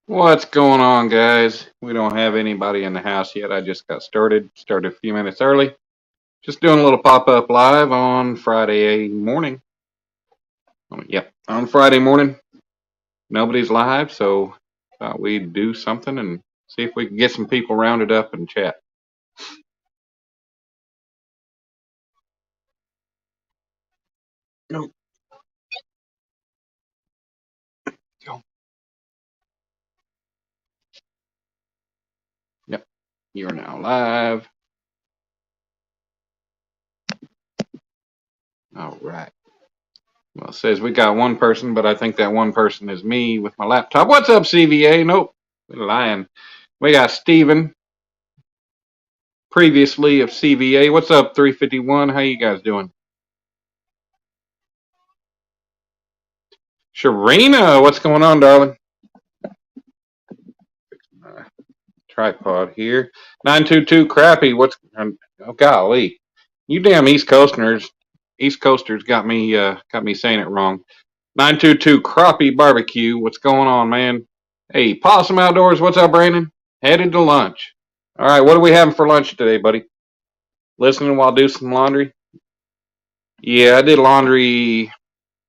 What's going on, guys? We don't have anybody in the house yet. I just got started a few minutes early. Just doing a little pop-up live on Friday morning. Yep, on Friday morning. Nobody's live, so thought we'd do something and see if we can get some people rounded up and chat. Go, go. Yep, you're now live. All right. Well, it says we got one person, but I think that one person is me with my laptop. What's up, CVA? Nope, we're lying. We got Steven previously of CVA. What's up, 351? How you guys doing? Sharina, what's going on, darling? Uh, Tripod here. 922 crappy. Oh golly. You damn East Coasters got me saying it wrong. 922 crappie barbecue. What's going on, man? Hey, Possum Outdoors, what's up, Brandon? Headed to lunch. All right, what are we having for lunch today, buddy? Listening while I do some laundry? Yeah, I did laundry.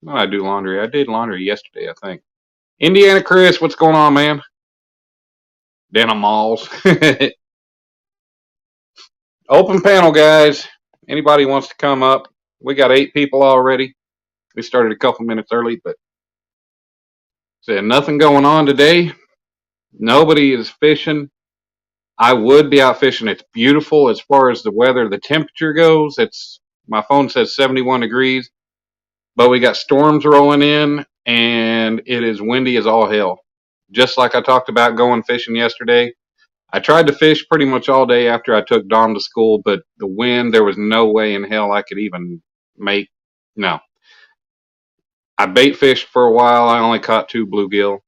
No, I do laundry. I did laundry yesterday, I think. Indiana Chris, what's going on, man? Denim Malls. Open panel, guys. Anybody wants to come up? We got 8 people already. We started a couple minutes early, but said nothing going on today. Nobody is fishing. I would be out fishing. It's beautiful as far as the weather, the temperature goes. It's my phone says 71 degrees, but we got storms rolling in and it is windy as all hell. Just like I talked about going fishing yesterday. I tried to fish pretty much all day after I took Dom to school, but the wind, there was no way in hell I could even make. No. I bait fished for a while. I only caught 2 bluegill.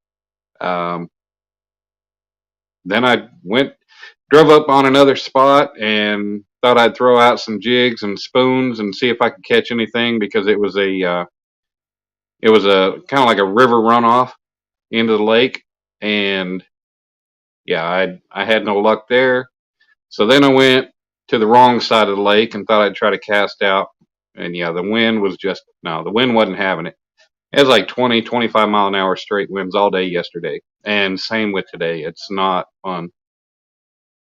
Um, then I drove up on another spot and thought I'd throw out some jigs and spoons and see if I could catch anything because it was a kind of like a river runoff into the lake, and yeah, I had no luck there. So then I went to the wrong side of the lake and thought I'd try to cast out. And yeah, the wind was just, no, the wind wasn't having it. It was like 20, 25 mile an hour straight winds all day yesterday. And same with today. It's not fun.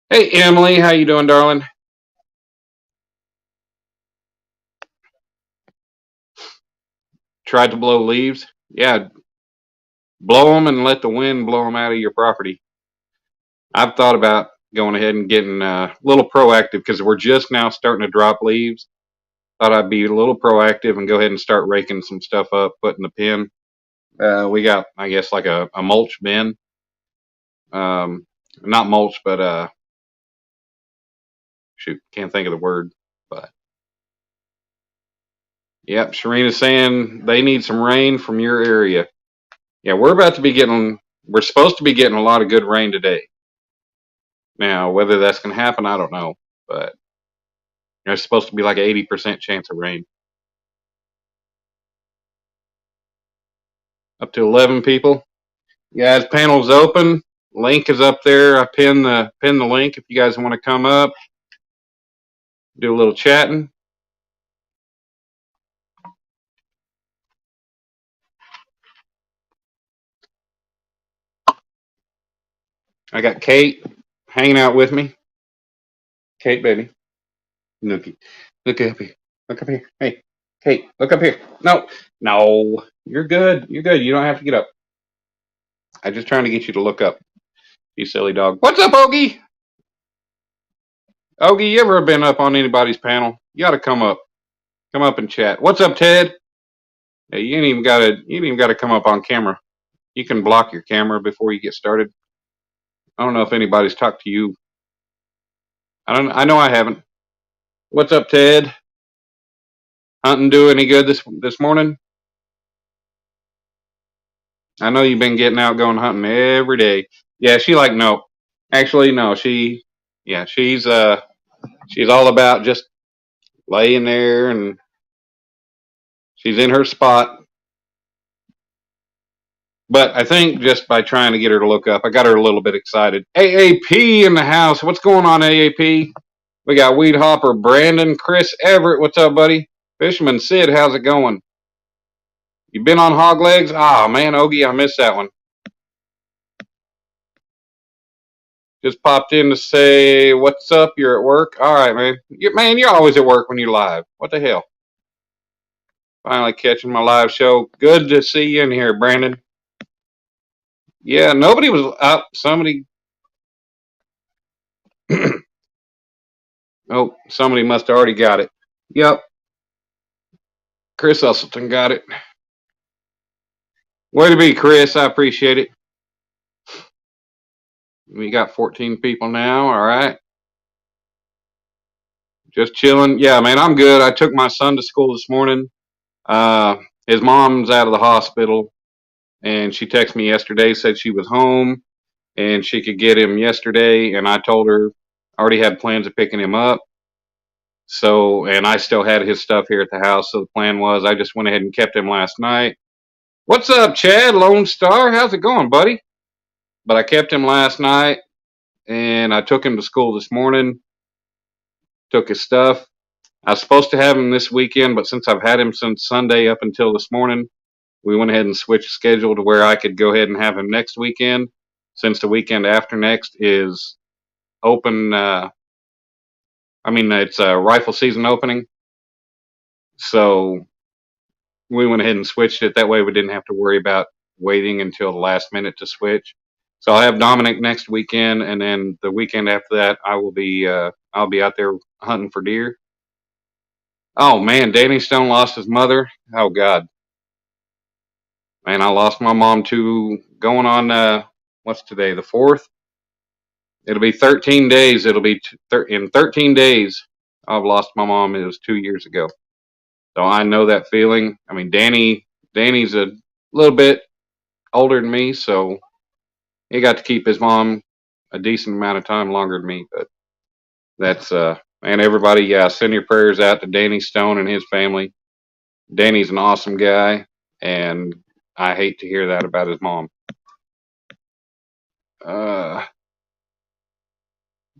Hey, Emily, how you doing, darling? Tried to blow leaves? Yeah, blow them and let the wind blow them out of your property. I've thought about going ahead and getting a little proactive because we're just now starting to drop leaves. Thought I'd be a little proactive and go ahead and start raking some stuff up, putting the pin. We got, I guess, like a mulch bin. Not mulch, but shoot, can't think of the word. But yep, Sharina's saying they need some rain from your area. Yeah, we're supposed to be getting a lot of good rain today. Now, whether that's going to happen, I don't know. But there's supposed to be like an 80% chance of rain. Up to 11 people. Guys, panel's open. Link is up there. I pin the link if you guys want to come up, do a little chatting. I got Kate hanging out with me. Kate, baby. Nookie. Look up here. Look up here. Hey, Kate, look up here. No, no. You're good. You're good. You don't have to get up. I'm just trying to get you to look up. You silly dog. What's up, Ogie? Ogie, you ever been up on anybody's panel? You got to come up. Come up and chat. What's up, Ted? Hey, you ain't even gotta come up on camera. You can block your camera before you get started. I don't know if anybody's talked to you. I know I haven't. What's up, Ted? Hunting do any good this morning? I know you've been getting out going hunting every day. Yeah, she like no. Actually, no. She's all about just laying there and she's in her spot. But I think just by trying to get her to look up, I got her a little bit excited. AAP in the house. What's going on, AAP? We got Weed Hopper, Brandon, Chris Everett. What's up, buddy? Fisherman Sid, how's it going? You been on Hog Legs? Ah, man, Ogie, I missed that one. Just popped in to say, what's up? You're at work? All right, man. You're always at work when you're live. What the hell? Finally catching my live show. Good to see you in here, Brandon. Yeah, nobody was up. Somebody. Oh, somebody must have already got it. Yep. Chris Usselton got it. Way to be, Chris. I appreciate it. We got 14 people now. All right. Just chilling. Yeah, man, I'm good. I took my son to school this morning. His mom's out of the hospital, and she texted me yesterday, said she was home and she could get him yesterday. And I told her I already had plans of picking him up. So, and I still had his stuff here at the house. So the plan was I just went ahead and kept him last night. What's up, Chad Lone Star? How's it going, buddy? But I kept him last night and I took him to school this morning, took his stuff. I was supposed to have him this weekend, but since I've had him since Sunday up until this morning, we went ahead and switched the schedule to where I could go ahead and have him next weekend, since the weekend after next is open. It's a rifle season opening. So we went ahead and switched it. That way we didn't have to worry about waiting until the last minute to switch. So I'll have Dominic next weekend, and then the weekend after that, I'll be out there hunting for deer. Oh man, Danny Stone lost his mother. Oh God, man, I lost my mom too. Going on what's today? The 4th. It'll be 13 days. It'll be in 13 days. I've lost my mom. It was 2 years ago. So I know that feeling. I mean, Danny's a little bit older than me, so he got to keep his mom a decent amount of time longer than me. But that's and everybody, yeah, send your prayers out to Danny Stone and his family. Danny's an awesome guy, and I hate to hear that about his mom.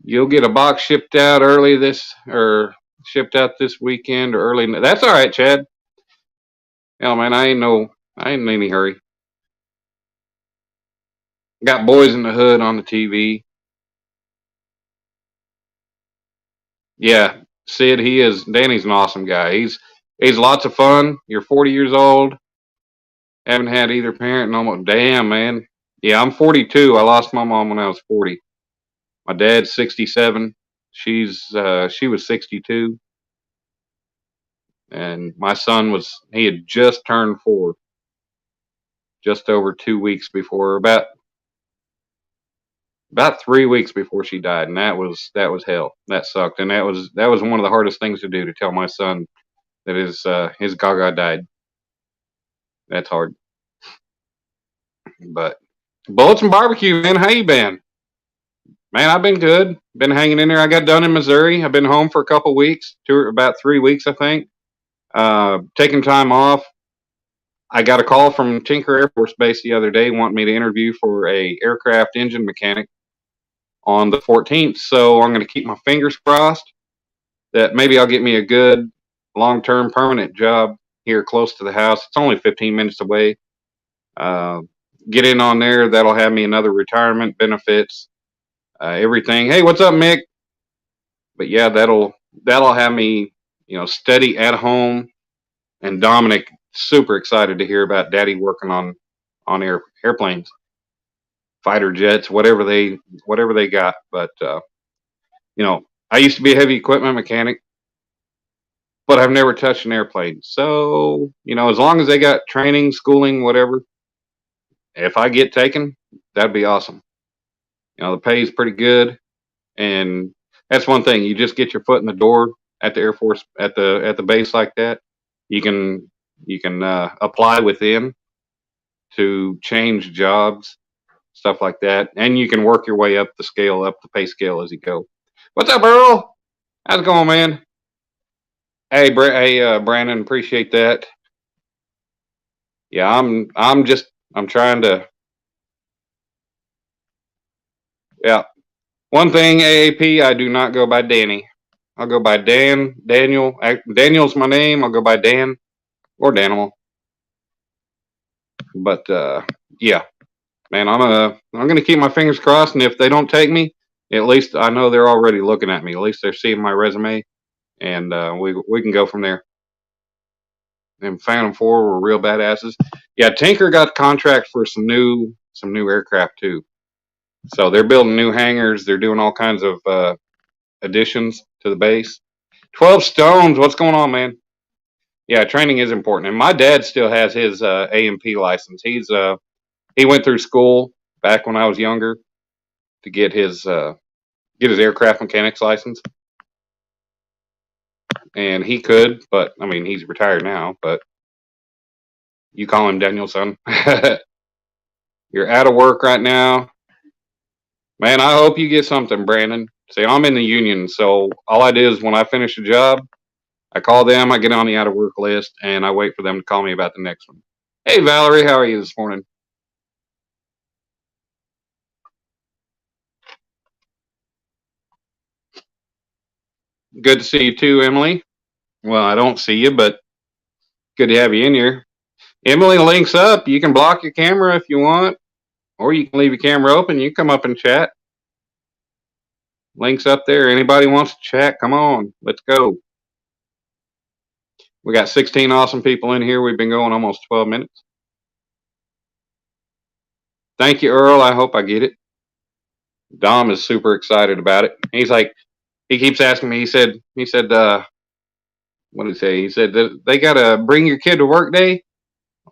You'll get a box shipped out shipped out this weekend or early. That's all right, Chad. Yeah, man, I ain't in any hurry. Got Boys in the Hood on the TV. Yeah, Sid, Danny's an awesome guy. He's lots of fun. You're 40 years old. Haven't had either parent in almost, damn, man. Yeah, I'm 42. I lost my mom when I was 40. My dad's 67. She was 62. And my son he had just turned 4. Just over 2 weeks before, about 3 weeks before she died, and that was hell. That sucked, and that was one of the hardest things to do, to tell my son that his Gaga died. That's hard. But Bullets and Barbecue, man, how you been? Man, I've been good. Been hanging in there. I got done in Missouri. I've been home for a couple weeks, about 3 weeks, I think. Taking time off. I got a call from Tinker Air Force Base the other day wanting me to interview for a aircraft engine mechanic on the 14th. So I'm going to keep my fingers crossed that maybe I'll get me a good long-term permanent job here close to the house. It's only 15 minutes away. Get in on there. That'll have me another retirement benefits, everything. Hey, what's up, Mick? But yeah, that'll have me, steady at home. And Dominic, super excited to hear about Daddy working on airplanes, fighter jets, whatever they got. But I used to be a heavy equipment mechanic, but I've never touched an airplane. So as long as they got training, schooling, whatever, if I get taken, that'd be awesome. The pay is pretty good, and that's one thing. You just get your foot in the door at the Air Force, at the base like that. You can apply within to change jobs, stuff like that, and you can work your way up the pay scale as you go. What's up, Earl? How's it going, man? Hey, Brandon, appreciate that. Yeah, I'm just I'm trying to, yeah. One thing, AAP, I do not go by Danny. I'll go by Dan, Daniel. Daniel's my name. I'll go by Dan or Danimal. But yeah, man, I'm gonna keep my fingers crossed, and if they don't take me, at least I know they're already looking at me. At least they're seeing my resume, and we can go from there. And Phantom 4 were real badasses. Yeah, Tinker got the contract for some new aircraft too. So they're building new hangars. They're doing all kinds of additions to the base. 12 Stones, what's going on, man? Yeah, training is important. And my dad still has his A&P license. He went through school back when I was younger to get his aircraft mechanics license, and he could, but I mean he's retired now. But you call him Daniel, son. You're out of work right now, man. I hope you get something, Brandon. See, I'm in the union, so all I do is when I finish a job, I call them, I get on the out of work list, and I wait for them to call me about the next one. Hey, Valerie, how are you this morning? Good to see you too, Emily. Well, I don't see you, but good to have you in here. Emily links up. You can block your camera if you want, or you can leave your camera open. You come up and chat. Links up there. Anybody wants to chat, come on. Let's go. We got 16 awesome people in here. We've been going almost 12 minutes. Thank you, Earl. I hope I get it. Dom is super excited about it. He's like, he keeps asking me. What did he say? He said that they got to bring your kid to work day.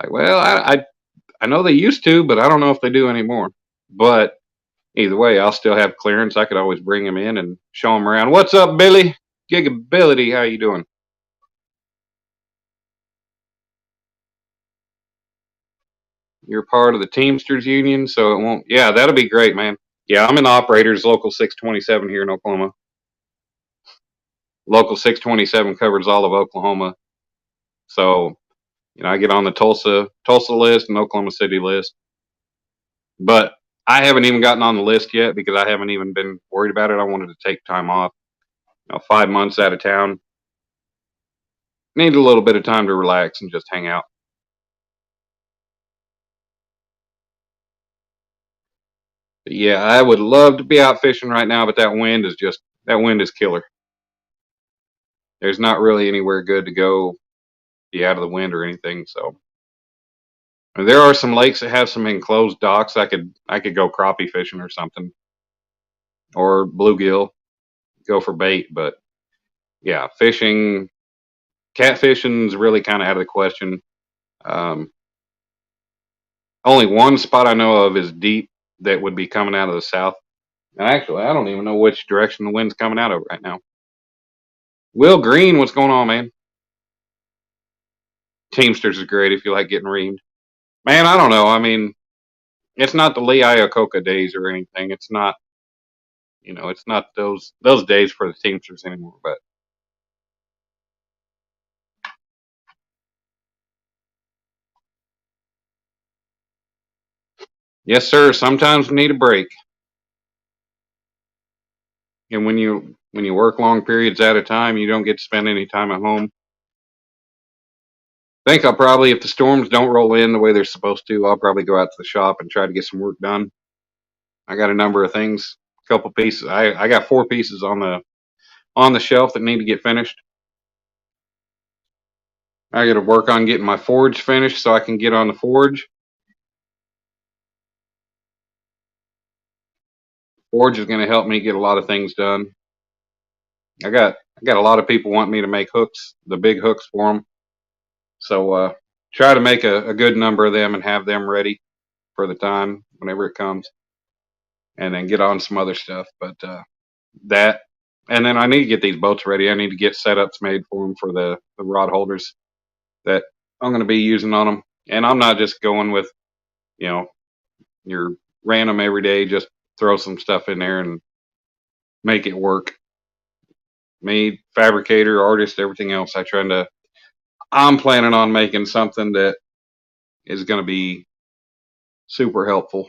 Like, well, I know they used to, but I don't know if they do anymore. But either way, I'll still have clearance. I could always bring him in and show him around. What's up, Billy? Gigability, how you doing? You're part of the Teamsters Union, so it won't. Yeah, that'll be great, man. Yeah, I'm in operators, local 627 here in Oklahoma. Local 627 covers all of Oklahoma. So, I get on the Tulsa list and Oklahoma City list. But I haven't even gotten on the list yet because I haven't even been worried about it. I wanted to take time off. 5 months out of town. Need a little bit of time to relax and just hang out. But yeah, I would love to be out fishing right now, but that wind is killer. There's not really anywhere good to go be out of the wind or anything. So there are some lakes that have some enclosed docks. I could go crappie fishing or something, or bluegill, go for bait. But yeah, fishing, catfishing's really kind of out of the question. Um, Only one spot I know of is deep that would be coming out of the south. And actually, I don't even know which direction the wind's coming out of right now. Will Green, what's going on, man? Teamsters is great if you like getting reamed. Man, I don't know. I mean, it's not the Lee Iacocca days or anything. It's not those days for the Teamsters anymore. But yes, sir. Sometimes we need a break. And when you work long periods at a time, you don't get to spend any time at home. I think I'll probably, if the storms don't roll in the way they're supposed to, I'll probably go out to the shop and try to get some work done. I got a number of things, a couple pieces. I got 4 pieces on the shelf that need to get finished. I got to work on getting my forge finished so I can get on the forge. Forge is going to help me get a lot of things done. I got a lot of people want me to make hooks, the big hooks for them. So try to make a good number of them and have them ready for the time whenever it comes, and then get on some other stuff. But that, and then I need to get these boats ready. I need to get setups made for them for the rod holders that I'm going to be using on them. And I'm not just going with you know your random everyday, just throw some stuff in there and make it work. Me, fabricator, artist, everything else. I'm planning on making something that is going to be Super helpful.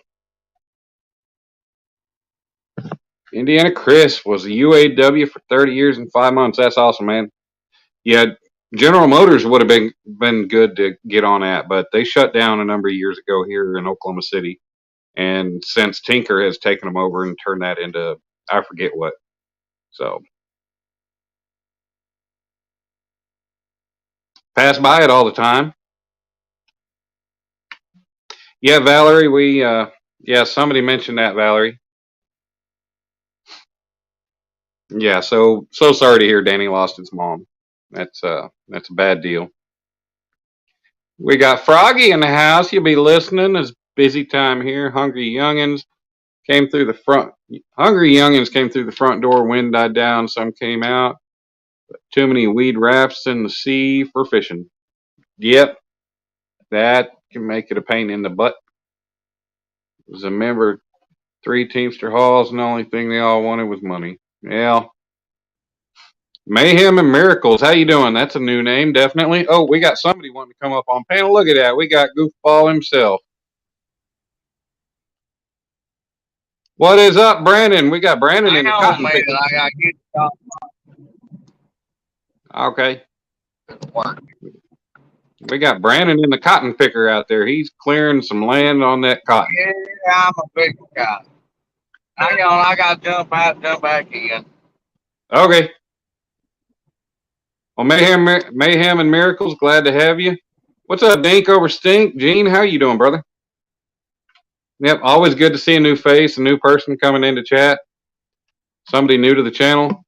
Indiana Chris was a UAW for 30 years and 5 months. That's awesome, man. Yeah, General Motors would have been good to get on at, but they shut down a number of years ago here in Oklahoma City. And since Tinker has taken them over and turned that into, I forget what. So pass by it all the time. Yeah, Valerie, yeah, somebody mentioned that, Valerie. Yeah, so sorry to hear Danny lost his mom. That's a bad deal. We got Froggy in the house. You'll be listening. It's busy time here. Hungry Youngins came through the front. Hungry Youngins came through the front door. Wind died down. Some came out. Too many weed rafts in the sea for fishing. Yep, that can make it a pain in the butt. Was a member 3 Teamster Halls, and the only thing they all wanted was money. Yeah. Mayhem and Miracles. How you doing? That's a new name, definitely. Oh, we got somebody wanting to come up on panel. Look at that. We got Goofball himself. What is up, Brandon? We got Brandon in the cotton picker. I got to get Okay. We got Brandon in the cotton picker out there. He's clearing some land on that cotton. Yeah, I'm a big guy. Hang on, I got to jump out, jump back in. Okay. Well, Mayhem and Miracles, glad to have you. What's up, Dink over Stink? Gene, how you doing, brother? Yep, always good to see a new face, a new person coming into chat. Somebody new to the channel.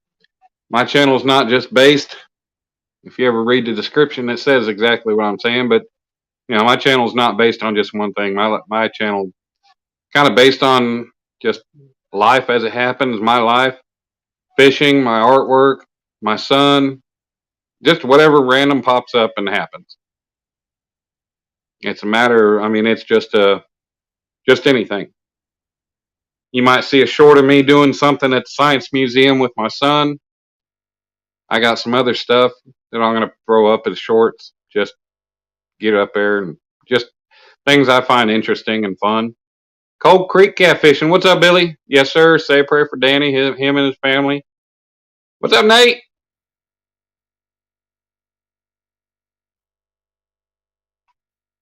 My channel is not just based. If you ever read the description, it says exactly what I'm saying. But you know, my channel is not based on just one thing. My channel kind of based on just life as it happens. My life, fishing, my artwork, my son, just whatever random pops up and happens. It's a matter. I mean, it's just anything. You might see a short of me doing something at the Science Museum with my son. I got some other stuff that I'm going to throw up as shorts. Just get up there and just things I find interesting and fun. Cold Creek catfishing. What's up, Billy? Yes, sir. Say a prayer for Danny, him and his family. What's up, Nate?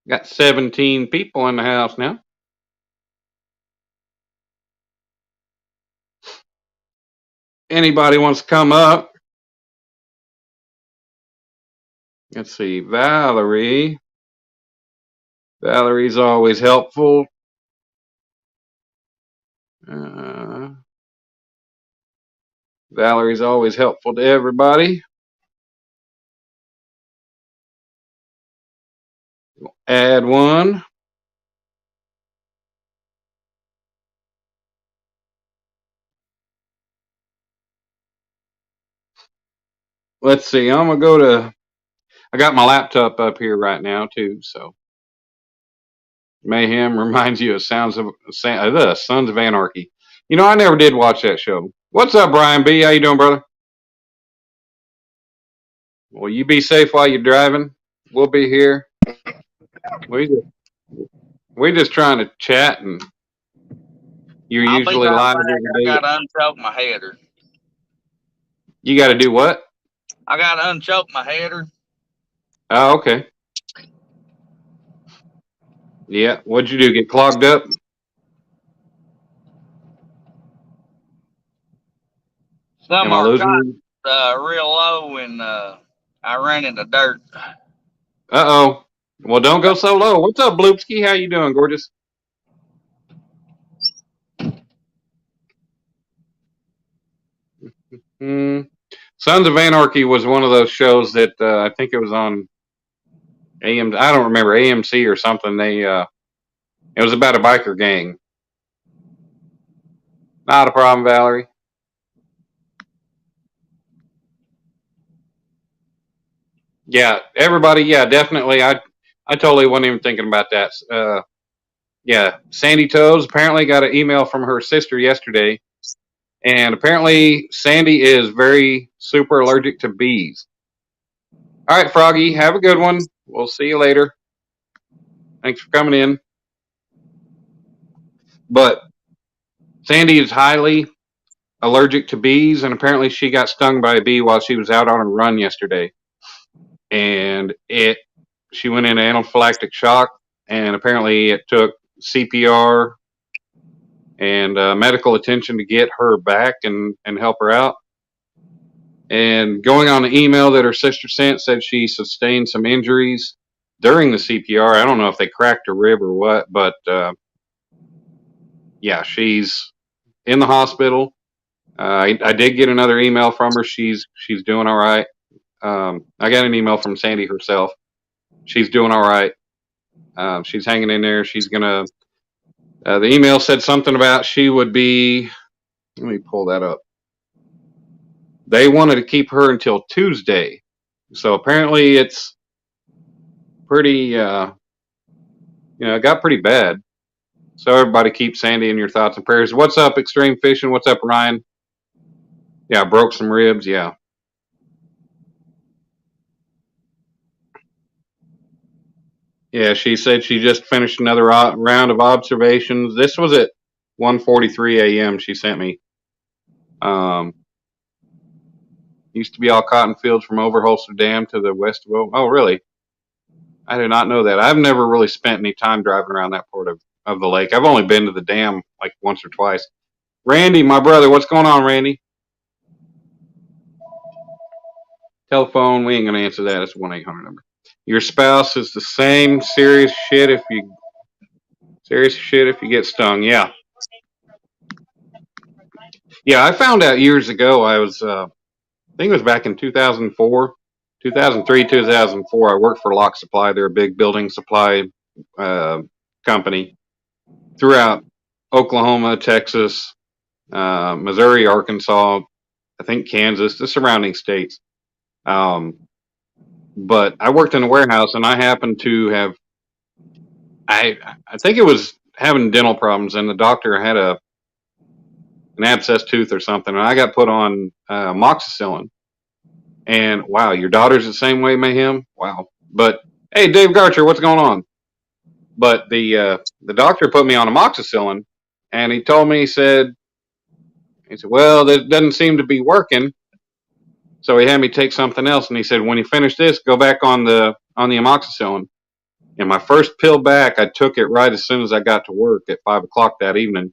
Got 17 people in the house now. Anybody wants to come up? Let's see. Valerie. Valerie's always helpful. Valerie's always helpful to everybody. Add one. Let's see. I'm going to go to, I got my laptop up here right now too. So Mayhem reminds you of Sons of Anarchy. You know, I never did watch that show. What's up, Brian B? How you doing, brother? Well, you be safe while you're driving. We'll be here. We're just trying to chat, and you're usually live every day. I got to unchoke my header. You got to do what? I got to unchoke my header. Oh, okay. Yeah. What'd you do? Get clogged up? Some are real low, and I ran in the dirt. Uh-oh. Well, don't go so low. What's up, Bloopski? How you doing, gorgeous? Sons of Anarchy was one of those shows that I think it was on AM. I don't remember, AMC or something. It was about a biker gang. Not a problem, Valerie. Yeah, everybody. Yeah, definitely. I totally wasn't even thinking about that. Yeah, Sandy Toes apparently got an email from her sister yesterday, and apparently Sandy is very super allergic to bees. All right, Froggy, have a good one. We'll see you later. Thanks for coming in. But Sandy is highly allergic to bees, and apparently she got stung by a bee while she was out on a run yesterday. And she went into anaphylactic shock, and apparently it took CPR and medical attention to get her back and help her out. And going on the email that her sister sent said she sustained some injuries during the CPR. I don't know if they cracked her rib or what, but yeah, she's in the hospital. I did get another email from her. She's doing all right. I got an email from Sandy herself. She's doing all right. She's hanging in there. She's gonna. The email said something about she would be. Let me pull that up. They wanted to keep her until Tuesday, so apparently it's pretty. It got pretty bad. So everybody keep Sandy in your thoughts and prayers. What's up, Extreme Fishing? What's up, Ryan? Yeah, broke some ribs. Yeah. Yeah, she said she just finished another round of observations. This was at 1:43 a.m. She sent me. Used to be all cotton fields from Overholser Dam to the west of. Oh, really? I did not know that. I've never really spent any time driving around that part of the lake. I've only been to the dam like once or twice. Randy, my brother, what's going on, Randy? Telephone, we ain't gonna answer that. It's 1-800 number. Your spouse is the same. Serious shit if you get stung. Yeah. Yeah, I found out years ago. I think it was back in 2004, 2003, 2004. I worked for Lock Supply. They're a big building supply company throughout Oklahoma, Texas, Missouri, Arkansas, I think Kansas, the surrounding states. But I worked in a warehouse, and I happened to have, I think it was having dental problems, and the doctor had an abscess tooth or something, and I got put on amoxicillin. And wow, your daughter's the same way, Mayhem? Wow. But hey, Dave Garcher, what's going on? But the doctor put me on amoxicillin, and he told me, he said, well, that doesn't seem to be working. So he had me take something else, and he said, when you finish this, go back on the amoxicillin. And my first pill back, I took it right as soon as I got to work at 5 o'clock that evening.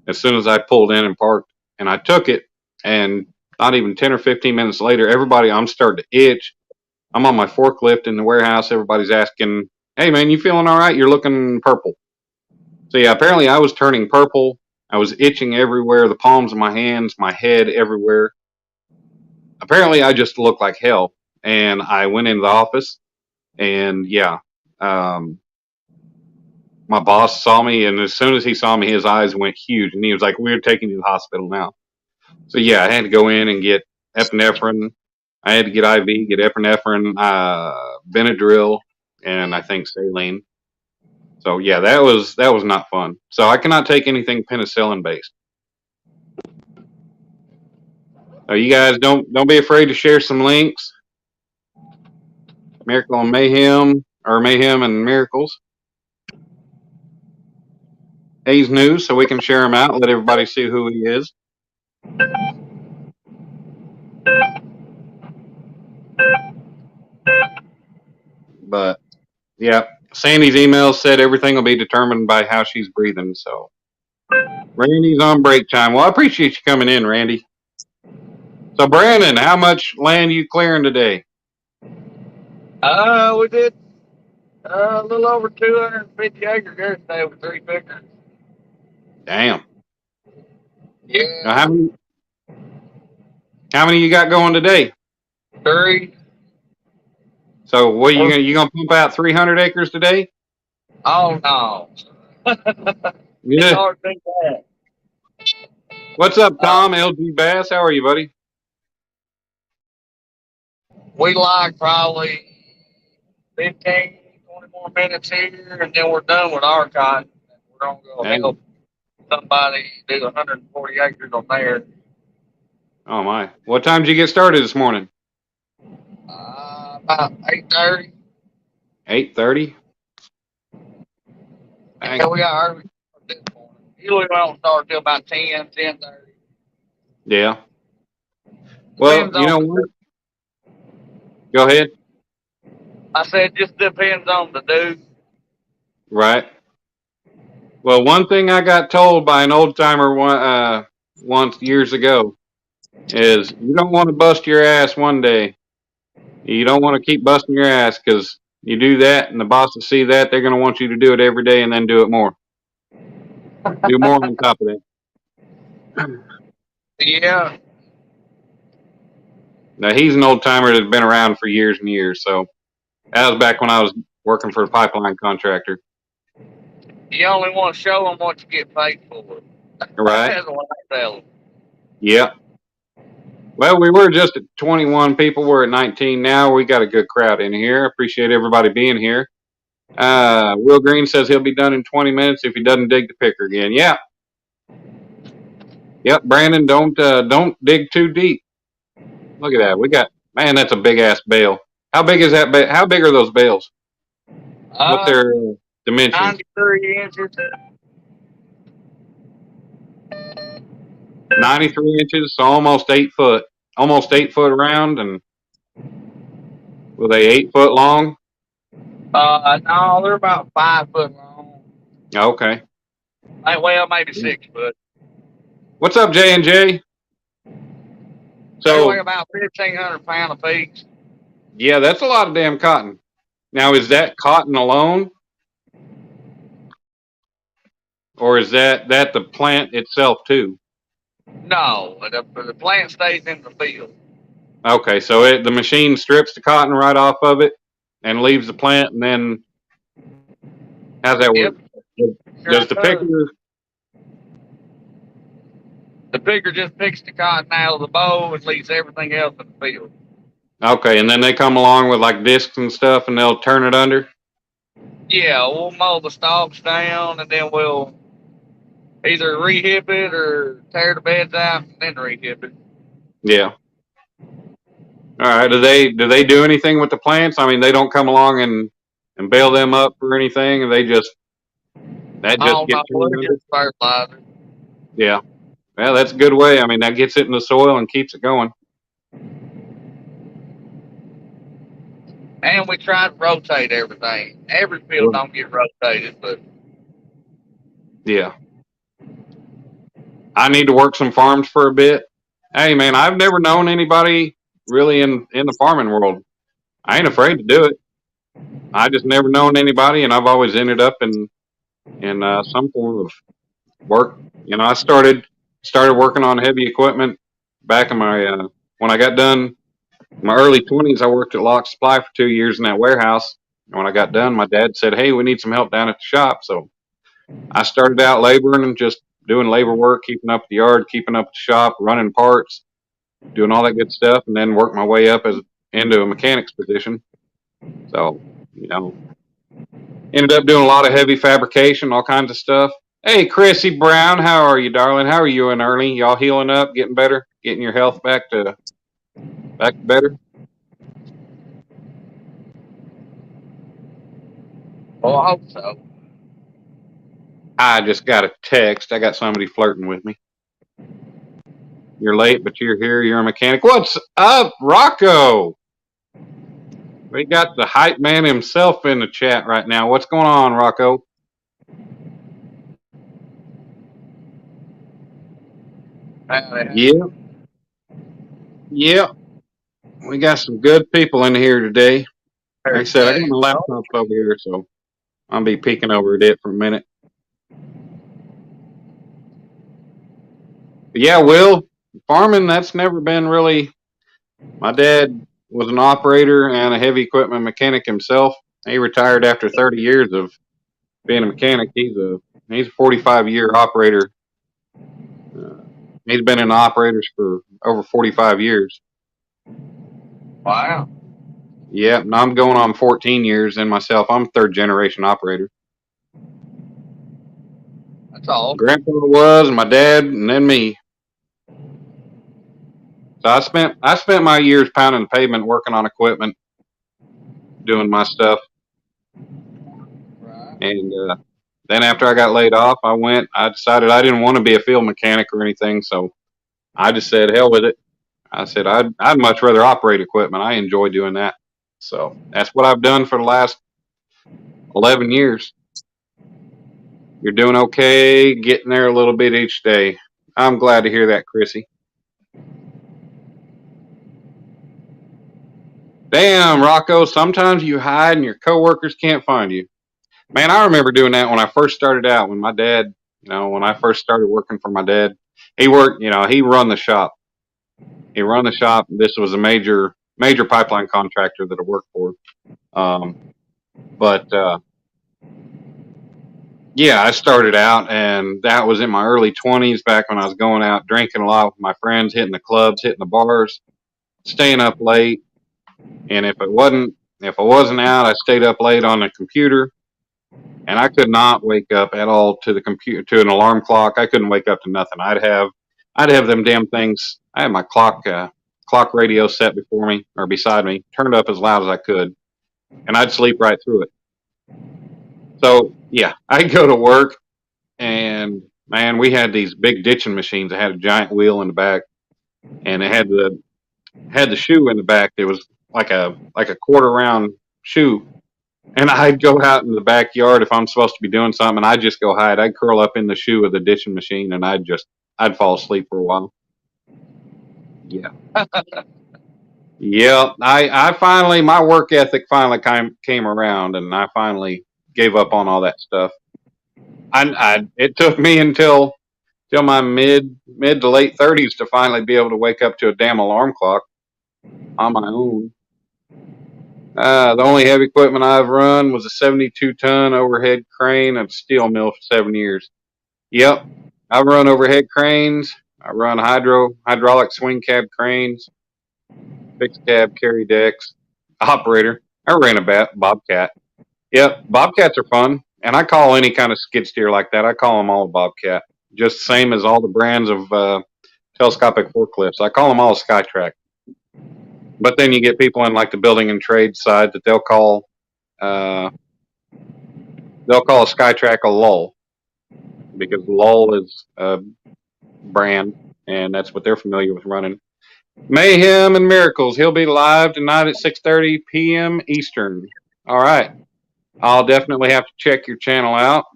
As soon as I pulled in and parked, and I took it, and not even 10 or 15 minutes later, I'm starting to itch. I'm on my forklift in the warehouse. Everybody's asking, hey, man, you feeling all right? You're looking purple. So, yeah, apparently I was turning purple. I was itching everywhere, the palms of my hands, my head, everywhere. Apparently I just looked like hell. And I went into the office, and, yeah, my boss saw me, and as soon as he saw me, his eyes went huge, and he was like, we're taking you to the hospital now. So, yeah, I had to go in and get epinephrine. I had to get IV, get epinephrine, Benadryl, and I think saline. So, yeah, that was not fun. So I cannot take anything penicillin based. So you guys don't be afraid to share some links. Miracle and Mayhem, or Mayhem and Miracles. He's new, so we can share him out, let everybody see who he is. But yeah, Sandy's email said everything will be determined by how she's breathing. So Randy's on break time. Well, I appreciate you coming in, Randy. So Brandon, how much land you clearing today? We did a little over 250 acres there today with 3 pickers. Damn. Yeah. Now, how many you got going today? 3. So what are you gonna pump out 300 acres today? Oh no. Yeah. It's hard to think that. What's up, Tom? LG Bass, how are you, buddy? We like probably 15, 20 more minutes here, and then we're done with our cotton. We're gonna go help somebody do 140 acres on there. Oh my! What time did you get started this morning? About 8:30. 8:30. Yeah, we got early this morning. usually don't start till about 10:30. Yeah. Well, Depends you know on. what? Go ahead. I said just depends on the dude. Right. Well, one thing I got told by an old timer once years ago is you don't want to bust your ass one day. You don't want to keep busting your ass because you do that and the bosses see that, they're going to want you to do it every day and then do it more. Do more on top of that. Yeah. Now, he's an old timer that's been around for years and years. So that was back when I was working for a pipeline contractor. You only want to show them what you get paid for. Right. That's what I tell them. Yeah. Well, we were just at 21 people. We're at 19 now. We got a good crowd in here. Appreciate everybody being here. Will Green says he'll be done in 20 minutes if he doesn't dig the picker again. Yeah. Yep, Brandon, don't dig too deep. Look at that. We got, man, that's a big ass bale. How big is that? How big are those bales? What's their dimensions? 93 inches. 93 inches, so almost 8 foot. Almost 8 foot around, and were they 8 foot long? No, they're about 5 foot long. Okay. Well, maybe 6 foot. What's up, J&J? They weigh about 1,500 pounds a piece. Yeah, that's a lot of damn cotton. Now, is that cotton alone? Or is that the plant itself too? No, the plant stays in the field. Okay, so the machine strips the cotton right off of it and leaves the plant, and then how's that work? Does the picker? The picker just picks the cotton out of the bowl and leaves everything else in the field. Okay, and then they come along with like discs and stuff, and they'll turn it under. Yeah, we'll mow the stalks down, and then we'll either re-hip it or tear the beds out and then re-hip it. Yeah. All right. Do they do anything with the plants? I mean, they don't come along and bail them up or anything, and they just gets fertilizer. Yeah. Well, that's a good way. I mean, that gets it in the soil and keeps it going. And we try to rotate everything. Every field don't get rotated, but yeah. I need to work some farms for a bit. Hey, man, I've never known anybody really in the farming world. I ain't afraid to do it. I just never known anybody, and I've always ended up in some form of work. You know, I started working on heavy equipment back in my when I got done in my early 20s. I worked at Lock Supply for 2 years in that warehouse. And when I got done, my dad said, "Hey, we need some help down at the shop." So I started out laboring and just doing labor work, keeping up the yard, keeping up the shop, running parts, doing all that good stuff, and then worked my way up into a mechanic's position. So, you know, ended up doing a lot of heavy fabrication, all kinds of stuff. Hey, Chrissy Brown, how are you, darling? How are you and Ernie? Y'all healing up, getting better, getting your health back to better? Well, I hope so. I just got a text. I got somebody flirting with me. You're late, but you're here. You're a mechanic. What's up, Rocco? We got the hype man himself in the chat right now. What's going on, Rocco? Yeah. Yeah. We got some good people in here today. Like I said, I got my laptop over here, so I'll be peeking over at it for a minute. But yeah, Will, farming, that's never been really. My dad was an operator and a heavy equipment mechanic himself. He retired after 30 years of being a mechanic. He's a 45-year operator. He's been in operators for over 45 years. Wow. Yeah, and I'm going on 14 years in myself. I'm third generation operator. That's all. Grandpa was, and my dad, and then me. So I spent my years pounding the pavement, working on equipment, doing my stuff. Right. And Then after I got laid off, I decided I didn't want to be a field mechanic or anything. So I just said, hell with it. I said, I'd much rather operate equipment. I enjoy doing that. So that's what I've done for the last 11 years. You're doing okay, getting there a little bit each day. I'm glad to hear that, Chrissy. Damn, Rocco, sometimes you hide and your coworkers can't find you. Man, I remember doing that when I first started out, when my dad, when I first started working for my dad. He worked, he run the shop. He run the shop. This was a major pipeline contractor that I worked for. But yeah, I started out, and that was in my early 20s, back when I was going out drinking a lot with my friends, hitting the clubs, hitting the bars, staying up late. And if I wasn't out, I stayed up late on the computer, and I could not wake up at all to the computer, to an alarm clock. I couldn't wake up to nothing. I'd have them damn things. I had my clock radio set before me or beside me, turned up as loud as I could, and I'd sleep right through it. So yeah, I'd go to work, and man, we had these big ditching machines that had a giant wheel in the back, and it had the shoe in the back. It was like a quarter round shoe. And I'd go out in the backyard if I'm supposed to be doing something, and I'd just go hide. I'd curl up in the shoe of the ditching machine, and I'd fall asleep for a while. Yeah. Yeah. I finally, my work ethic finally came around, and I finally gave up on all that stuff. It took me until my mid to late 30s to finally be able to wake up to a damn alarm clock on my own. The only heavy equipment I've run was a 72-ton overhead crane at a steel mill for 7 years. Yep, I run overhead cranes. I run hydraulic swing cab cranes, fixed cab carry decks, operator. I ran a Bobcat. Yep, Bobcats are fun, and I call any kind of skid steer like that. I call them all a Bobcat, just the same as all the brands of telescopic forklifts. I call them all a Skytrack. But then you get people in like the building and trade side that they'll call a Skytrack a lull, because lull is a brand, and that's what they're familiar with running. Mayhem and Miracles. He'll be live tonight at 6:30 p.m. Eastern. All right, I'll definitely have to check your channel out.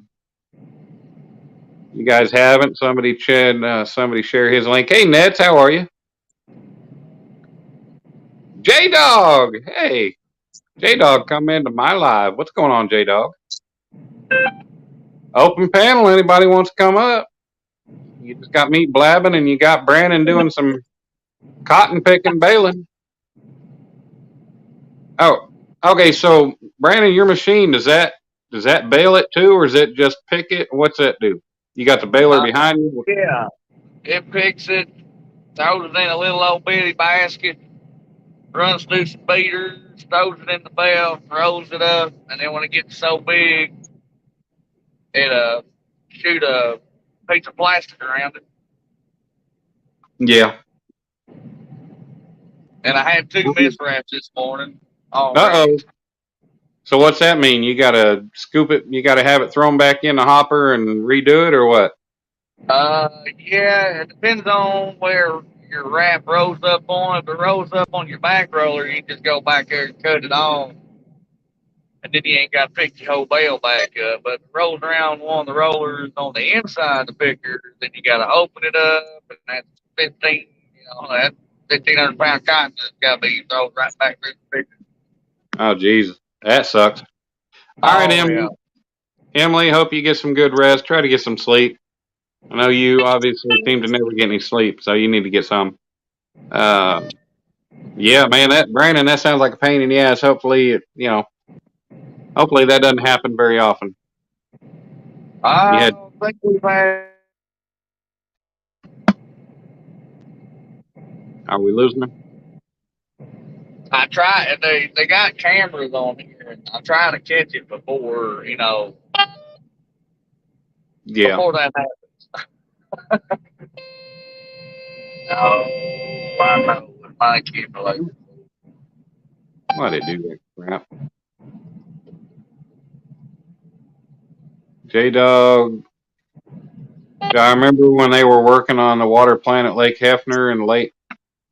You guys haven't? Somebody share his link. Hey Nets, how are you? J Dog, hey. J Dog, come into my live. What's going on, J Dog? Open panel. Anybody wants to come up? You just got me blabbing, and you got Brandon doing some cotton picking, baling. Oh, okay. So Brandon, your machine, does that bale it too, or is it just pick it? What's that do? You got the baler behind you? Yeah, it picks it, throws it in a little old bitty basket, runs through some beaters, throws it in the bell, rolls it up, and then when it gets so big, it shoot a piece of plastic around it. Yeah. And I had 2 miswraps this morning. Uh-oh. So what's that mean? You gotta scoop it, you gotta have it thrown back in the hopper and redo it, or what? Yeah, it depends on where your wrap rolls up on. If it rolls up on your back roller, you just go back there and cut it off. And then you ain't got to pick your whole bale back up. But if it rolls around one of the rollers on the inside of the picker, then you got to open it up, and that's 1,500 pound cotton that's got to be thrown right back through the picker. Oh, geez, that sucks. All right, Emily. Yeah. Emily, hope you get some good rest. Try to get some sleep. I know you obviously seem to never get any sleep, so you need to get some. Yeah, man, Brandon, that sounds like a pain in the ass. Hopefully, hopefully that doesn't happen very often. I don't think we've had. Are we losing them? I try. They got cameras on here, and I'm trying to catch it before Yeah. Before that happens. No, I know. My camera like. Why'd it do that crap? J-Dog. I remember when they were working on the water plant at Lake Hefner and late.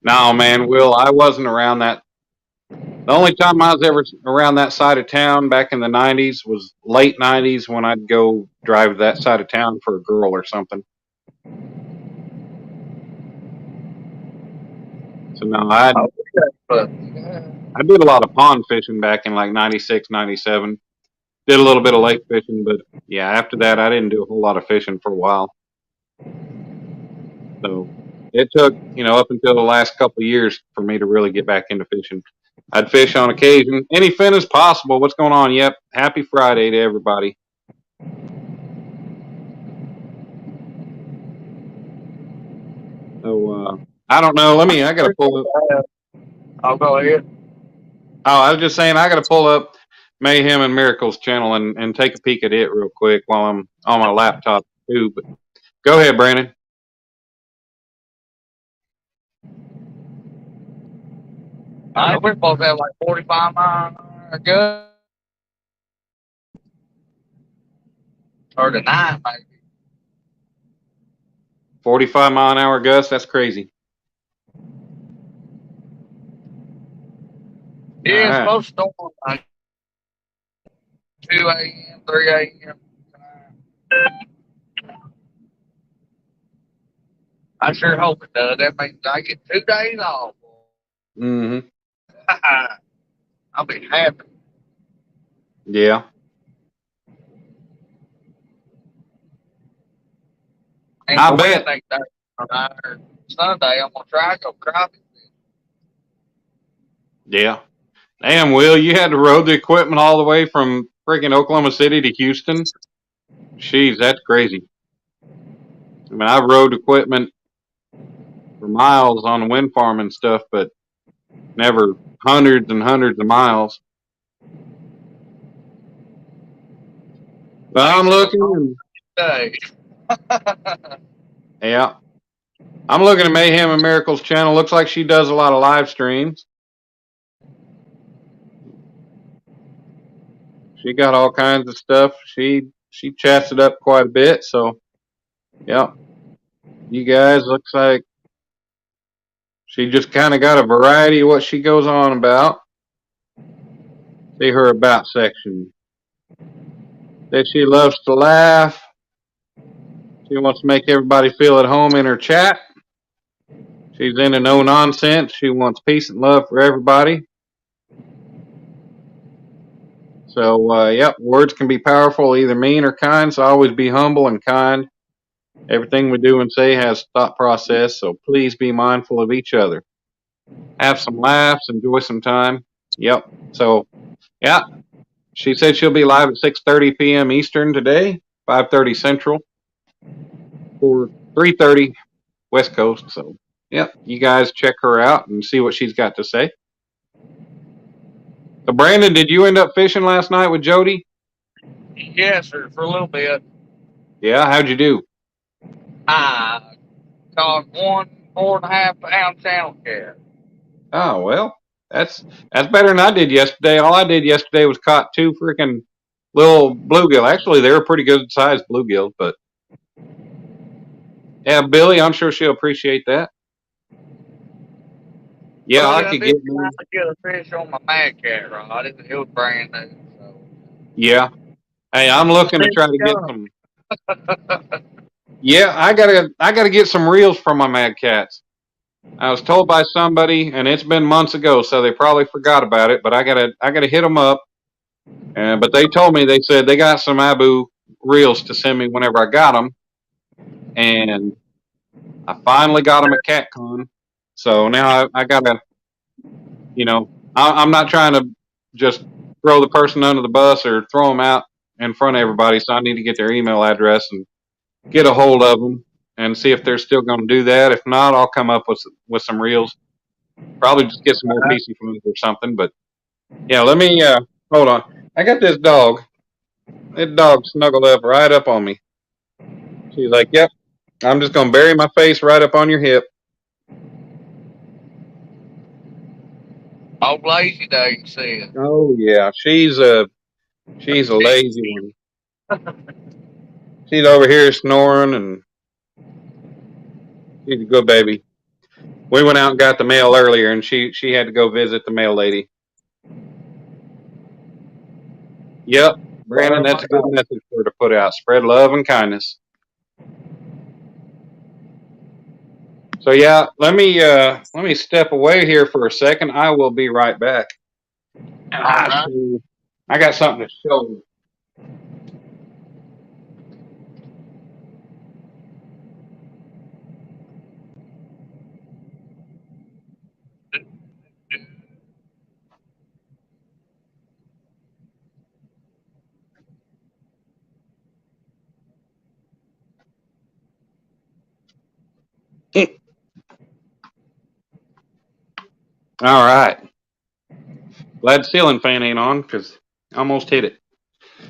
No, man, Will, I wasn't around that. The only time I was ever around that side of town back in the 90s was late 90s when I'd go drive that side of town for a girl or something. So, no, I did a lot of pond fishing back in like 96, 97. Did a little bit of lake fishing, but yeah, after that, I didn't do a whole lot of fishing for a while. So it took, up until the last couple of years for me to really get back into fishing. I'd fish on occasion. Any fin is possible. What's going on? Yep. Happy Friday to everybody. So, I don't know. I got to pull up. I'll go ahead. Oh, I was just saying, I got to pull up Mayhem and Miracles channel and take a peek at it real quick while I'm on my laptop too. But go ahead, Brandon. We're supposed to have like 45 miles an hour gust. Or the 9, maybe. 45 mile an hour gust. That's crazy. Yeah, it's supposed to storm like 2 a.m., 3 a.m. I sure hope it does. That means I get 2 days off. Mm-hmm. I'll be happy. Yeah. And I bet. Sunday, I'm going to try to go crappie. Yeah. Damn, Will, you had to road the equipment all the way from freaking Oklahoma City to Houston? Jeez, that's crazy. I mean, I rode equipment for miles on the wind farm and stuff, but never hundreds and hundreds of miles. But I'm looking. Yeah. I'm looking at Mayhem and Miracles channel. Looks like she does a lot of live streams. She got all kinds of stuff. She chats it up quite a bit. So, yeah. You guys, looks like she just kind of got a variety of what she goes on about. See her about section. That she loves to laugh. She wants to make everybody feel at home in her chat. She's into no nonsense. She wants peace and love for everybody. So, yep, words can be powerful, either mean or kind. So always be humble and kind. Everything we do and say has thought process. So please be mindful of each other. Have some laughs. Enjoy some time. Yep. So, yeah. She said she'll be live at 6:30 p.m. Eastern today, 5:30 Central, or 3:30 West Coast. So, yep, you guys check her out and see what she's got to say. So, Brandon, did you end up fishing last night with Jody? Yes, sir, for a little bit. Yeah, how'd you do? I caught 1 4.5 pound channel cat. Oh, well, that's better than I did yesterday. All I did yesterday was caught 2 freaking little bluegill. Actually, they were pretty good sized bluegill, but yeah, Billy, I'm sure she'll appreciate that. Yeah, well, I could get trying to get a fish on my Mad Cat rod. It was brand new. So. Yeah. Hey, I'm looking to try to get some. Yeah, I gotta get some reels from my Mad Cats. I was told by somebody, and it's been months ago, so they probably forgot about it. But I gotta hit them up. But they told me, they said they got some Abu reels to send me whenever I got them, and I finally got them at CatCon. So now I gotta, I'm not trying to just throw the person under the bus or throw them out in front of everybody. So I need to get their email address and get a hold of them and see if they're still going to do that. If not, I'll come up with some reels. Probably just get some more PC fluids or something. But yeah, let me hold on. I got this dog. That dog snuggled up right up on me. She's like, "Yep, I'm just going to bury my face right up on your hip." Oh, lazy day, you see it. Oh yeah, she's a lazy one. She's over here snoring, and she's a good baby. We went out and got the mail earlier, and she had to go visit the mail lady. Yep, Brandon, that's a good message for her to put out. Spread love and kindness. So yeah, let me step away here for a second. I will be right back. I got something to show you. All right. Glad the ceiling fan ain't on because I almost hit it.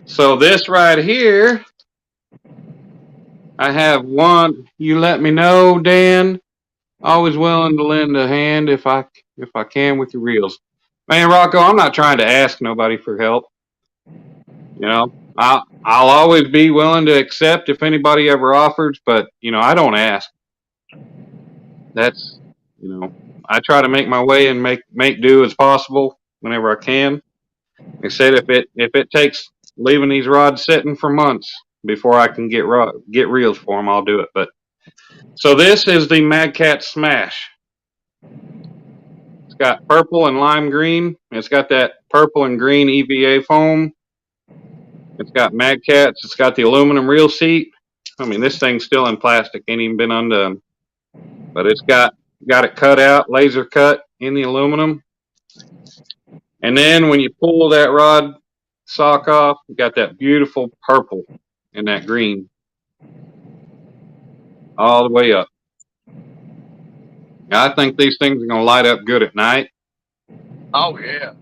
So this right here, I have one. You let me know, Dan. Always willing to lend a hand if I can with your reels. Man, Rocco, I'm not trying to ask nobody for help. You know, I'll always be willing to accept if anybody ever offers, but you know, I don't ask. That's, you know, I try to make my way and make do as possible whenever I can. Like I said, if it takes leaving these rods sitting for months before I can get reels for them, I'll do it. But so this is the Mad Cat Smash. It's got purple and lime green. It's got that purple and green EVA foam. It's got Mad Cats. It's got the aluminum reel seat. I mean, this thing's still in plastic, ain't even been undone. But it's got it cut out, laser cut in the aluminum. And then when you pull that rod sock off, you got that beautiful purple and that green all the way up. Now, I think these things are going to light up good at night. Oh, yeah.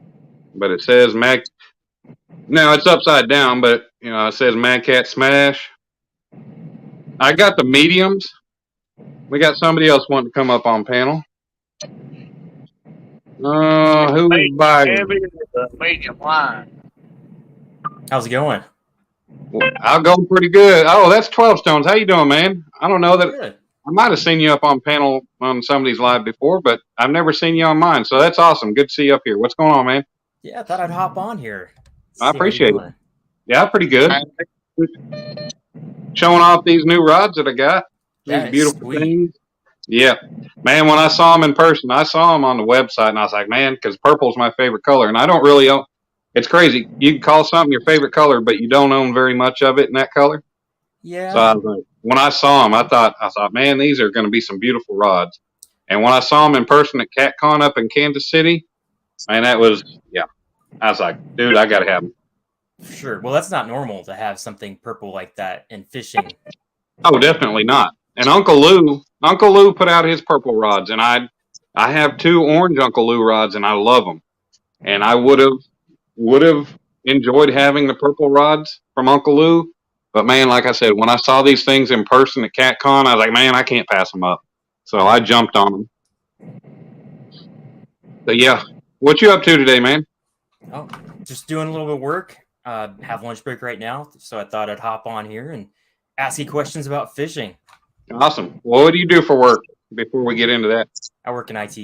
But it says now it's upside down, but you know, it says Mad Cat Smash. I got the mediums. We got somebody else wanting to come up on panel. Who's buying? Medium line. How's it going? I'll go pretty good. Oh, that's 12 Stones. How you doing, man? I don't know that. Good. I might have seen you up on panel on somebody's live before, but I've never seen you on mine. So that's awesome. Good to see you up here. What's going on, man? Yeah, I thought I'd hop on here. I appreciate it. Yeah, pretty good. Showing off these new rods that I got. These beautiful things. Yeah. Man, when I saw them in person, I saw them on the website, and I was like, man, because purple's my favorite color. And I don't really own. It's crazy. You can call something your favorite color, but you don't own very much of it in that color. Yeah. So I was like, when I saw them, I thought, man, these are going to be some beautiful rods. And when I saw them in person at CatCon up in Kansas City, man, that was, yeah. I was like, dude, I got to have them. Sure. Well, that's not normal to have something purple like that in fishing. Oh, definitely not. And Uncle Lou put out his purple rods, and I have 2 orange Uncle Lou rods, and I love them. And I would have enjoyed having the purple rods from Uncle Lou, but man, like I said, when I saw these things in person at CatCon, I was like, man, I can't pass them up. So I jumped on them. So yeah, what you up to today, man? Oh, just doing a little bit of work. Have lunch break right now, so I thought I'd hop on here and ask you questions about fishing. Awesome. Well, what do you do for work before we get into that? I work in IT.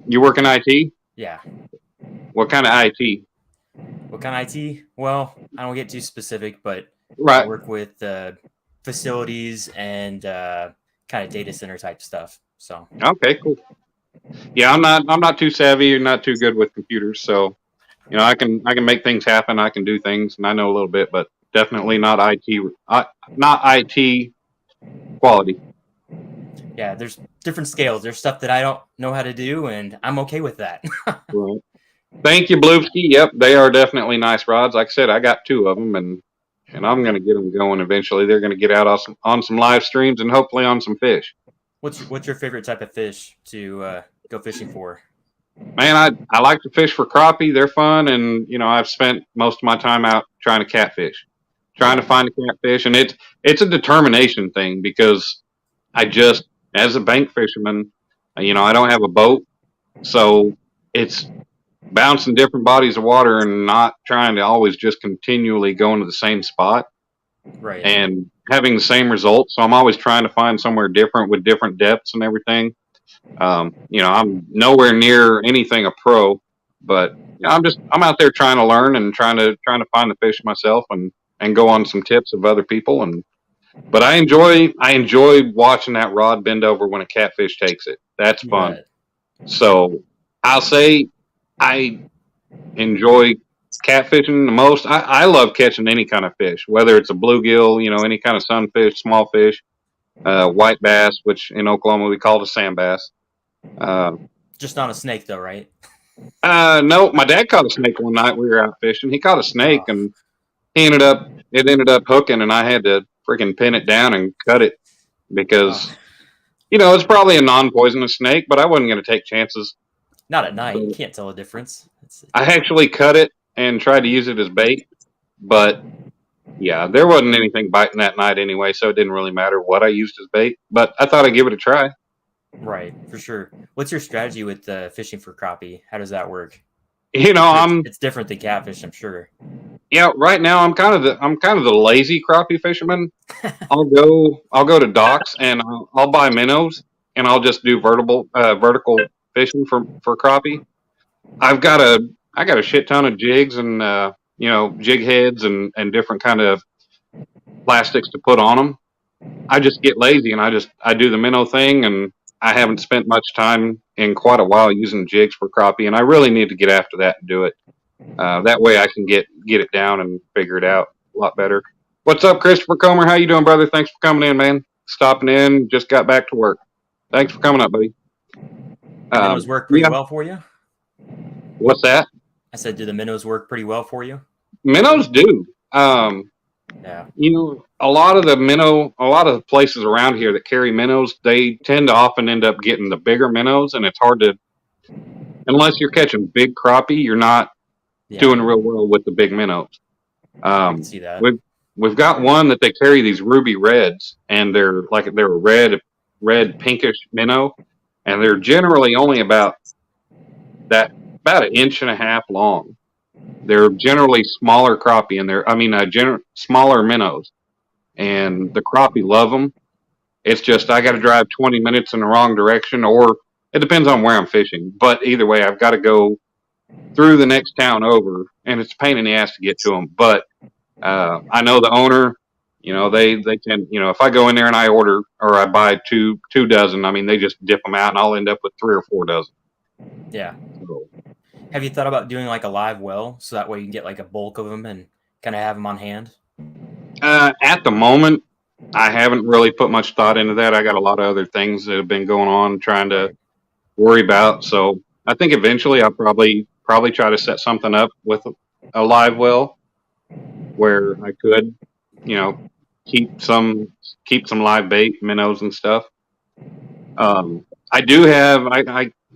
You work in IT? Yeah. What kind of IT? What kind of IT? Well, I don't get too specific, but right. I work with facilities and kind of data center type stuff. So okay, cool. Yeah, I'm not too savvy or not too good with computers, so you know I can make things happen. I can do things, and I know a little bit, but definitely not IT quality. Yeah, there's different scales. There's stuff that I don't know how to do, and I'm okay with that. Right. Thank you, Bluesky. Yep, they are definitely nice rods. Like I said, I got 2 of them, and I'm going to get them going eventually. They're going to get out on some live streams and hopefully on some fish. What's your favorite type of fish to go fishing for? Man, I like to fish for crappie. They're fun, and you know I've spent most of my time out trying to catfish, trying to find a catfish, and it's a determination thing because I just, as a bank fisherman, you know I don't have a boat, so it's bouncing different bodies of water and not trying to always just continually go into the same spot. Right. and having the same results. So I'm always trying to find somewhere different with different depths and everything. I'm nowhere near anything a pro, but I'm out there trying to learn and trying to find the fish myself and go on some tips of other people. But I enjoy watching that rod bend over when a catfish takes it. That's You fun. bet. So I'll say I enjoy catfishing the most. I love catching any kind of fish, whether it's a bluegill, any kind of sunfish, small fish, white bass, which in Oklahoma we call it a sand bass. Uh, Just not a snake, though, right? no, my dad caught a snake one night we were out fishing. He caught a snake Oh, and it ended up hooking, and I had to freaking pin it down and cut it because oh. it's probably a non-poisonous snake, but I wasn't going to take chances. Not at night. You can't tell the difference. I actually cut it and tried to use it as bait, but yeah, there wasn't anything biting that night anyway, so it didn't really matter what I used as bait. But I thought I'd give it a try. Right, for sure. What's your strategy with fishing for crappie? How does that work? It's different than catfish, I'm sure. Yeah, right now I'm kind of the lazy crappie fisherman. I'll go to docks and I'll buy minnows and I'll just do vertical fishing for crappie. I got a shit ton of jigs and jig heads and different kind of plastics to put on them. I just get lazy and I do the minnow thing, and I haven't spent much time in quite a while using jigs for crappie, and I really need to get after that and do it. That way I can get it down and figure it out a lot better. What's up, Christopher Comer? How you doing, brother? Thanks for coming in, man. Stopping in. Just got back to work. Thanks for coming up, buddy. Minnows work pretty well for you? What's that? I said, do the minnows work pretty well for you? Minnows do. Yeah. A lot of the places around here that carry minnows, they tend to often end up getting the bigger minnows, and it's hard to, unless you're catching big crappie, you're not doing real well with the big minnows. I can see that. We've got one that they carry these ruby reds, and they're a red pinkish minnow, and they're generally only about an inch and a half long. They're generally smaller crappie, and smaller minnows, and the crappie love them. It's just I got to drive 20 minutes in the wrong direction, or it depends on where I'm fishing. But either way, I've got to go through the next town over, and it's a pain in the ass to get to them. But I know the owner. They tend. If I go in there and I order or I buy two dozen, they just dip them out, and I'll end up with 3 or 4 dozen. Yeah. So, have you thought about doing like a live well so that way you can get like a bulk of them and kind of have them on hand? At the moment, I haven't really put much thought into that. I got a lot of other things that have been going on trying to worry about. So I think eventually I'll probably try to set something up with a live well where I could, keep some live bait, minnows and stuff. I do have,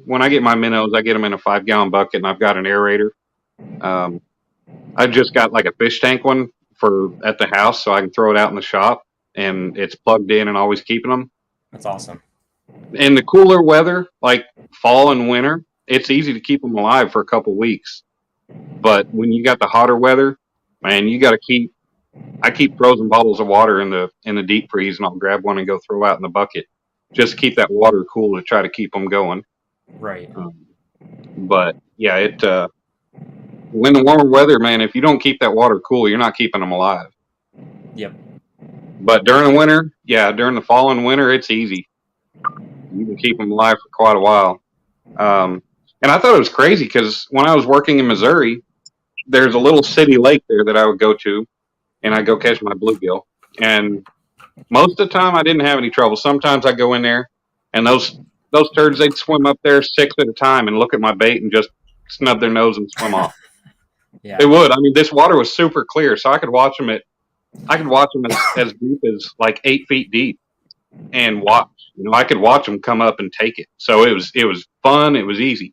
when I get my minnows, I get them in a 5-gallon bucket, and I've got an aerator. I just got like a fish tank one at the house, so I can throw it out in the shop, and it's plugged in and always keeping them. That's awesome. In the cooler weather, like fall and winter, it's easy to keep them alive for a couple weeks. But when you got the hotter weather, man, you got to I keep frozen bottles of water in the deep freeze, and I'll grab one and go throw out in the bucket. Just to keep that water cool to try to keep them going. Right. But yeah, when the warmer weather, man, if you don't keep that water cool, you're not keeping them alive. Yep. But during the winter, during the fall and winter, it's easy. You can keep them alive for quite a while. And I thought it was crazy because when I was working in Missouri, there's a little city lake there that I would go to, and I go catch my bluegill. And most of the time, I didn't have any trouble. Sometimes I go in there, and those turds, they'd swim up there 6 at a time and look at my bait and just snub their nose and swim off. Yeah. They would. This water was super clear, so I could watch them as deep as like 8 feet deep, and watch. I could watch them come up and take it. So it was fun. It was easy.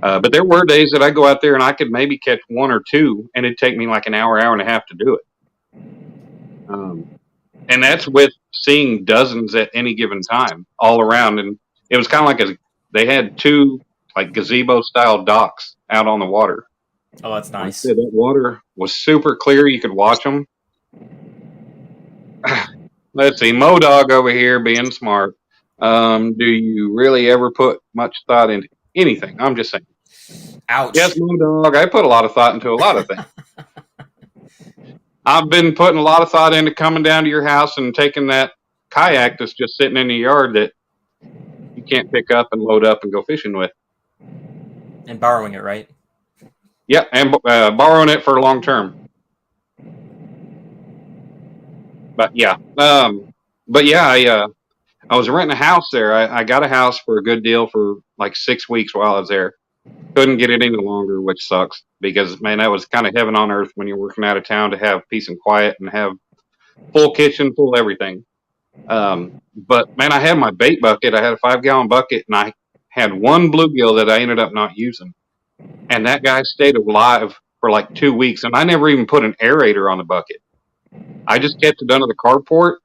But there were days that I go out there and I could maybe catch 1 or 2, and it'd take me like an hour and a half to do it. And that's with seeing dozens at any given time all around. And it was kind of like they had 2 like gazebo style docks out on the water. Oh, that's nice. That water was super clear. You could watch them. Let's see, Modog over here being smart. Do you really ever put much thought into anything? I'm just saying. Ouch. Yes, Modog, I put a lot of thought into a lot of things. I've been putting a lot of thought into coming down to your house and taking that kayak that's just sitting in the yard that you can't pick up and load up and go fishing with. And borrowing it, right? Yep, and borrowing it for long term. But yeah, I was renting a house there. I got a house for a good deal for like 6 weeks while I was there. Couldn't get it any longer, which sucks because man, that was kind of heaven on earth when you're working out of town to have peace and quiet and have full kitchen, full everything. But man, I had my bait bucket. I had a 5-gallon bucket, and I had one bluegill that I ended up not using, and that guy stayed alive for like 2 weeks. And I never even put an aerator on the bucket. I just kept it under the carport,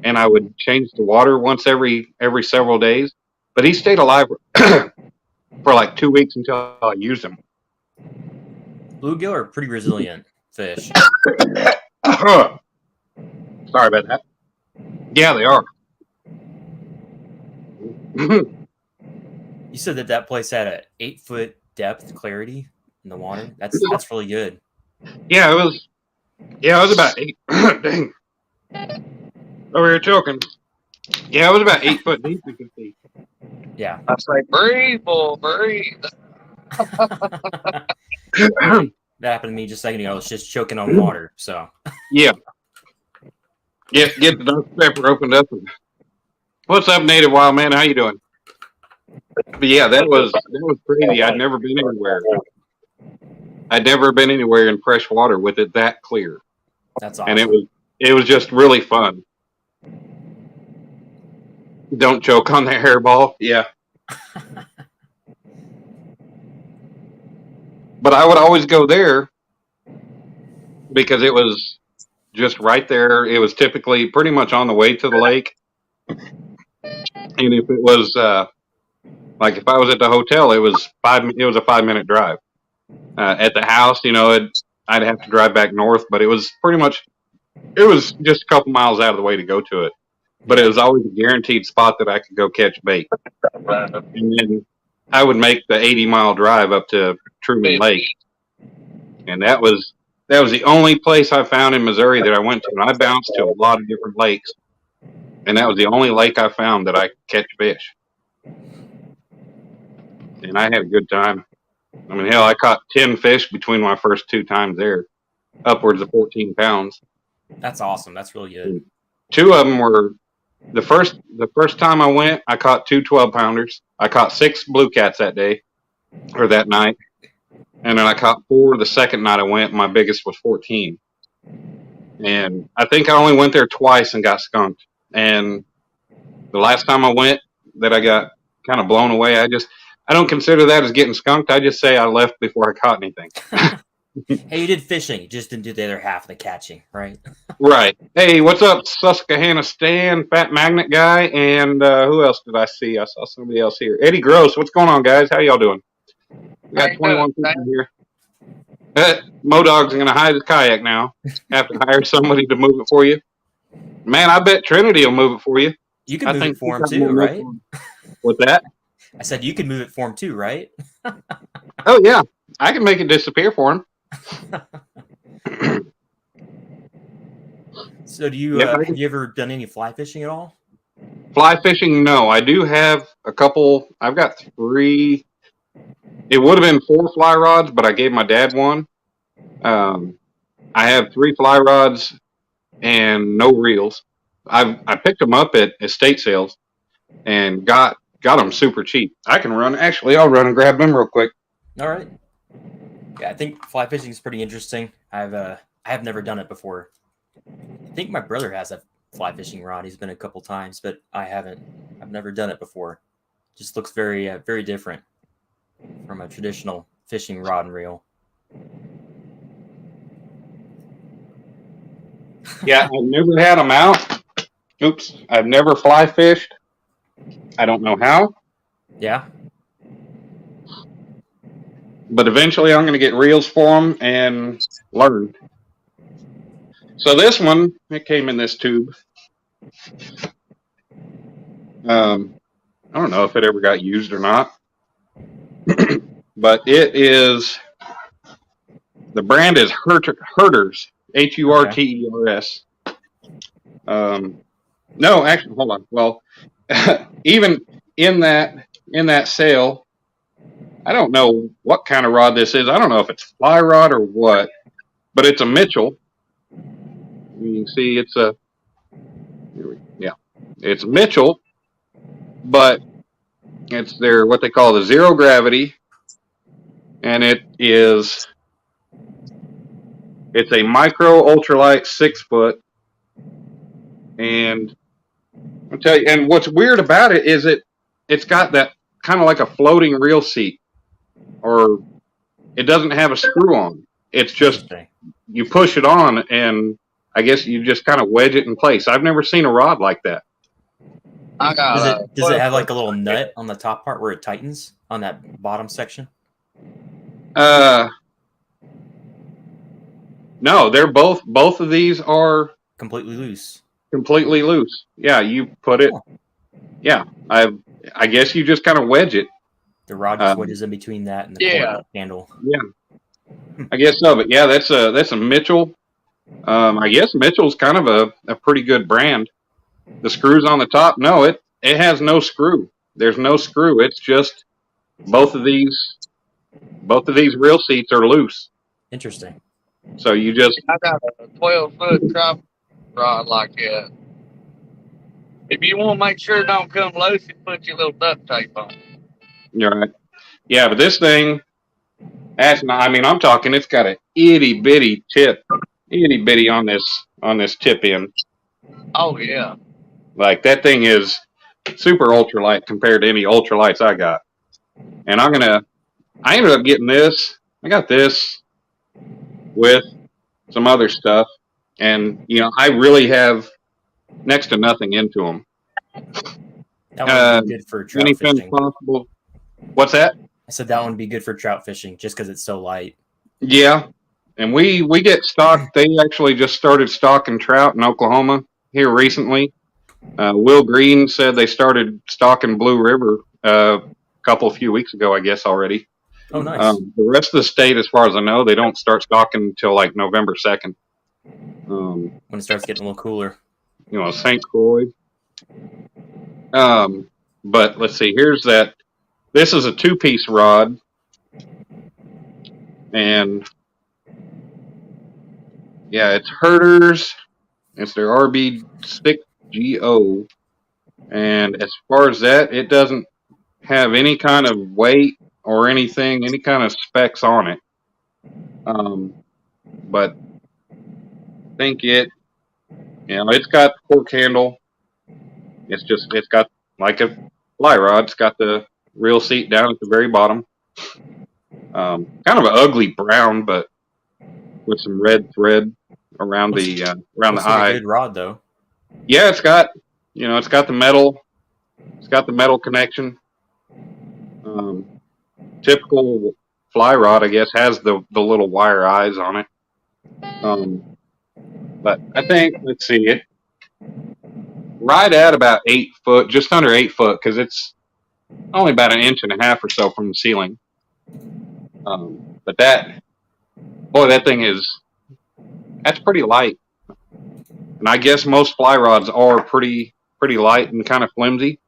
and I would change the water once every several days. But he stayed alive for like 2 weeks until I used him. Bluegill are pretty resilient fish. Sorry about that. Yeah, they are. You said that place had a 8-foot depth clarity in the water. That's really good. Yeah, it was about 8. Dang. Over here choking. Yeah, it was about 8 foot deep, you can see. Yeah. I say, breathe, bull, breathe. That happened to me just a second ago. I was just choking on water. So Yeah. Get the Dr. Pepper opened up. What's up, Native Wild Man? How you doing? But yeah, that was crazy. I'd never been anywhere in fresh water with it that clear. that's awesome. And it was just really fun. Don't choke on the hairball. Yeah. But I would always go there because it was just right there. It was typically pretty much on the way to the lake. And if it was like if I was at the hotel, it was a 5-minute drive. At the house, I'd have to drive back north, but it was just a couple miles out of the way to go to it. But it was always a guaranteed spot that I could go catch bait. And then I would make the 80-mile drive up to Truman Lake. And that was the only place I found in Missouri that I went to. And I bounced to a lot of different lakes. And that was the only lake I found that I could catch fish. And I had a good time. I mean, hell, I caught 10 fish between my first 2 times there, upwards of 14 pounds. That's awesome. That's really good. 2 of them were the first time I went, I caught 2 12-pounders. I caught 6 blue cats that day or that night. And then I caught 4 the second night I went. My biggest was 14. And I think I only went there twice and got skunked. And the last time I went that I got kind of blown away, I don't consider that as getting skunked. I just say I left before I caught anything. Hey, you did fishing. You just didn't do the other half of the catching, right? Right. Hey, what's up, Susquehanna Stan, Fat Magnet Guy, and who else did I see? I saw somebody else here. Eddie Gross. What's going on, guys? How y'all doing? We got 21 people here. Modog's going to hide his kayak now. Have to hire somebody to move it for you. Man, I bet Trinity will move it for you. You can move it for him too, right? What's that? I said you can move it for him too, right? Oh, yeah. I can make it disappear for him. So have you ever done any fly fishing at all? Fly fishing, no. I do have a couple. I've got 3. It would have been 4 fly rods, but I gave my dad one. I have 3 fly rods and no reels. I picked them up at estate sales and got them super cheap. I'll run and grab them real quick. All right. Yeah, I think fly fishing is pretty interesting. I have never done it before. I think my brother has a fly fishing rod. He's been a couple times, but I haven't. I've never done it before. Just looks very very different from a traditional fishing rod and reel. Yeah, I've never had them out. Oops, I've never fly fished. I don't know how. Yeah. But eventually I'm going to get reels for them and learn. So this one, it came in this tube. I don't know if it ever got used or not, but it is, the brand is Hurters, Hurters. No, actually, hold on. Well, even in that sale, I don't know what kind of rod this is. I don't know if it's fly rod or what, but it's a Mitchell. You can see it's a, yeah, it's Mitchell, but it's their, what they call the zero gravity, and it's a micro ultralight 6 foot. And I'll tell you, and what's weird about it is it's got that kind of like a floating reel seat, or it doesn't have a screw on. It's just, you push it on and I guess you just kind of wedge it in place. I've never seen a rod like that. I got Does it have like a little nut on the top part where it tightens on that bottom section? No, they're both of these are completely loose. Completely loose. Yeah, you put it. Yeah, I guess you just kind of wedge it. The rod just wedges in between that and the handle. Yeah, I guess so. But yeah, that's a Mitchell. I guess Mitchell's kind of a pretty good brand. The screws on the top, no, it has no screw. There's no screw. It's just both of these reel seats are loose. Interesting. So you just, I got a 12-foot crop rod like that. If you want to make sure it don't come loose, you put your little duct tape on it. You're right. Yeah, but this thing, that's not, I mean, I'm talking, it's got an itty bitty tip, itty bitty on this tip end. Oh yeah. Like that thing is super ultralight compared to any ultralights I got. And I ended up getting this. I got this with some other stuff, and I really have next to nothing into them. That would be good for trout anything fishing. Possible. What's that? I said that one would be good for trout fishing just because it's so light. Yeah, and we get stocked. They actually just started stocking trout in Oklahoma here recently. Will Green said they started stocking Blue River a few weeks ago, I guess already. Oh, nice. The rest of the state, as far as I know, they don't start stocking until like November 2nd. When it starts getting a little cooler. St. Croix. But let's see, here's that. This is a 2-piece rod. And yeah, it's Hurters. It's their RB6GO. And as far as that, it doesn't have any kind of weight or anything, any kind of specs on it. But I think it's got the cork handle. It's got like a fly rod. It's got the reel seat down at the very bottom. Kind of an ugly brown, but with some red thread around the eye. A good rod though. Yeah, it's got the metal. It's got the metal connection. Typical fly rod, I guess, has the little wire eyes on it. But I think, let's see, it right at about 8 foot, just under 8 foot, because it's only about 1.5 inches or so from the ceiling. But that thing that's pretty light. And I guess most fly rods are pretty light and kind of flimsy.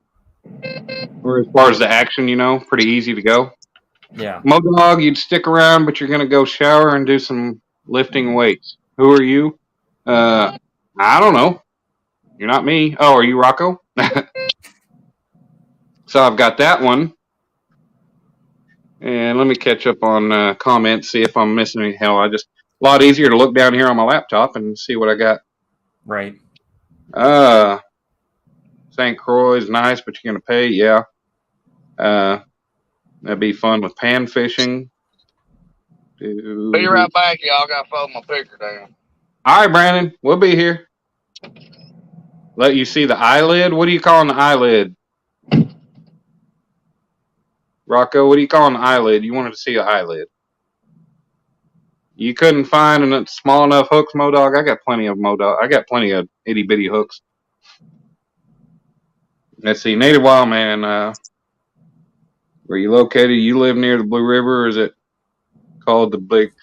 Or as far as the action, pretty easy to go. Yeah. Modog, you'd stick around, but you're going to go shower and do some lifting weights. Who are you? I don't know. You're not me. Oh, are you Rocco? So I've got that one. And let me catch up on comments, see if I'm missing any. Hell, a lot easier to look down here on my laptop and see what I got. Right. St. Croix is nice, but you're going to pay. Yeah. That'd be fun with pan fishing. Be right back, y'all. Got to fold my picture down. All right, Brandon. We'll be here. Let you see the eyelid. What are you calling the eyelid? Rocco, what are you calling the eyelid? You wanted to see the eyelid. you couldn't find a small enough hooks, Modog, I got plenty of Modog. I got plenty of itty bitty hooks. Let's see, Native Wild Man, where you located? You live near the Blue River, or is it called the Big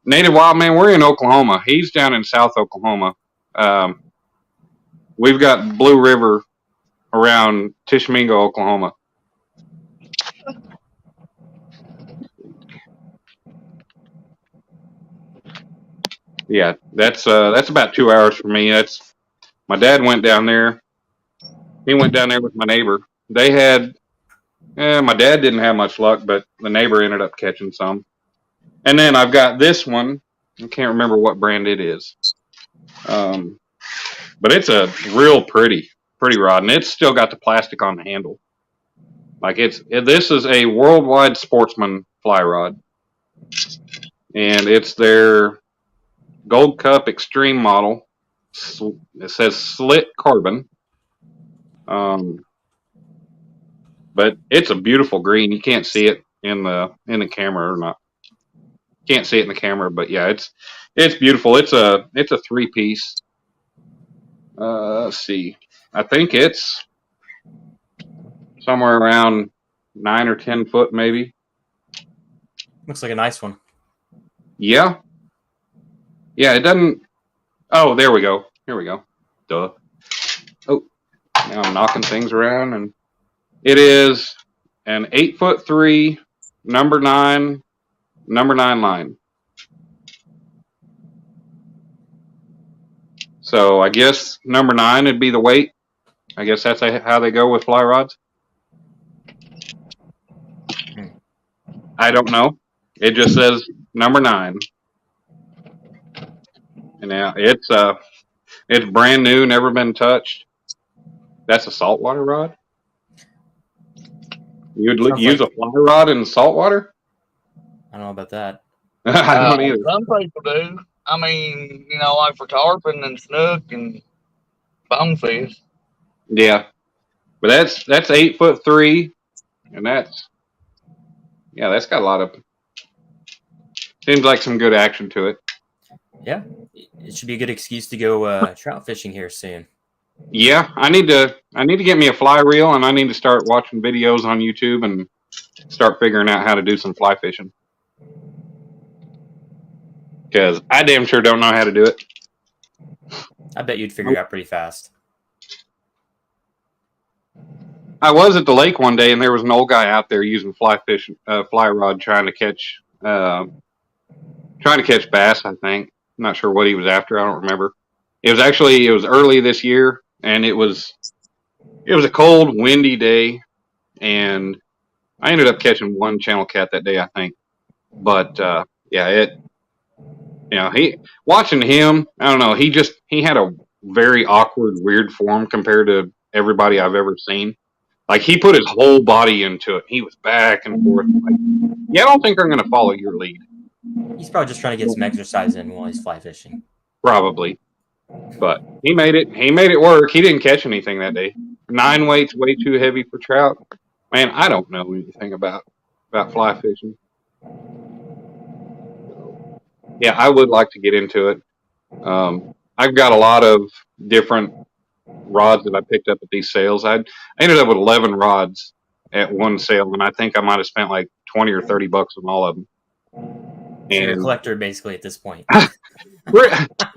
Native Wild Man? We're in Oklahoma. He's down in South Oklahoma. We've got Blue River around Tishomingo, Oklahoma. Yeah, that's about 2 hours for me. That's my dad went down there. He went down there with my neighbor. They had, my dad didn't have much luck, but the neighbor ended up catching some. And then I've got this one. I can't remember what brand it is, but it's a real pretty rod, and it's still got the plastic on the handle. Like this is a Worldwide Sportsman fly rod, and it's their Gold Cup Extreme model. It says slit carbon, but it's a beautiful green. You can't see it in the camera or not. Can't see it in the camera, but yeah, it's beautiful. It's a 3-piece. Let's see. I think it's somewhere around 9 or 10 foot, maybe. Looks like a nice one. Yeah. Yeah, it doesn't. Oh, there we go. Here we go. Duh. Oh, now I'm knocking things around, and it is an 8'3", number 9 line. So I guess number 9 would be the weight. I guess that's how they go with fly rods. I don't know. It just says number 9. And now it's brand new, never been touched. That's a saltwater rod. You would use a fly rod in saltwater? I don't know about that. I don't either. Some people do. I mean, like for tarpon and snook and bonefish. Yeah, but that's 8'3", and that's got a lot of. Seems like some good action to it. Yeah, it should be a good excuse to go trout fishing here soon. Yeah, I need to get me a fly reel, and I need to start watching videos on YouTube and start figuring out how to do some fly fishing. Because I damn sure don't know how to do it. I bet you'd figure it out pretty fast. I was at the lake one day, and there was an old guy out there using fly rod trying to catch bass, I think. I'm not sure what he was after. I don't remember. It was early this year, and it was a cold, windy day, and I ended up catching one channel cat that day, I think. But watching him, I don't know. He had a very awkward, weird form compared to everybody I've ever seen. Like, he put his whole body into it. He was back and forth. Like, I don't think I'm going to follow your lead. He's probably just trying to get some exercise in while he's fly fishing. Probably. But he made it work. He didn't catch anything that day. 9 weight's way too heavy for trout. Man, I don't know anything about fly fishing. Yeah, I would like to get into it. I've got a lot of different rods that I picked up at these sales. I ended up with 11 rods at one sale, and I think I might have spent like $20 or $30 on all of them. So you're a collector basically at this point. I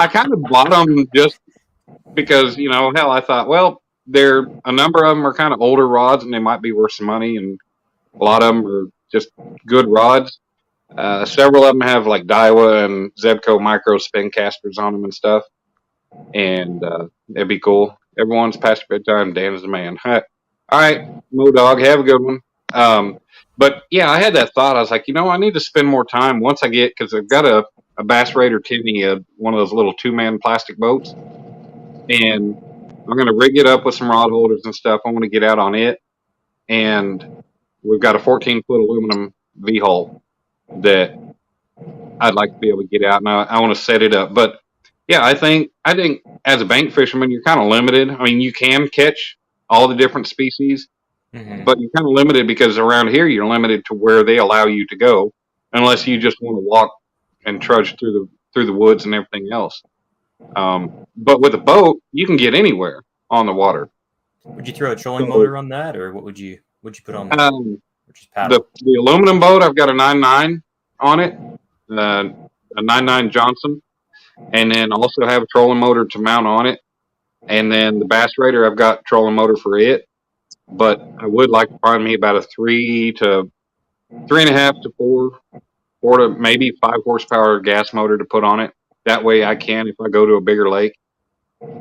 kind of bought them just because, hell, I thought, well, a number of them are kind of older rods and they might be worth some money, and a lot of them are just good rods. Several of them have like Daiwa and Zebco micro spin casters on them and stuff, and it'd be cool. Everyone's past bedtime. Dan is the man. All right, Modog, have a good one. But yeah, I had that thought. I was like, I need to spend more time once I get, because I've got a Bass Raider Tinny, one of those little 2-man plastic boats, and I'm going to rig it up with some rod holders and stuff. I want to get out on it, and we've got a 14-foot aluminum V-hull that I'd like to be able to get out, and I want to set it up. But yeah, I think as a bank fisherman, you're kind of limited. I mean, you can catch all the different species, but you're kind of limited because around here you're limited to where they allow you to go, unless you just want to walk and trudge through the woods and everything else. But with a boat, you can get anywhere on the water. Would you throw a trolling So- motor on that, or what would you put on there? Or just paddle? The aluminum boat, I've got a 9.9 on it, a 9.9 Johnson, and then also have a trolling motor to mount on it. And then the Bass Raider, I've got trolling motor for it, but I would like to find me about a 3 to 3.5 to 4 to maybe 5 horsepower gas motor to put on it. That way I can, if I go to a bigger lake,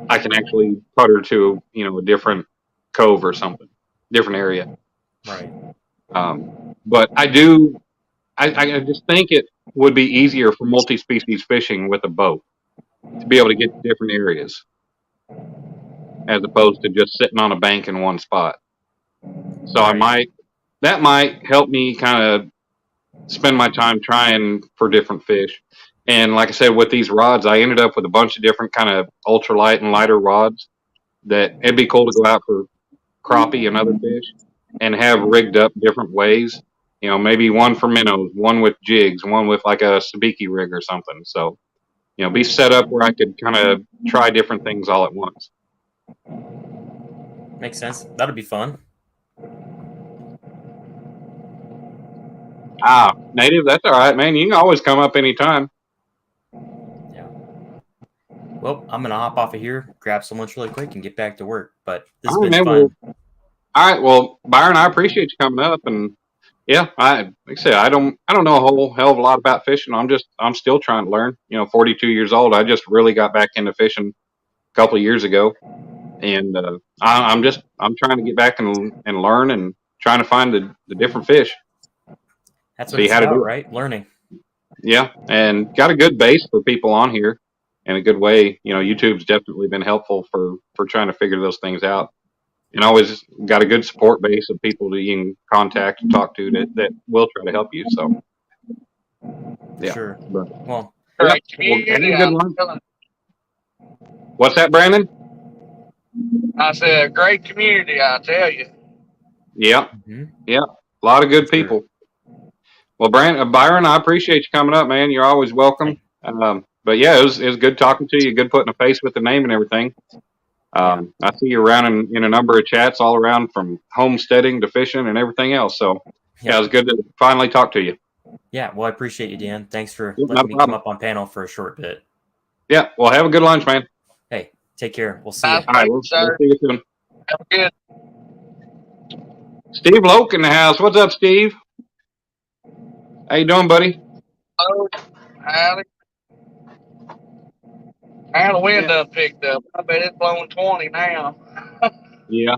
I can actually putter to, a different cove or something, different area. Right. But I just think it would be easier for multi-species fishing with a boat to be able to get to different areas as opposed to just sitting on a bank in one spot. So Right. that might help me kind of spend my time trying for different fish. And like I said, with these rods, I ended up with a bunch of different kind of ultralight and lighter rods that it'd be cool to go out for crappie and other fish and have rigged up different ways. Maybe one for minnows, one with jigs, one with like a sabiki rig or something. So, be set up where I could kind of try different things all at once. Makes sense. That'd be fun. Native, that's all right, man. You can always come up anytime. Well, I'm gonna hop off of here, grab some lunch really quick, and get back to work. But this has All right, been man. fun. All right, well, Byron, I appreciate you coming up, and yeah, like I said, I don't know a whole hell of a lot about fishing. I'm still trying to learn. 42 years old. I just really got back into fishing a couple of years ago, and I'm trying to get back and learn and trying to find the different fish. That's what See it's how to about, do it. right? Learning. Yeah, and got a good base for people on here, and a good way. YouTube's definitely been helpful for trying to figure those things out. And always got a good support base of people that you can contact and talk to that will try to help you. So, For yeah. sure. But, Well, Great well, have a community. good I'm one. telling What's that, Brandon? you. I said, great community, I tell you. Yeah, mhm. a lot of good Sure. people. Well, Byron, I appreciate you coming up, man. You're always welcome. But yeah, it was good talking to you. Good putting a face with the name and everything. I see you around in a number of chats all around, from homesteading to fishing and everything else. So yeah, it was good to finally talk to you. Yeah, well, I appreciate you, Dan. Thanks for Yep, not a letting me come problem. up on panel for a short bit. Yeah, well, have a good lunch, man. Hey, take care. We'll see you. Nice All right, meeting we'll you, sir. see you soon. Have a good. Steve Loke in the house. What's up, Steve? How you doing, buddy? Oh, howdy. Now the wind done picked up. I bet it's blowing 20 now. Yeah.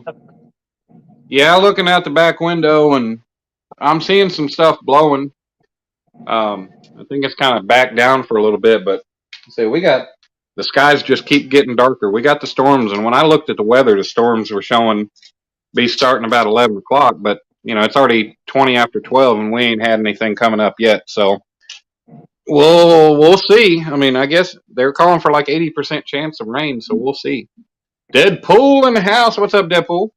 Yeah, looking out the back window, and I'm seeing some stuff blowing. I think it's kind of back down for a little bit, but see, the skies just keep getting darker. We got the storms, and when I looked at the weather, the storms were showing be starting about 11 o'clock, but it's already 20 after 12, and we ain't had anything coming up yet. So we'll see. I mean, I guess they're calling for like 80% chance of rain, so we'll see. Deadpool in the house. What's up, Deadpool?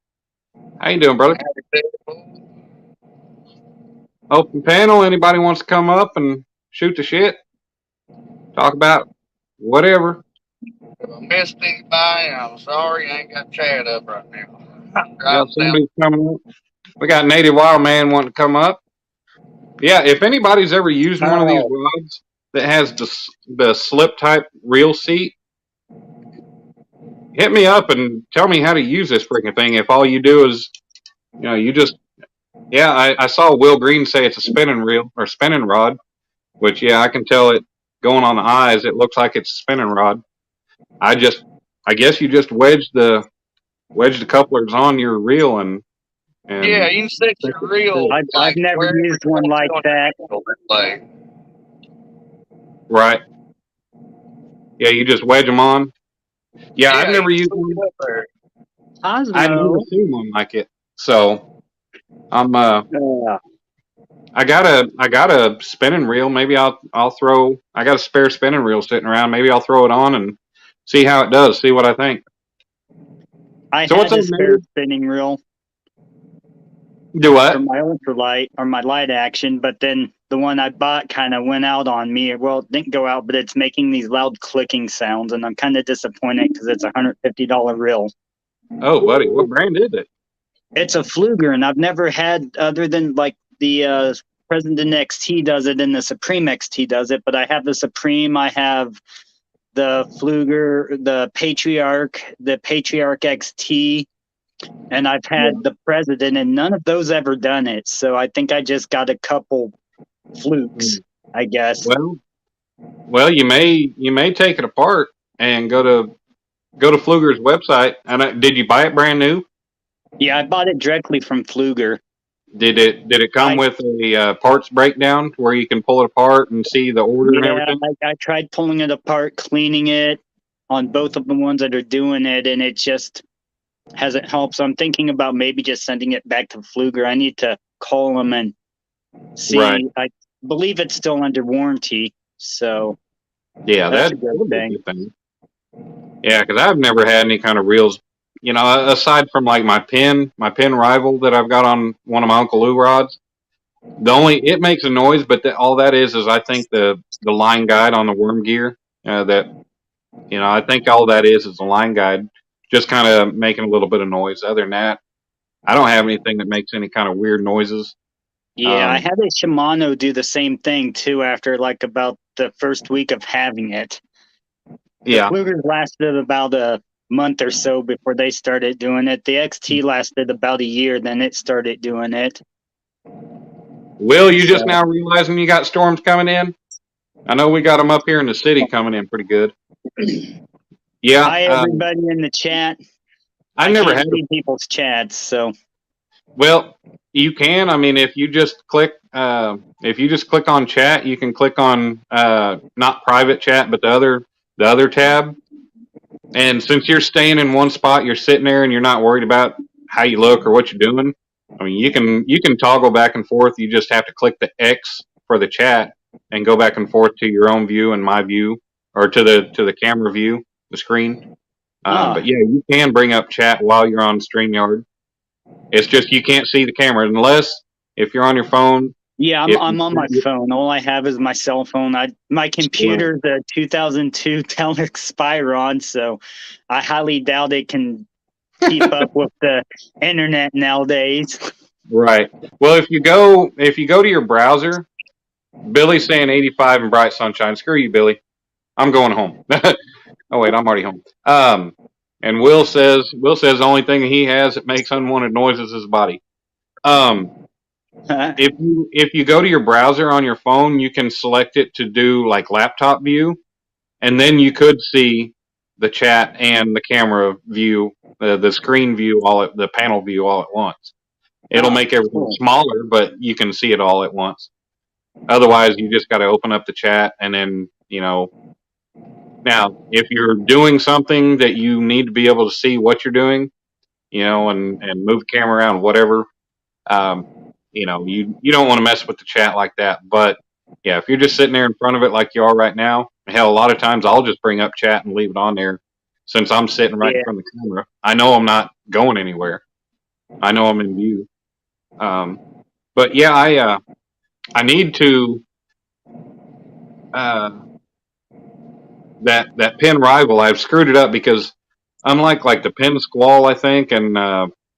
How you doing, brother? Open panel. Anybody wants to come up and shoot the shit? Talk about whatever. If I missed anybody, I'm sorry I ain't got Chad up right now. I'm Yeah, driving down. somebody's coming up. We got Native Wild Man wanting to come up. Yeah, if anybody's ever used one of these rods that has the slip type reel seat, hit me up and tell me how to use this freaking thing. If all you do is, you just, I saw Will Green say it's a spinning reel or spinning rod, which, I can tell it going on the eyes. It looks like it's a spinning rod. I guess you just wedge the couplers on your reel and Yeah, you can set your reel. I've never used one like that. right. Yeah, you just wedge them on. Yeah, I've never used one. I've never seen one like it. So I'm I got a spinning reel. Maybe I'll throw. I got a spare spinning reel sitting around. Maybe I'll throw it on and see how it does. See what I think. I So had what's a up, spare Native? spinning reel Do for what? my ultralight or my light action, but then the one I bought kind of went out on me. Well, it didn't go out, but it's making these loud clicking sounds, and I'm kind of disappointed because it's a $150 reel. Oh, buddy, what brand is it? It's a Fluger, and I've never had other than like the President XT does it and the Supreme XT does it, but I have the Supreme, I have the Fluger, the Patriarch XT, and I've had the President, and none of those ever done it. So I think I just got a couple flukes, I guess. Well, you may take it apart and go to Fluger's website. And did you buy it brand new? Yeah, I bought it directly from Fluger. Did it come with a parts breakdown where you can pull it apart and see the order and everything? I tried pulling it apart, cleaning it on both of the ones that are doing it, and it just hasn't helped. So I'm thinking about maybe just sending it back to Fluger. I need to call them and see. Right. I believe it's still under warranty, so Yeah, that's that a good would be a thing. good thing. Yeah, because I've never had any kind of reels. You know, aside from like my pin rival that I've got on one of my Uncle Lou rods. It makes a noise, but all that is I think the line guide on the worm gear. I think all that is a line guide, just kind of making a little bit of noise. Other than that, I don't have anything that makes any kind of weird noises. Yeah, I had a Shimano do the same thing too after like about the first week of having it. Yeah. The Flugers lasted about a month or so before they started doing it. The XT lasted about a year, then it started doing it. Will, you just now realizing you got storms coming in? I know we got them up here in the city coming in pretty good. Yeah. Hi, everybody in the chat. I never had people's chats, so. Well, you can. I mean, if you just click on chat, you can click on not private chat, but the other tab. And since you're staying in one spot, you're sitting there and you're not worried about how you look or what you're doing. I mean, you can toggle back and forth. You just have to click the X for the chat and go back and forth to your own view and my view, or to the camera view, the screen. But yeah, you can bring up chat while you're on StreamYard. It's just you can't see the camera unless if you're on your phone. Yeah, I'm on my phone. All I have is my cell phone. My computer's a 2002 Telex Spyron, so I highly doubt it can keep up with the internet nowadays. Right. Well, if you go to your browser, Billy's saying 85 and bright sunshine. Screw you, Billy. I'm going home. Oh wait, I'm already home. And Will says the only thing he has that makes unwanted noises is his body. If you go to your browser on your phone, you can select it to do like laptop view, and then you could see the chat and the camera view, the screen view, the panel view all at once. It'll make everything smaller, but you can see it all at once. Otherwise, you just got to open up the chat, and then Now, if you're doing something that you need to be able to see what you're doing, and move the camera around, whatever. You don't want to mess with the chat like that. But yeah, if you're just sitting there in front of it like you are right now, hell, a lot of times I'll just bring up chat and leave it on there since I'm sitting right in front of the camera. I know I'm not going anywhere. I know I'm in view. But yeah, I need to that pin rival. I've screwed it up because unlike like the Pin Squall, I think, and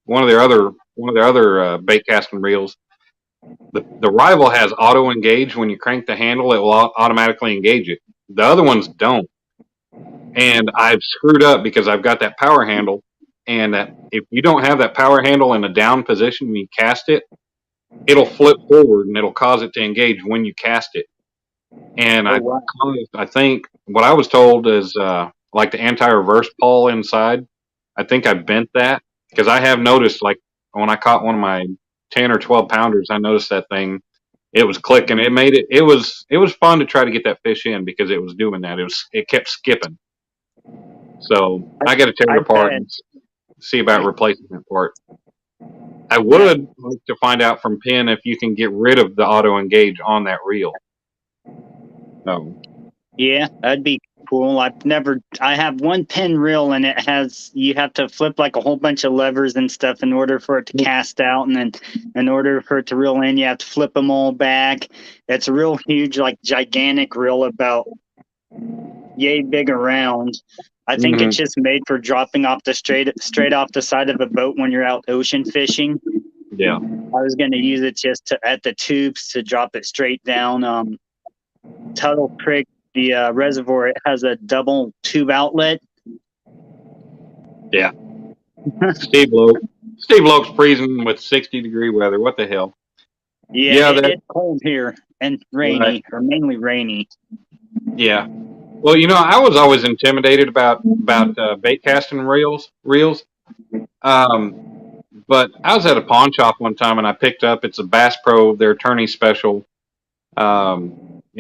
one of their other bait casting reels, the rival has auto engage. When you crank the handle, it will automatically engage it. The other ones don't. And I've screwed up because I've got that power handle, and that if you don't have that power handle in a down position when you cast it, it'll flip forward and it'll cause it to engage when you cast it. And I think what I was told is like the anti-reverse pawl inside. I think I bent that because I have noticed, like when I caught one of my 10 or 12 pounders, I noticed that thing. It was clicking. It was fun to try to get that fish in because it was doing that. It kept skipping. So I got to tear it apart and see about replacing that part. I would like to find out from Penn if you can get rid of the auto engage on that reel. Yeah, that'd be cool. I have one pin reel and you have to flip like a whole bunch of levers and stuff in order for it to cast out. And then in order for it to reel in, you have to flip them all back. It's a real huge, like gigantic reel about yay big around. I think it's just made for dropping off the straight off the side of a boat when you're out ocean fishing. Yeah. I was going to use it just at the tubes to drop it straight down. Tuttle Creek, the reservoir, it has a double tube outlet. Yeah. Steve Loke's freezing with 60-degree weather. What the hell? Yeah, it's cold here and rainy, right. or mainly rainy. Yeah. Well, you know, I was always intimidated about bait casting reels. But I was at a pawn shop one time and I picked up, it's a Bass Pro, their tourney special.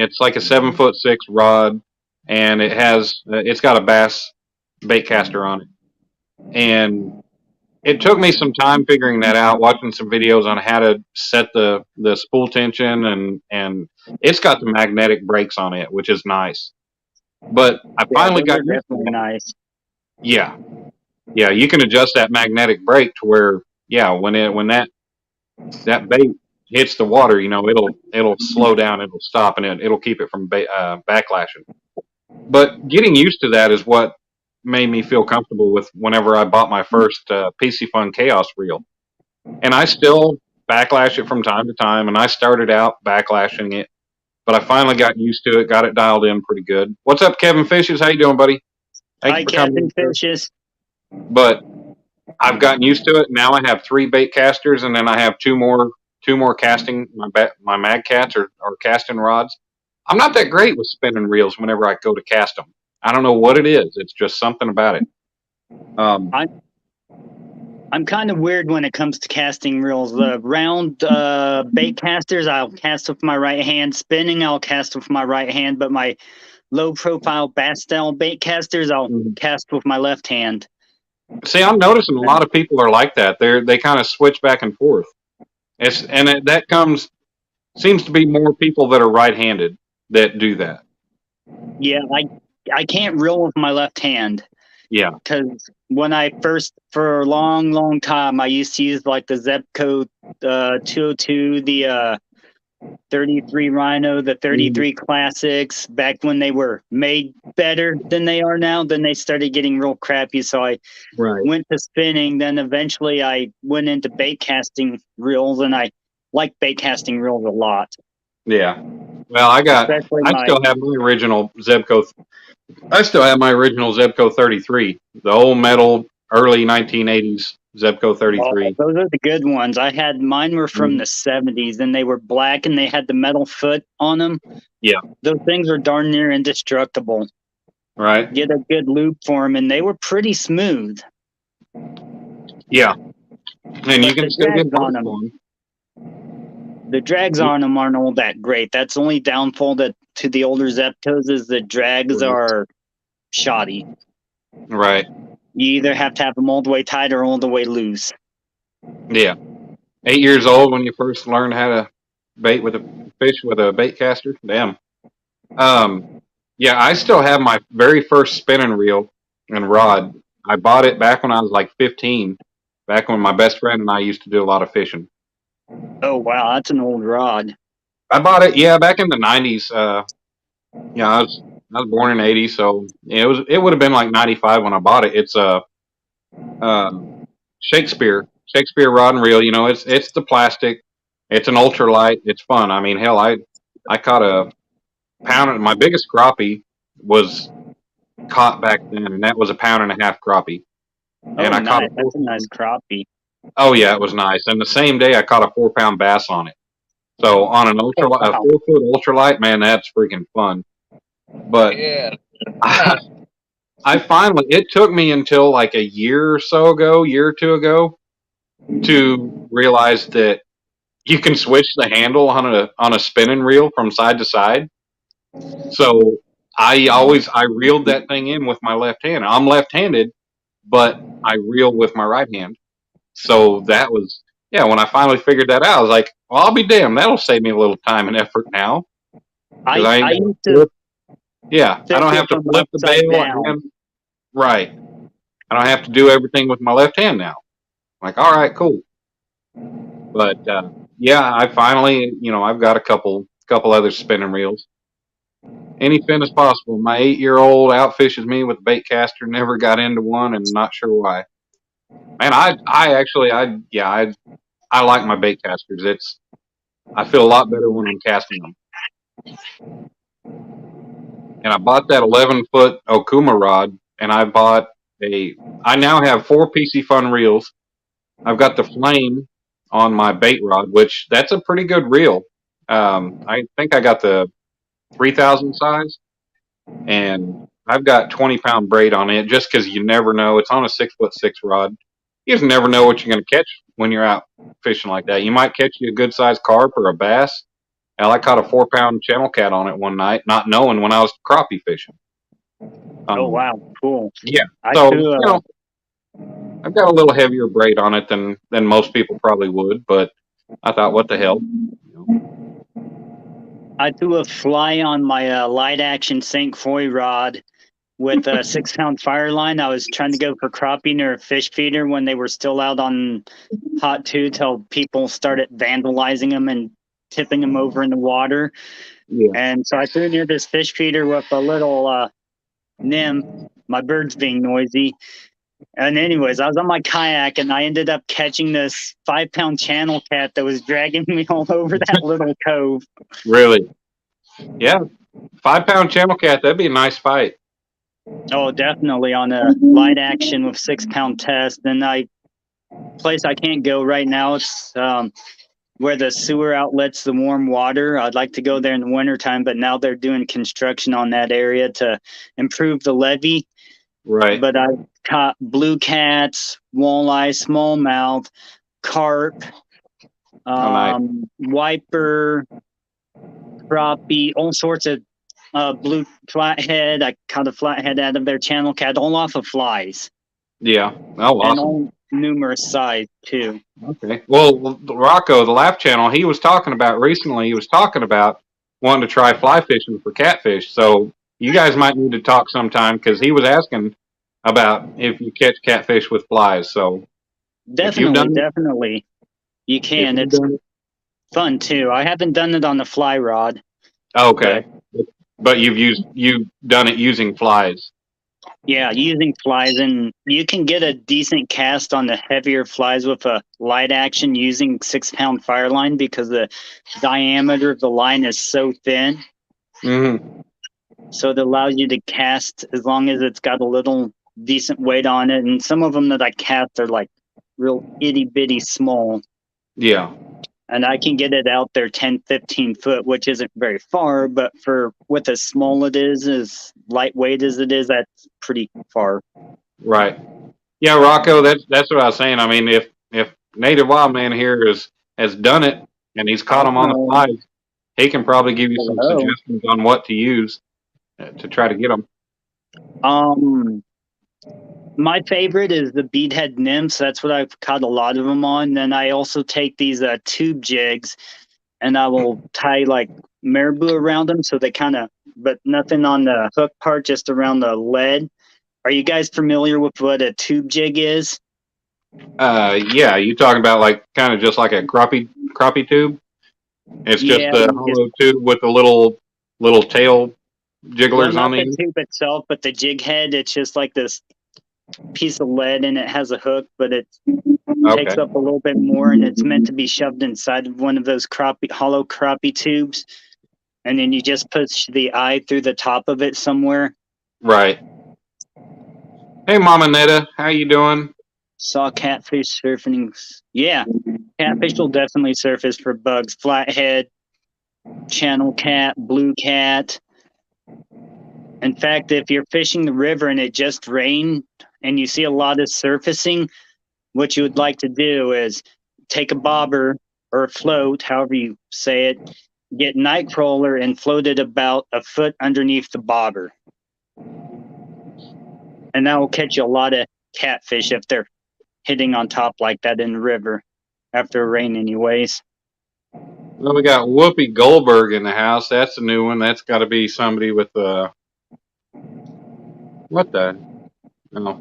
It's like a 7'6" rod, and it's got a bass bait caster on it. And it took me some time figuring that out, watching some videos on how to set the spool tension, and it's got the magnetic brakes on it, which is nice. But I finally got definitely nice. Yeah, you can adjust that magnetic brake to where, when that bait hits the water, you know, it'll slow down, it'll stop, and it'll keep it from backlashing. But getting used to that is what made me feel comfortable with whenever I bought my first PC Fun Chaos reel. And I still backlash it from time to time, and I started out backlashing it, but I finally got used to it, got it dialed in pretty good. What's up, Kevin Fishes? How you doing, buddy? Hi, Kevin Fishes. But I've gotten used to it. Now I have 3 bait casters, and then I have two more casting, my mag cats or casting rods. I'm not that great with spinning reels whenever I go to cast them. I don't know what it is. It's just something about it. I'm kind of weird when it comes to casting reels. The round bait casters, I'll cast with my right hand. Spinning, I'll cast with my right hand. But my low-profile bass style bait casters, I'll cast with my left hand. See, I'm noticing a lot of people are like that. They kind of switch back and forth. Seems to be more people that are right-handed that do that. Yeah, I can't reel with my left hand. Yeah. Because when for a long time, I used to use like the Zebco 202, the 33 Rhino, the 33 Classics, back when they were made better than they are now. Then they started getting real crappy, so I went to spinning. Then eventually I went into bait casting reels, and I like bait casting reels a lot. Yeah. Well, I still have my original Zebco 33, the old metal early 1980s Zebco 33. Those are the good ones. Mine were from the 70s, and they were black, and they had the metal foot on them. Yeah. Those things are darn near indestructible. Right. Get a good loop for them, and they were pretty smooth. Yeah. And you can still get on them. The drags on them aren't all that great. That's the only downfall to the older Zebcos is the drags are shoddy. Right. You either have to have them all the way tight or all the way loose. Yeah. 8 years old when you first learned how to bait with a fish with a bait caster. Damn. Yeah, I still have my very first spinning reel and rod. I bought it back when I was like 15, back when my best friend and I used to do a lot of fishing. Oh, wow. That's an old rod. I bought it, back in the 90s. I was born in 80, so it would have been like 95 when I bought it. It's a Shakespeare rod and reel. You know, it's the plastic. It's an ultralight. It's fun. I mean, hell, I caught a pound. My biggest crappie was caught back then, and that was a 1.5 pound crappie. And I caught that's a nice crappie. Oh yeah, it was nice. And the same day, I caught a 4-pound bass on it. So on an ultralight, a 4-foot ultralight, man, that's freaking fun. But Yeah. I finally, it took me until like a year or two ago, to realize that you can switch the handle on a spinning reel from side to side. So I reeled that thing in with my left hand. I'm left-handed, but I reel with my right hand. So that was, when I finally figured that out, I was like, well, I'll be damned. That'll save me a little time and effort now. Yeah, I don't Fish have it to from flip the upside bail. down. Right. I don't have to do everything with my left hand now. Like, all right, cool. But yeah, I finally, I've got a couple other spinning reels. Any fin as possible. My 8-year-old outfishes me with a bait caster. Never got into one, and not sure why. Man, I like my bait casters. I feel a lot better when I'm casting them. And I bought that 11-foot Okuma rod, and I now have 4 PC Fun reels. I've got the Flame on my bait rod, which that's a pretty good reel. I think I got the 3,000 size, and I've got 20-pound braid on it just because you never know. It's on a 6'6" rod. You just never know what you're going to catch when you're out fishing like that. You might catch you a good sized carp or a bass. Hell, I caught a 4-pound channel cat on it one night, not knowing when I was crappie fishing. Oh wow, cool. Yeah. I So, threw I've got a little heavier braid on it than most people probably would, but I thought, what the hell? I threw a fly on my light action St. Croix rod with a 6-pound fire line. I was trying to go for crappie near a fish feeder when they were still out on hot two till people started vandalizing them and tipping them over in the water. Yeah. And so I threw near this fish feeder with a little nymph. My bird's being noisy. And anyways, I was on my kayak and I ended up catching this 5-pound channel cat that was dragging me all over that little cove. Really? Yeah. 5-pound channel cat, that'd be a nice fight. Oh, definitely on a light action with 6-pound test. And place I can't go right now. It's where the sewer outlets the warm water. I'd like to go there in the wintertime, but now they're doing construction on that area to improve the levee. Right. But I've caught blue cats, walleye, smallmouth, carp, nice. wiper, crappie, all sorts of blue flathead. I caught a flathead out of their channel cat, all off of flies. Yeah. Oh, awesome. And all numerous size too. Okay. Well, Rocco, the Laugh Channel, he was talking about wanting to try fly fishing for catfish. So you guys might need to talk sometime because he was asking about if you catch catfish with flies. So Definitely. You can. It's fun too. I haven't done it on the fly rod. Okay. But you've done it using flies. Yeah, using flies, and you can get a decent cast on the heavier flies with a light action using 6-pound fire line because the diameter of the line is so thin. Mm-hmm. So it allows you to cast as long as it's got a little decent weight on it. And some of them that I cast are like real itty bitty small. Yeah. And I can get it out there 10, 15 foot, which isn't very far, but for with as small it is, as lightweight as it is, that's pretty far. Right. Yeah, Rocco, that's what I was saying. I mean, if Native Wildman here has done it and he's caught them on the flies, he can probably give you some suggestions on what to use to try to get them. My favorite is the beadhead nymphs. That's what I've caught a lot of them on. Then I also take these tube jigs, and I will tie like marabou around them, so they but nothing on the hook part, just around the lead. Are you guys familiar with what a tube jig is? Yeah, you talking about like kind of just like a crappie tube? It's just a hollow tube with the little tail jigglers on the tube itself, but the jig head. It's just like this piece of lead, and it has a hook, but it takes up a little bit more, and it's meant to be shoved inside of one of those hollow crappie tubes, and then you just push the eye through the top of it somewhere. Right. Hey, Mama Netta, how you doing? Saw catfish surfing. Yeah, catfish will definitely surface for bugs. Flathead, channel cat, blue cat. In fact, if you're fishing the river and it just rained and you see a lot of surfacing, what you would like to do is take a bobber or a float, however you say it, get nightcrawler and float it about a foot underneath the bobber. And that will catch you a lot of catfish if they're hitting on top like that in the river after rain anyways. Well, we got Whoopi Goldberg in the house. That's a new one. That's got to be somebody with What the? No.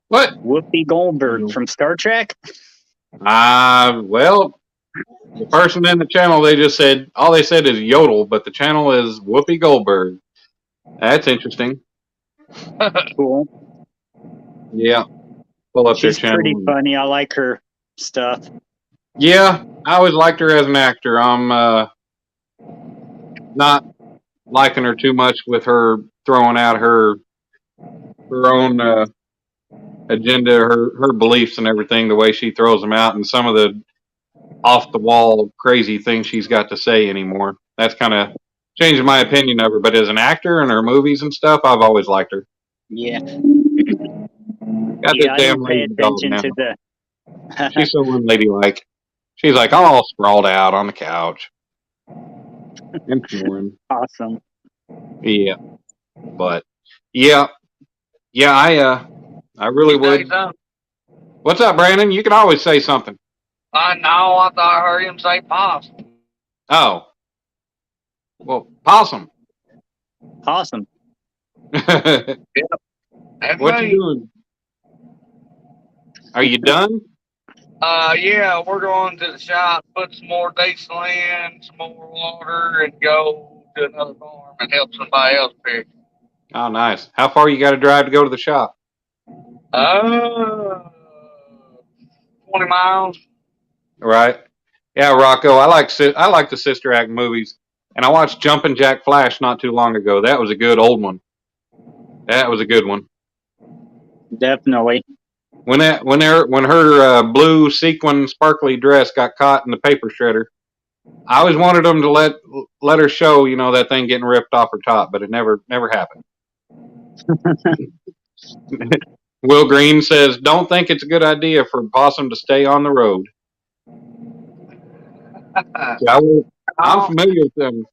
What? Whoopi Goldberg from Star Trek. Well, the person in the channel, they just said, all they said is Yodel, but the channel is Whoopi Goldberg. That's interesting. Cool. Yeah. Pull up She's their channel. pretty funny. I like her stuff. Yeah, I always liked her as an actor. I'm not liking her too much with her throwing out her own agenda, her beliefs and everything, the way she throws them out, and some of the off the wall crazy things she's got to say anymore. That's kind of changed my opinion of her. But as an actor and her movies and stuff, I've always liked her. Yeah. Got Yeah, I this damn didn't pay lady dog attention now. to the. She's so unladylike. She's like all sprawled out on the couch and snoring. Awesome. Yeah, but yeah, I really would. What's up, Brandon? You can always say something. I know. I thought I heard him say possum. Oh, well, possum. Awesome. That's What me. you doing? Are you done? Yeah, we're going to the shop, put some more diesel in, some more water, and go to another farm and help somebody else pick. Oh, nice. How far you got to drive to go to the shop? 20 miles. Right. Yeah, Rocco. I like the Sister Act movies, and I watched Jumpin' Jack Flash not too long ago. That was a good old one. That was a good one. Definitely. When her blue sequin sparkly dress got caught in the paper shredder, I always wanted them to let her show, that thing getting ripped off her top, but it never happened. Will Green says, "Don't think it's a good idea for Possum to stay on the road." I'm familiar with them.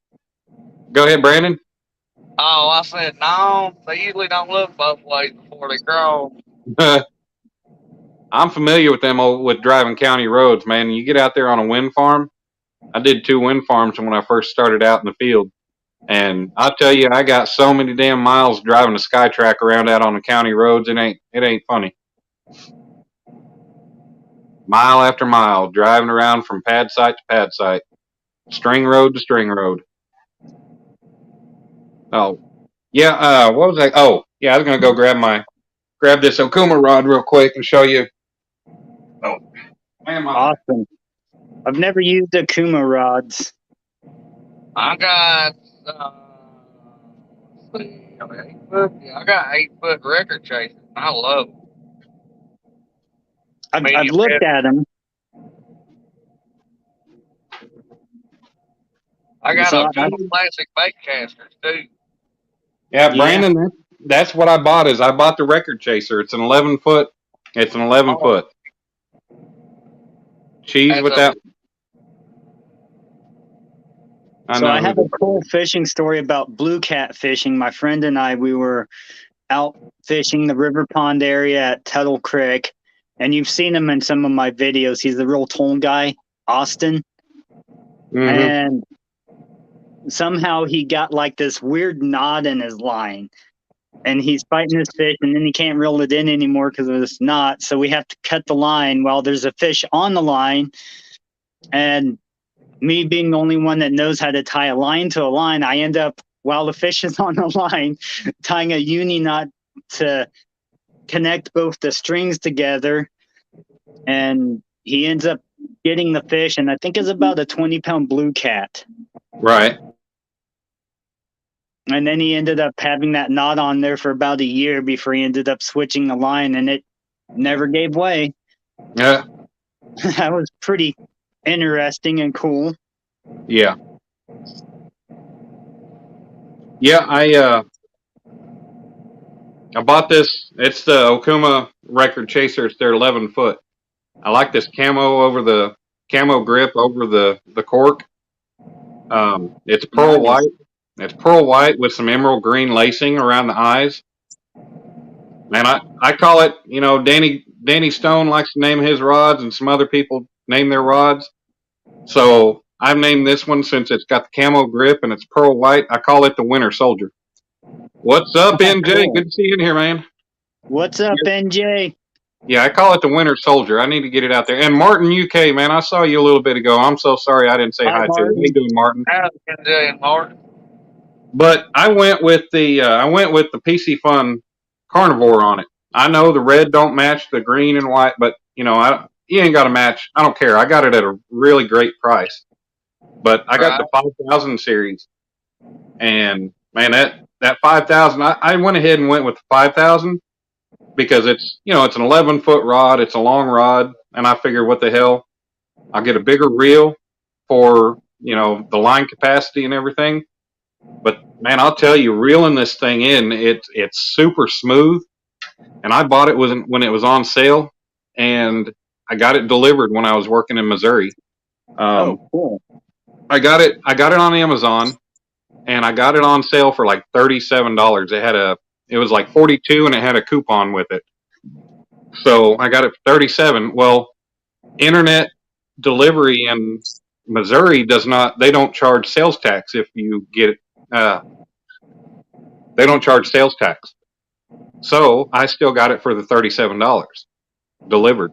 Go ahead, Brandon. Oh, I said no. They usually don't look both ways before they grow. I'm familiar with them with driving county roads, man. You get out there on a wind farm. I did 2 wind farms when I first started out in the field. And I'll tell you, I got so many damn miles driving a SkyTrack around out on the county roads. It ain't funny. Mile after mile, driving around from pad site to pad site, string road to string road. Oh, yeah. What was that? Oh, yeah. I was gonna go grab this Okuma rod real quick and show you. Oh, man, Awesome. I've never used Akuma rods. I got, let's see, 8 foot. Yeah, I got 8-foot record chasers. I love them. I've looked at them. I got So Okuma plastic bait casters too. Yeah, Brandon, that's what I bought. I bought the record chaser. It's an 11 foot. It's an 11 foot. Cheese with that. I have a cool fishing story about blue cat fishing. My friend and I, we were out fishing the river pond area at Tuttle Creek, and you've seen him in some of my videos. He's the real tall guy, Austin. Mm-hmm. And somehow he got like this weird knot in his line, and he's fighting this fish, and then he can't reel it in anymore because of this knot. So we have to cut the line while there's a fish on the line. And me being the only one that knows how to tie a line to a line, I end up, while the fish is on the line, tying a uni knot to connect both the strings together. And he ends up getting the fish, and I think it's about a 20-pound blue cat. Right. And then he ended up having that knot on there for about a year before he ended up switching the line, and it never gave way. Yeah. That was pretty interesting and cool. Yeah. Yeah, I bought this. It's the Okuma record chaser. It's their 11 foot. I like this camo grip over the cork. It's pearl white. It's pearl white with some emerald green lacing around the eyes. And I call it, Danny Stone likes to name his rods, and some other people name their rods. So I've named this one, since it's got the camo grip and it's pearl white, I call it the Winter Soldier. What's up, NJ? Good to see you in here, man. What's up, NJ? Yeah, I call it the Winter Soldier. I need to get it out there. And Martin UK, man, I saw you a little bit ago. I'm so sorry I didn't say hi to you. How Martin. you doing, Martin? How's it doing, Martin? But I went with the PC Fun Carnivore on it. I know the red don't match the green and white, but you ain't got to match. I don't care. I got it at a really great price. But I got the 5000 series, and man, that 5000, I went ahead and went with the 5000 because it's it's an 11-foot rod, it's a long rod, and I figured what the hell, I'll get a bigger reel for the line capacity and everything. But man, I'll tell you, reeling this thing in, it's super smooth. And I bought it when it was on sale, and I got it delivered when I was working in Missouri. Cool. I got it on Amazon, and I got it on sale for like $37. It was like 42, and it had a coupon with it. So I got it for 37. Well, internet delivery in Missouri they don't charge sales tax if you get it. They don't charge sales tax. So I still got it for the $37 delivered.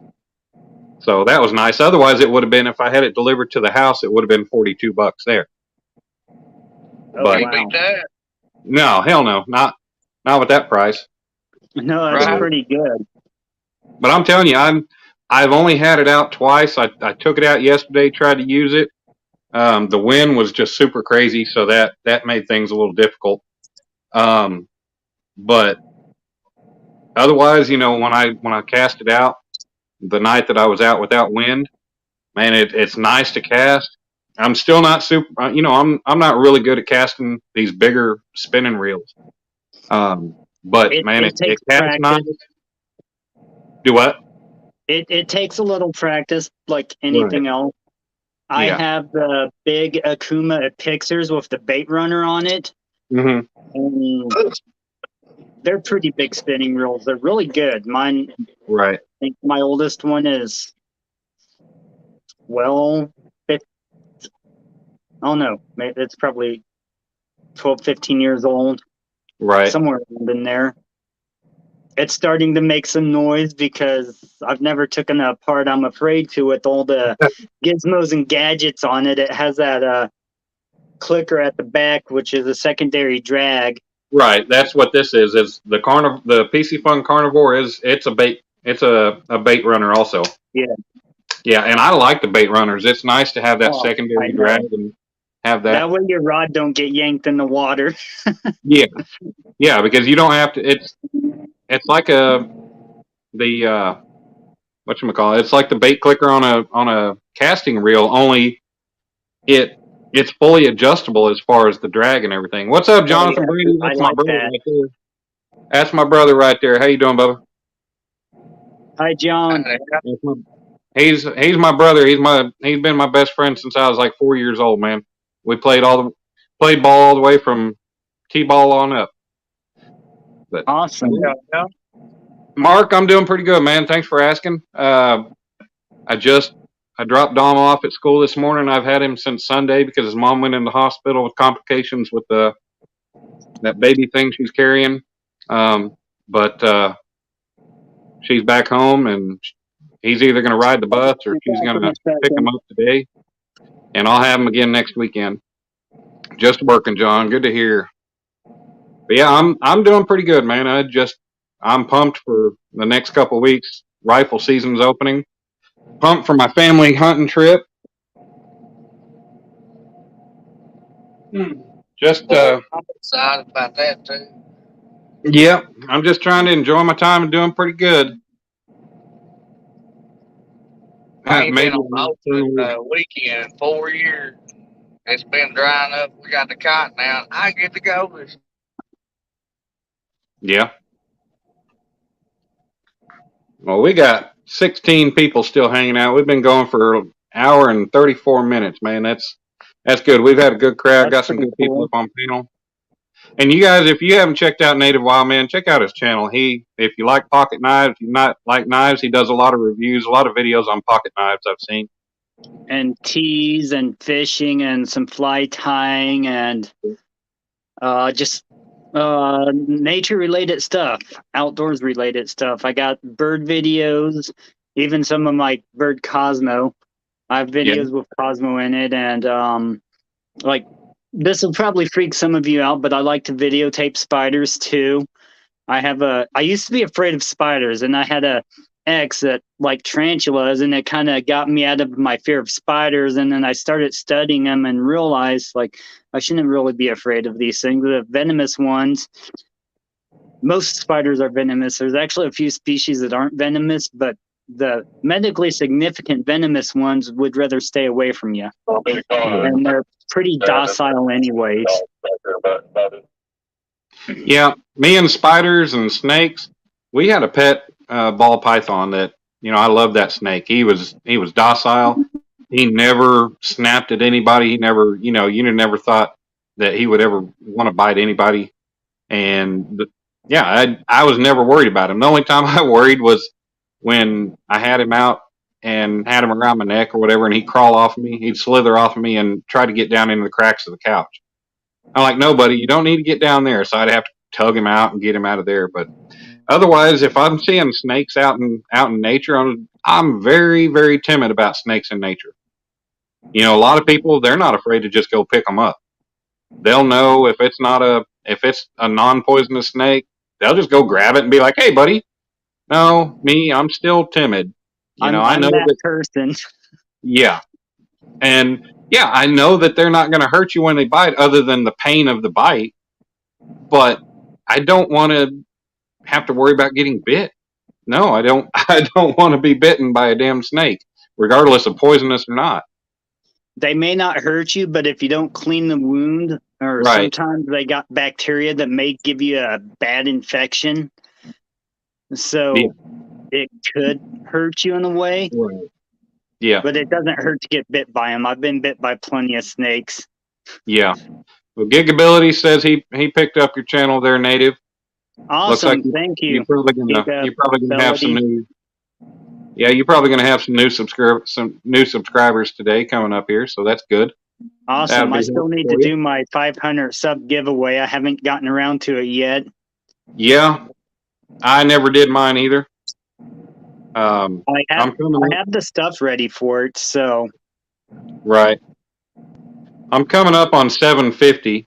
So that was nice. Otherwise, it would have been, if I had it delivered to the house, it would have been $42 there. But Can't beat that. no, hell no, not with that price. No, that's Right. pretty good. But I'm telling you, I've only had it out twice. I took it out yesterday, tried to use it. The wind was just super crazy, so that made things a little difficult. But otherwise, when I cast it out the night that I was out without wind, man, it's nice to cast. I'm still not super, I'm not really good at casting these bigger spinning reels. But man, it takes casts nice. practice. Do what? It takes a little practice, like anything else. I Yeah. have the big Akuma Pixers with the bait runner on it. Mm-hmm. And they're pretty big spinning reels. They're really good. Mine, Right. I think my oldest one is, I don't know. It's probably 12, 15 years old. Right. Somewhere in there. It's starting to make some noise because I've never taken it apart. I'm afraid to, with all the gizmos and gadgets on it. It has that clicker at the back, which is a secondary drag. Right. That's what this is. Is the PC Fun Carnivore it's a bait. It's a bait runner also. Yeah. Yeah, and I like the bait runners. It's nice to have that secondary drag and have that. That way your rod don't get yanked in the water. Yeah. Yeah, because you don't have to. It's like whatchamacallit, it's like the bait clicker on a casting reel, only it's fully adjustable as far as the drag and everything. What's up, Jonathan Brady? That's my brother right there. That's my brother right there. How you doing, Bubba? Hi, John. He's my brother. He's been my best friend since I was like 4 years old, man. We played ball all the way from T-ball on up. But, awesome. Yeah. Mark, I'm doing pretty good, man. Thanks for asking. I dropped Dom off at school this morning. I've had him since Sunday because his mom went in the hospital with complications with that baby thing she's carrying. But she's back home, and he's either going to ride the bus or she's going to pick him up today. And I'll have him again next weekend. Just working, John. Good to hear. But yeah, I'm doing pretty good, man. I'm pumped for the next couple of weeks. Rifle season's opening. Pumped for my family hunting trip. Just I'm excited about that too. yeah, I'm just trying to enjoy my time and doing pretty good. I ain't Maybe been on a weekend in 4 years. It's been drying up. We got the cotton out. I get to go this. Yeah. Well, we got 16 people still hanging out. We've been going for an hour and 34 minutes, man. That's good. We've had a good crowd. Got some good people up on panel. And you guys, if you haven't checked out Native Wild Man, check out his channel. If you like pocket knives, if you not like knives, he does a lot of reviews, a lot of videos on pocket knives I've seen. And teas and fishing and some fly tying and just Nature related stuff, outdoors related stuff. I got bird videos, even some of my bird Cosmo. I have Yeah. videos with Cosmo in it, and like this will probably freak some of you out, but I like to videotape spiders too. I used to be afraid of spiders, and I had a ex that liked tarantulas, and it kind of got me out of my fear of spiders. And then I started studying them and realized like I shouldn't really be afraid of these things. The venomous ones, most spiders are venomous. There's actually a few species that aren't venomous, but the medically significant venomous ones would rather stay away from you, and they're pretty docile anyways. Yeah, me and spiders and snakes, we had a pet ball python that, I loved that snake. He was docile. He never snapped at anybody. He never, you never thought that he would ever want to bite anybody. And yeah, I was never worried about him. The only time I worried was when I had him out and had him around my neck or whatever, and he'd crawl off of me. He'd slither off of me and try to get down into the cracks of the couch. I'm like, no, buddy, you don't need to get down there. So I'd have to tug him out and get him out of there. But otherwise, if I'm seeing snakes out in nature, I'm very, very timid about snakes in nature. A lot of people, they're not afraid to just go pick them up. They'll know if it's a non-poisonous snake, they'll just go grab it and be like, hey, buddy. No, me, I'm still timid. I'm I know that person. Yeah. And yeah, I know that they're not going to hurt you when they bite other than the pain of the bite, but I don't want to have to worry about getting bit. No, I don't I don't want to be bitten by a damn snake, regardless of poisonous or not. They may not hurt you, but if you don't clean the wound, or Right. sometimes they got bacteria that may give you a bad infection. So Yeah. it could hurt you in a way, Right. Yeah. but it doesn't hurt to get bit by them. I've been bit by plenty of snakes. Yeah. Well, Gigability says he picked up your channel there, Native. Awesome, thank you. You're probably gonna have some new. Yeah, you're probably gonna have some new subscribers today coming up here, so that's good. Awesome. I still need to do my 500 sub giveaway. I haven't gotten around to it yet. Yeah, I never did mine either. I have the stuff ready for it, so. Right. I'm coming up on 750.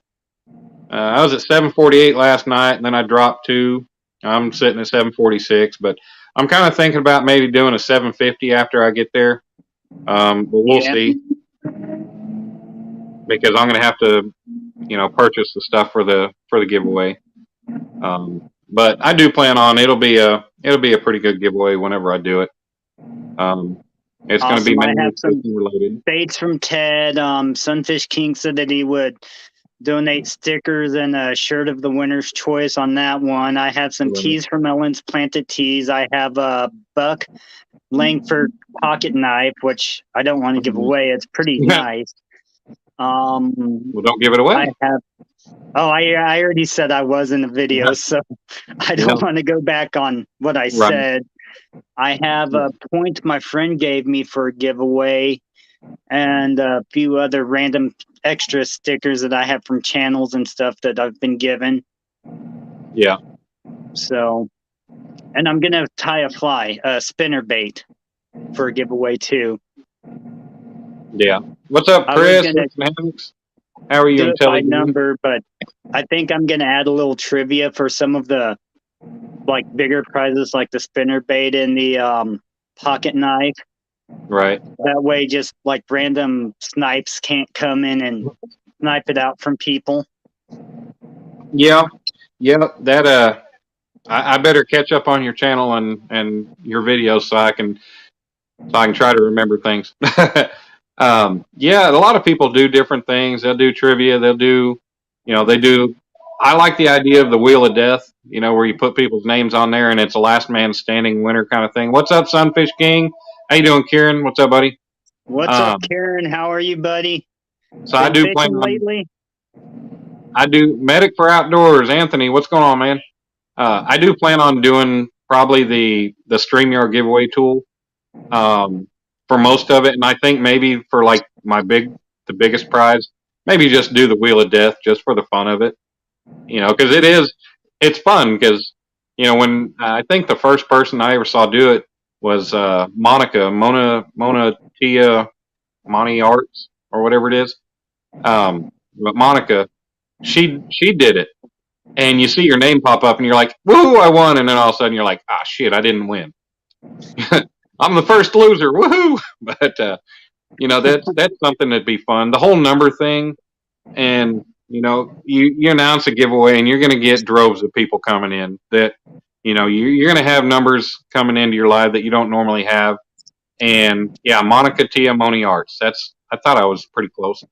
I was at 748 last night, and then I dropped 2. I'm sitting at 746, but I'm kind of thinking about maybe doing a 750 after I get there. But we'll see. Because I'm going to have to, purchase the stuff for the giveaway. But I do plan on it'll be a pretty good giveaway whenever I do it. It's going to be related. Baits from Ted. Sunfish King said that he would donate stickers and a shirt of the winner's choice on that one. I have some teas from Ellen's Planted Teas. I have a Buck Langford pocket knife, which I don't want to give away. It's pretty nice. Well, don't give it away. I already said I was in the video, so I don't want to go back on what I said. I have a point my friend gave me for a giveaway, and a few other random extra stickers that I have from channels and stuff that I've been given. Yeah. So, and I'm gonna tie a fly, a spinner bait, for a giveaway too. Yeah. What's up, Chris? How are you? By number, but I think I'm gonna add a little trivia for some of the bigger prizes, like the spinner bait and the pocket knife. Right. That way, just random snipes can't come in and snipe it out from people. Yeah. That I better catch up on your channel and your videos so I can try to remember things. Yeah, a lot of people do different things. They'll do trivia. They'll do, I like the idea of the Wheel of Death, where you put people's names on there and it's a last man standing winner kind of thing. What's up, Sunfish King? How you doing, Kieran? What's up, buddy? What's up, Kieran? How are you, buddy? So I do plan lately. I do Medic for Outdoors. Anthony, what's going on, man? I do plan on doing probably the StreamYard giveaway tool. For most of it, and I think maybe for the biggest prize, maybe just do the Wheel of Death just for the fun of it. You know, because it's fun because, you know, when I think the first person I ever saw do it was Mona Tia Monty Arts or whatever it is. But Monica, she did it, and you see your name pop up, and you're like, "Woohoo! I won!" And then all of a sudden, you're like, "Ah, shit! I didn't win. I'm the first loser. Woohoo!" But you know, that's something that'd be fun. The whole number thing, and you know, you announce a giveaway, and you're going to get droves of people coming in. That you know, you're going to have numbers coming into your live that you don't normally have. And yeah, Monica Tia Moni Arts. I thought I was pretty close.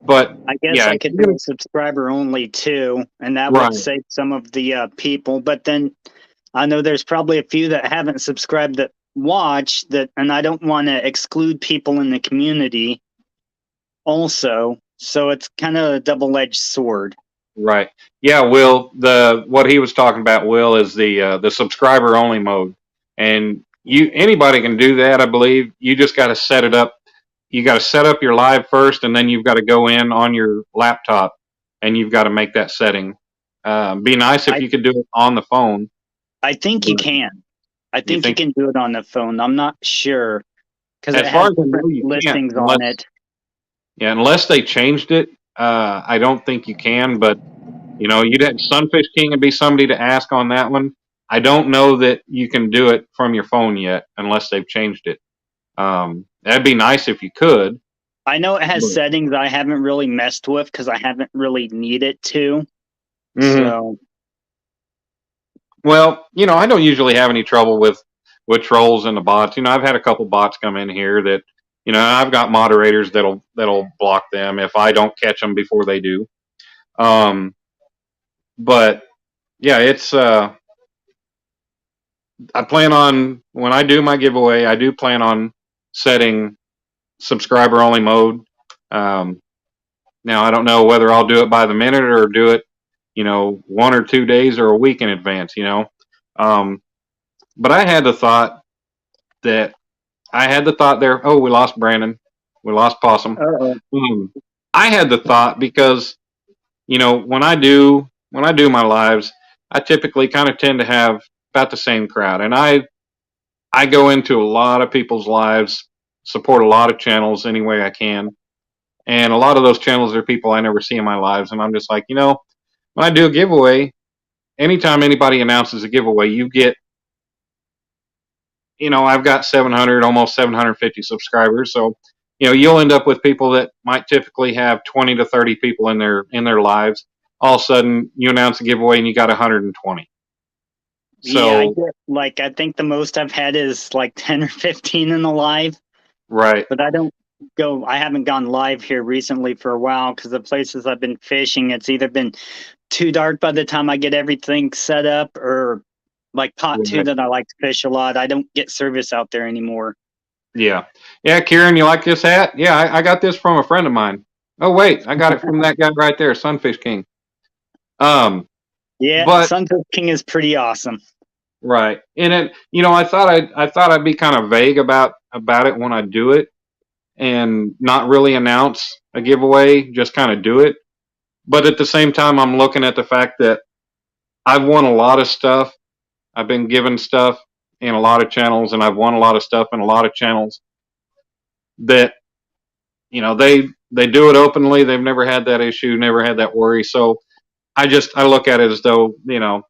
But I guess yeah, I could do a subscriber only too, and that Right. would save some of the people. But then I know there's probably a few that haven't subscribed that watch that, and I don't want to exclude people in the community also. So it's kind of a double-edged sword. right. Yeah, Will, what he was talking about, Will, is the subscriber only mode. And anybody can do that, I believe. You just got to set it up. You got to set up your live first, and then you've got to go in on your laptop and you've got to make that setting. Be nice if you could do it on the phone. I think you can. I think you can do it on the phone. I'm not sure because it As far has as I know, different you can't, listings on it. Yeah, unless they changed it, I don't think you can. But you know, Sunfish King would be somebody to ask on that one. I don't know that you can do it from your phone yet, unless they've changed it. That'd be nice if you could. I know it has But- settings I haven't really messed with because I haven't really needed to. Mhm. So Well, you know, I don't usually have any trouble with trolls and the bots. You know, I've had a couple bots come in here that, you know, I've got moderators that'll block them if I don't catch them before they do. But yeah, it's I plan on, when I do my giveaway, I do plan on setting subscriber only mode. Now I don't know whether I'll do it by the minute or do it, you know, 1 or 2 days or a week in advance, you know. But I had the thought there. Oh, we lost Brandon. We lost Possum. I had the thought because, you know, when I do my lives, I typically kind of tend to have about the same crowd, and I go into a lot of people's lives, support a lot of channels any way I can, and a lot of those channels are people I never see in my lives, and I'm just like, you know, when I do a giveaway, anytime anybody announces a giveaway, you get, you know, I've got 700, almost 750 subscribers. So, you know, you'll end up with people that might typically have 20 to 30 people in their lives. All of a sudden, you announce a giveaway and you got 120. So, yeah, I get, like, I think the most I've had is like 10 or 15 in the live, right. but I haven't gone live here recently for a while because the places I've been fishing, it's either been too dark by the time I get everything set up, or like pot 2 that I like to fish a lot. I don't get service out there anymore. Yeah. Yeah, Kieran, you like this hat? Yeah, I got this from a friend of mine. Oh, wait, I got it from that guy right there, Sunfish King. Yeah, But- Sunfish King is pretty awesome. Right. And it, you know, I thought I'd be kind of vague about it when I do it and not really announce a giveaway, just kind of do it. But at the same time, I'm looking at the fact that I've won a lot of stuff. I've been given stuff in a lot of channels, and I've won a lot of stuff in a lot of channels that, you know, they do it openly. They've never had that issue, never had that worry. So I look at it as though, you know,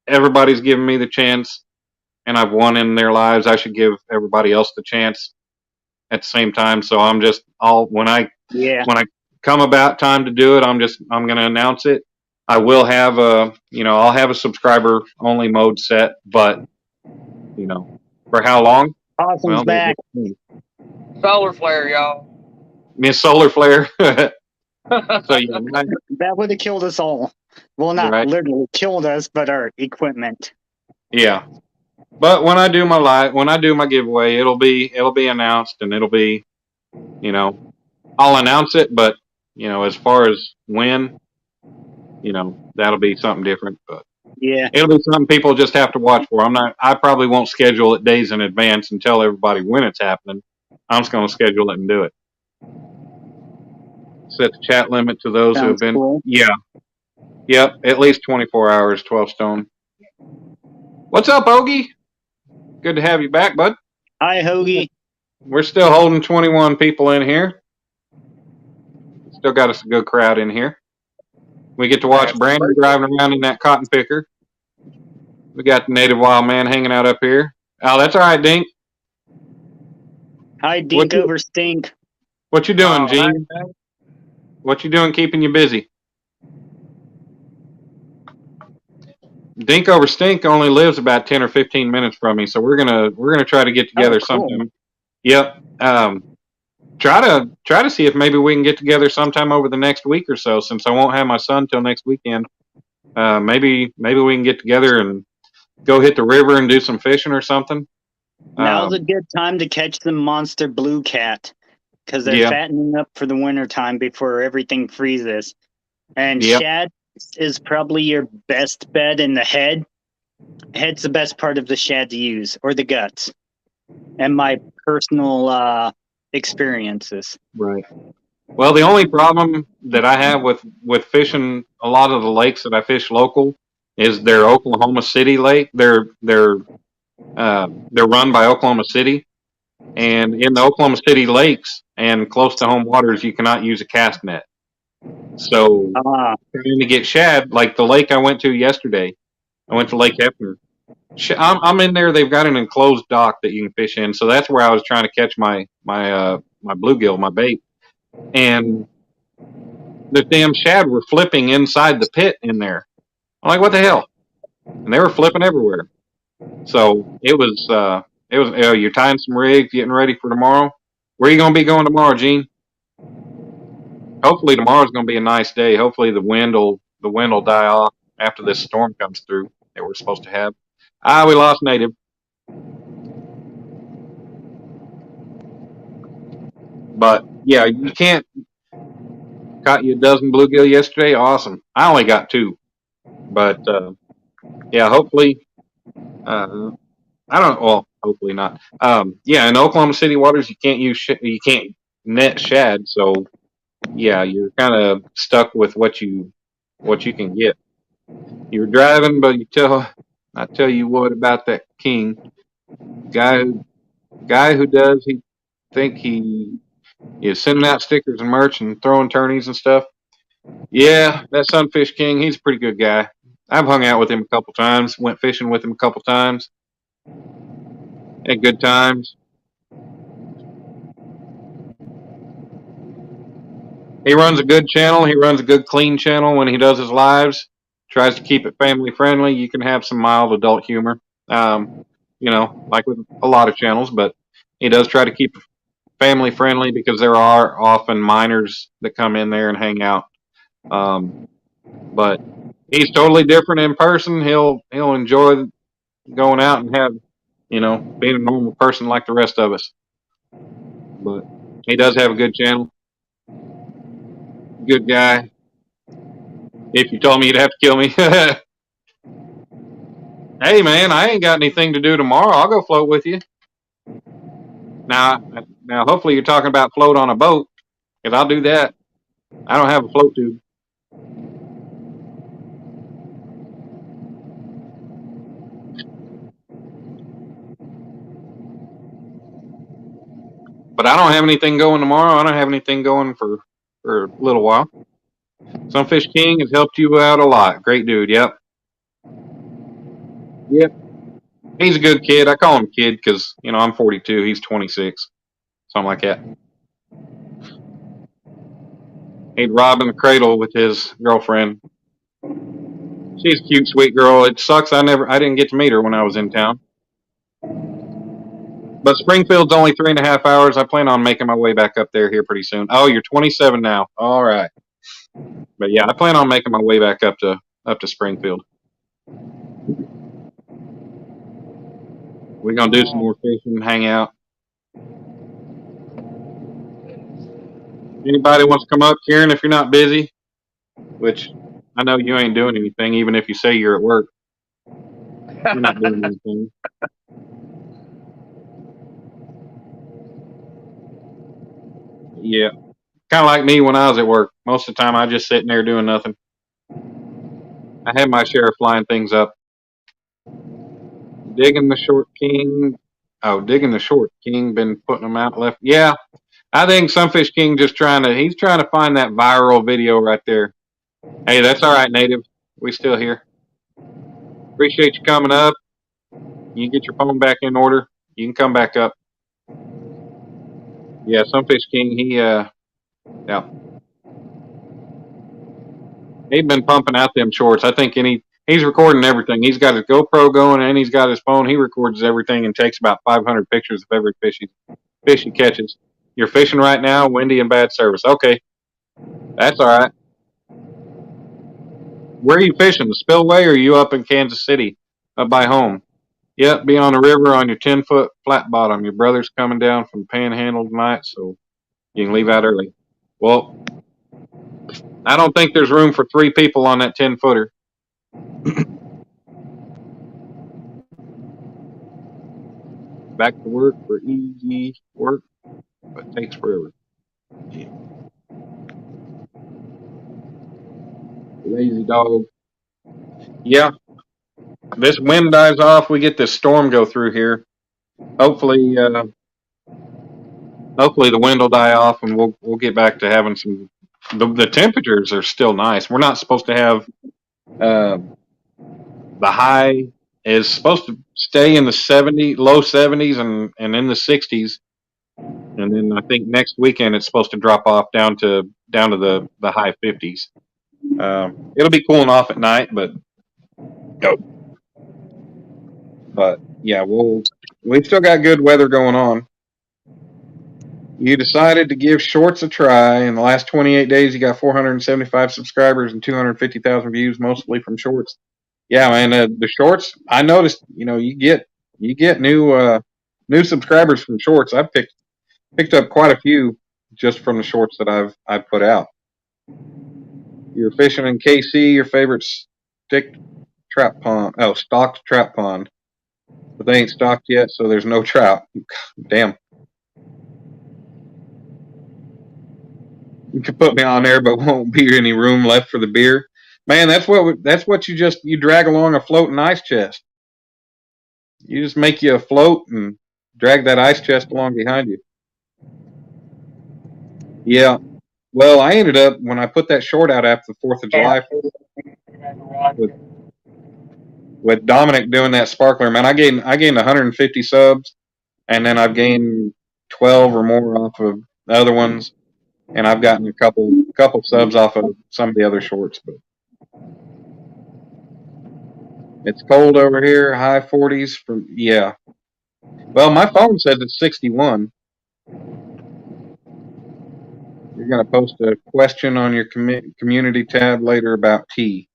everybody's given me the chance and I've won in their lives. I should give everybody else the chance at the same time. So I'm just when I come about time to do it, I'm going to announce it. I will have I'll have a subscriber only mode set, but you know, for how long? Possum's back. Solar flare, y'all. Miss Solar Flare. So yeah, That would have killed us all. Well, not literally killed us, but our equipment. yeah. But when I do my giveaway, it'll be announced, and it'll be, you know, I'll announce it, but you know, as far as when, you know, that'll be something different. But yeah, it'll be something people just have to watch for. I probably won't schedule it days in advance and tell everybody when it's happening. I'm just going to schedule it and do it. Set the chat limit to those who have been. Cool. Yeah. Yep, at least 24 hours, 12 stone. What's up, Ogie? Good to have you back, bud. Hi, Hoagie. We're still holding 21 people in here. Still got us a good crowd in here. We get to watch Brandon driving around in that cotton picker. We got the native wild man hanging out up here. Oh, that's all right, Dink. Hi, Dink over Stink. What you doing, Oh, Gene? hi, What you doing keeping you busy? Dink over Stink only lives about 10 or 15 minutes from me, so we're gonna try to get together cool. sometime. Yep. Try to see if maybe we can get together sometime over the next week or so, since I won't have my son till next weekend. Maybe we can get together and go hit the river and do some fishing or something. Now's a good time to catch the monster blue cat because they're Yeah. fattening up for the winter time before everything freezes. And Yep. shad is probably your best bet in the head. Head's the best part of the shad to use, or the guts. And my personal experiences. Right. Well, the only problem that I have with fishing a lot of the lakes that I fish local is they're Oklahoma City lake. They're run by Oklahoma City, and in the Oklahoma City lakes and close to home waters, you cannot use a cast net. So trying to get shad, like the lake I went to yesterday, I went to Lake Hefner. I'm in there. They've got an enclosed dock that you can fish in, so that's where I was trying to catch my bluegill, my bait, and the damn shad were flipping inside the pit in there. I'm like, what the hell? And they were flipping everywhere. So it was you're tying some rigs, getting ready for tomorrow. Where are you gonna be going tomorrow, Gene? Hopefully tomorrow's gonna be a nice day. Hopefully the wind will die off after this storm comes through that we're supposed to have. We lost native. But yeah, you can't. Caught you a dozen bluegill yesterday. Awesome. I only got 2, but yeah, hopefully. I don't. Well, hopefully not. Yeah, in Oklahoma City waters, you can't you can't net shad. So yeah, you're kind of stuck with what you can get. You're driving, but I tell you what about that king guy who does he think he is sending out stickers and merch and throwing tourneys and stuff. Yeah, that Sunfish King, he's a pretty good guy. I've hung out with him a couple times, went fishing with him a couple times. Had good times. He runs a good channel. He runs a good clean channel when he does his lives. Tries to keep it family friendly. You can have some mild adult humor, like with a lot of channels, but he does try to keep it family friendly because there are often minors that come in there and hang out. But he's totally different in person. He'll enjoy going out and have, being a normal person like the rest of us. But he does have a good channel. Good guy. If you told me you'd have to kill me. Hey man, I ain't got anything to do tomorrow. I'll go float with you. Now hopefully you're talking about float on a boat, because I'll do that. I don't have a float tube. But I don't have anything going tomorrow. I don't have anything going for a little while. Sunfish King has helped you out a lot. Great dude. Yep. He's a good kid. I call him kid because, I'm 42. He's 26. Something like that. He'd rob in the cradle with his girlfriend. She's a cute, sweet girl. It sucks I didn't get to meet her when I was in town. But Springfield's only 3.5 hours. I plan on making my way back up there here pretty soon. Oh, you're 27 now. All right. But yeah, I plan on making my way back up to Springfield. We're gonna do some more fishing, hang out. Anybody wants to come up, Kieran, if you're not busy? Which I know you ain't doing anything, even if you say you're at work. You're not doing anything. Yeah. Kind of like me when I was at work. Most of the time, I just sitting there doing nothing. I had my share of flying things up. Digging the Short King. Oh, Digging the Short King been putting them out left. Yeah, I think Sunfish King he's trying to find that viral video right there. Hey, that's all right, Native. We still here. Appreciate you coming up. You get your phone back in order. You can come back up. Yeah, Sunfish King, yeah. He's been pumping out them shorts. I think he's recording everything. He's got his GoPro going and he's got his phone. He records everything and takes about 500 pictures of every fish he catches. You're fishing right now, windy and bad service. Okay. That's all right. Where are you fishing? The spillway or are you up in Kansas City up by home? Yep, be on the river on your 10-foot flat bottom. Your brother's coming down from Panhandle tonight, so you can leave out early. Well, I don't think there's room for 3 people on that 10-footer. Back to work for easy work, but takes forever. Yeah. Lazy dog. Yeah. This wind dies off. We get this storm go through here. Hopefully the wind will die off, and we'll get back to having some. The temperatures are still nice. We're not supposed to have the high is supposed to stay in the low 70s and in the 60s, and then I think next weekend it's supposed to drop off down to the high 50s. It'll be cooling off at night, but yeah, we've still got good weather going on. You decided to give shorts a try. In the last 28 days, you got 475 subscribers and 250,000 views, mostly from shorts. Yeah, man, the shorts. I noticed, you get new subscribers from shorts. I've picked up quite a few just from the shorts that I've put out. You're fishing in KC, your favorite stocked trap pond, but they ain't stocked yet, so there's no trout. Damn. You can put me on there, but won't be any room left for the beer. Man, that's what you drag along a floating ice chest. You just make you a float and drag that ice chest along behind you. Yeah. Well, I ended up, when I put that short out after the 4th of July with Dominic doing that sparkler, man, I gained 150 subs, and then I've gained 12 or more off of the other ones, and I've gotten a couple subs off of some of the other shorts. But it's cold over here, high 40s. Yeah. Well, my phone says it's 61. You're going to post a question on your community tab later about tea.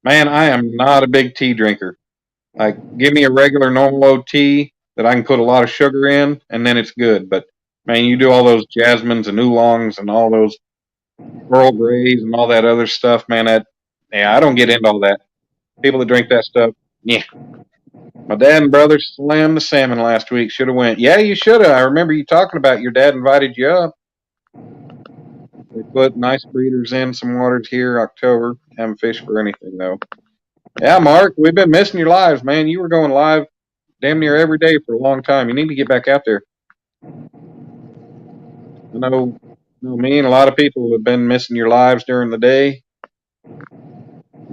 Man, I am not a big tea drinker. Like, give me a regular normal old tea that I can put a lot of sugar in, and then it's good. But, man, you do all those jasmines and oolongs and all those Earl Greys and all that other stuff, man, I don't get into all that. People that drink that stuff, yeah. My dad and brother slammed the salmon last week. Should have went. Yeah, you should have. I remember you talking about your dad invited you up. We put nice breeders in some waters here October. Haven't fished for anything, though. Yeah, Mark, we've been missing your lives, man. You were going live damn near every day for a long time. You need to get back out there. I know me and a lot of people have been missing your lives during the day.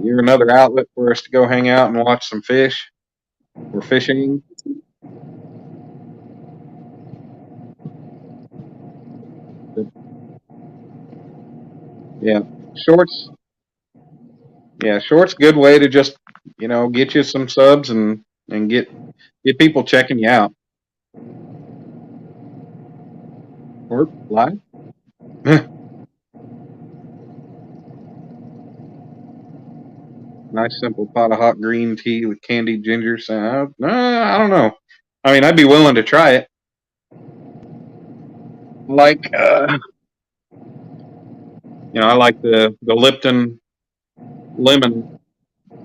You're another outlet for us to go hang out and watch some fish. We're fishing. Yeah, shorts. Yeah, shorts. Good way to just get you some subs and get people checking you out. Work live. Nice simple pot of hot green tea with candied ginger. So I don't know. I mean, I'd be willing to try it. Like, I like the Lipton lemon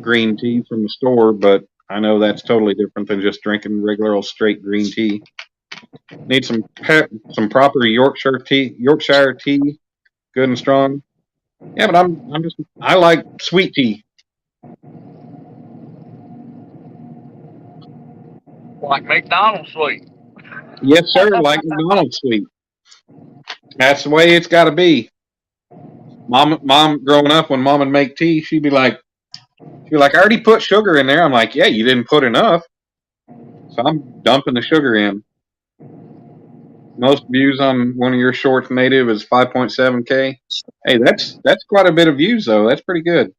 green tea from the store, but I know that's totally different than just drinking regular old straight green tea. Need some proper Yorkshire tea, good and strong. Yeah, but I like sweet tea. Like McDonald's sweet. Yes, sir. Like McDonald's sweet. That's the way it's got to be. Mom, growing up, when Mom would make tea, she'd be like, I already put sugar in there. I'm like, yeah, you didn't put enough, so I'm dumping the sugar in. Most views on one of your shorts, Native, is 5.7K. Hey, that's quite a bit of views, though. That's pretty good.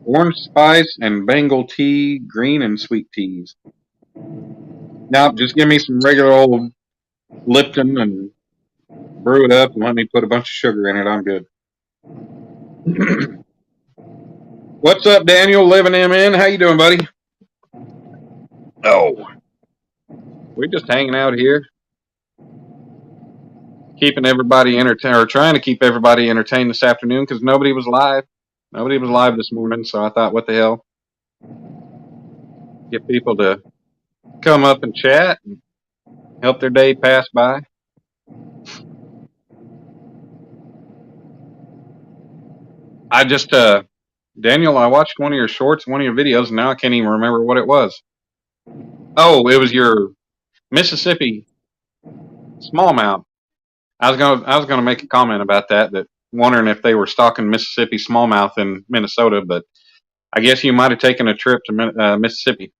Orange spice and Bengal tea, green and sweet teas. Now, just give me some regular old Lipton and brew it up and let me put a bunch of sugar in it. I'm good. What's up, Daniel? Living MN. How you doing, buddy? Oh, we're just hanging out here, keeping everybody entertained, or trying to keep everybody entertained this afternoon because nobody was live. Nobody was live this morning, so I thought, what the hell? Get people to come up and chat and help their day pass by. I just, Daniel, I watched one of your shorts, one of your videos, and now I can't even remember what it was. Oh, it was your Mississippi smallmouth. I was gonna make a comment about that wondering if they were stocking Mississippi smallmouth in Minnesota, but I guess you might have taken a trip to Mississippi.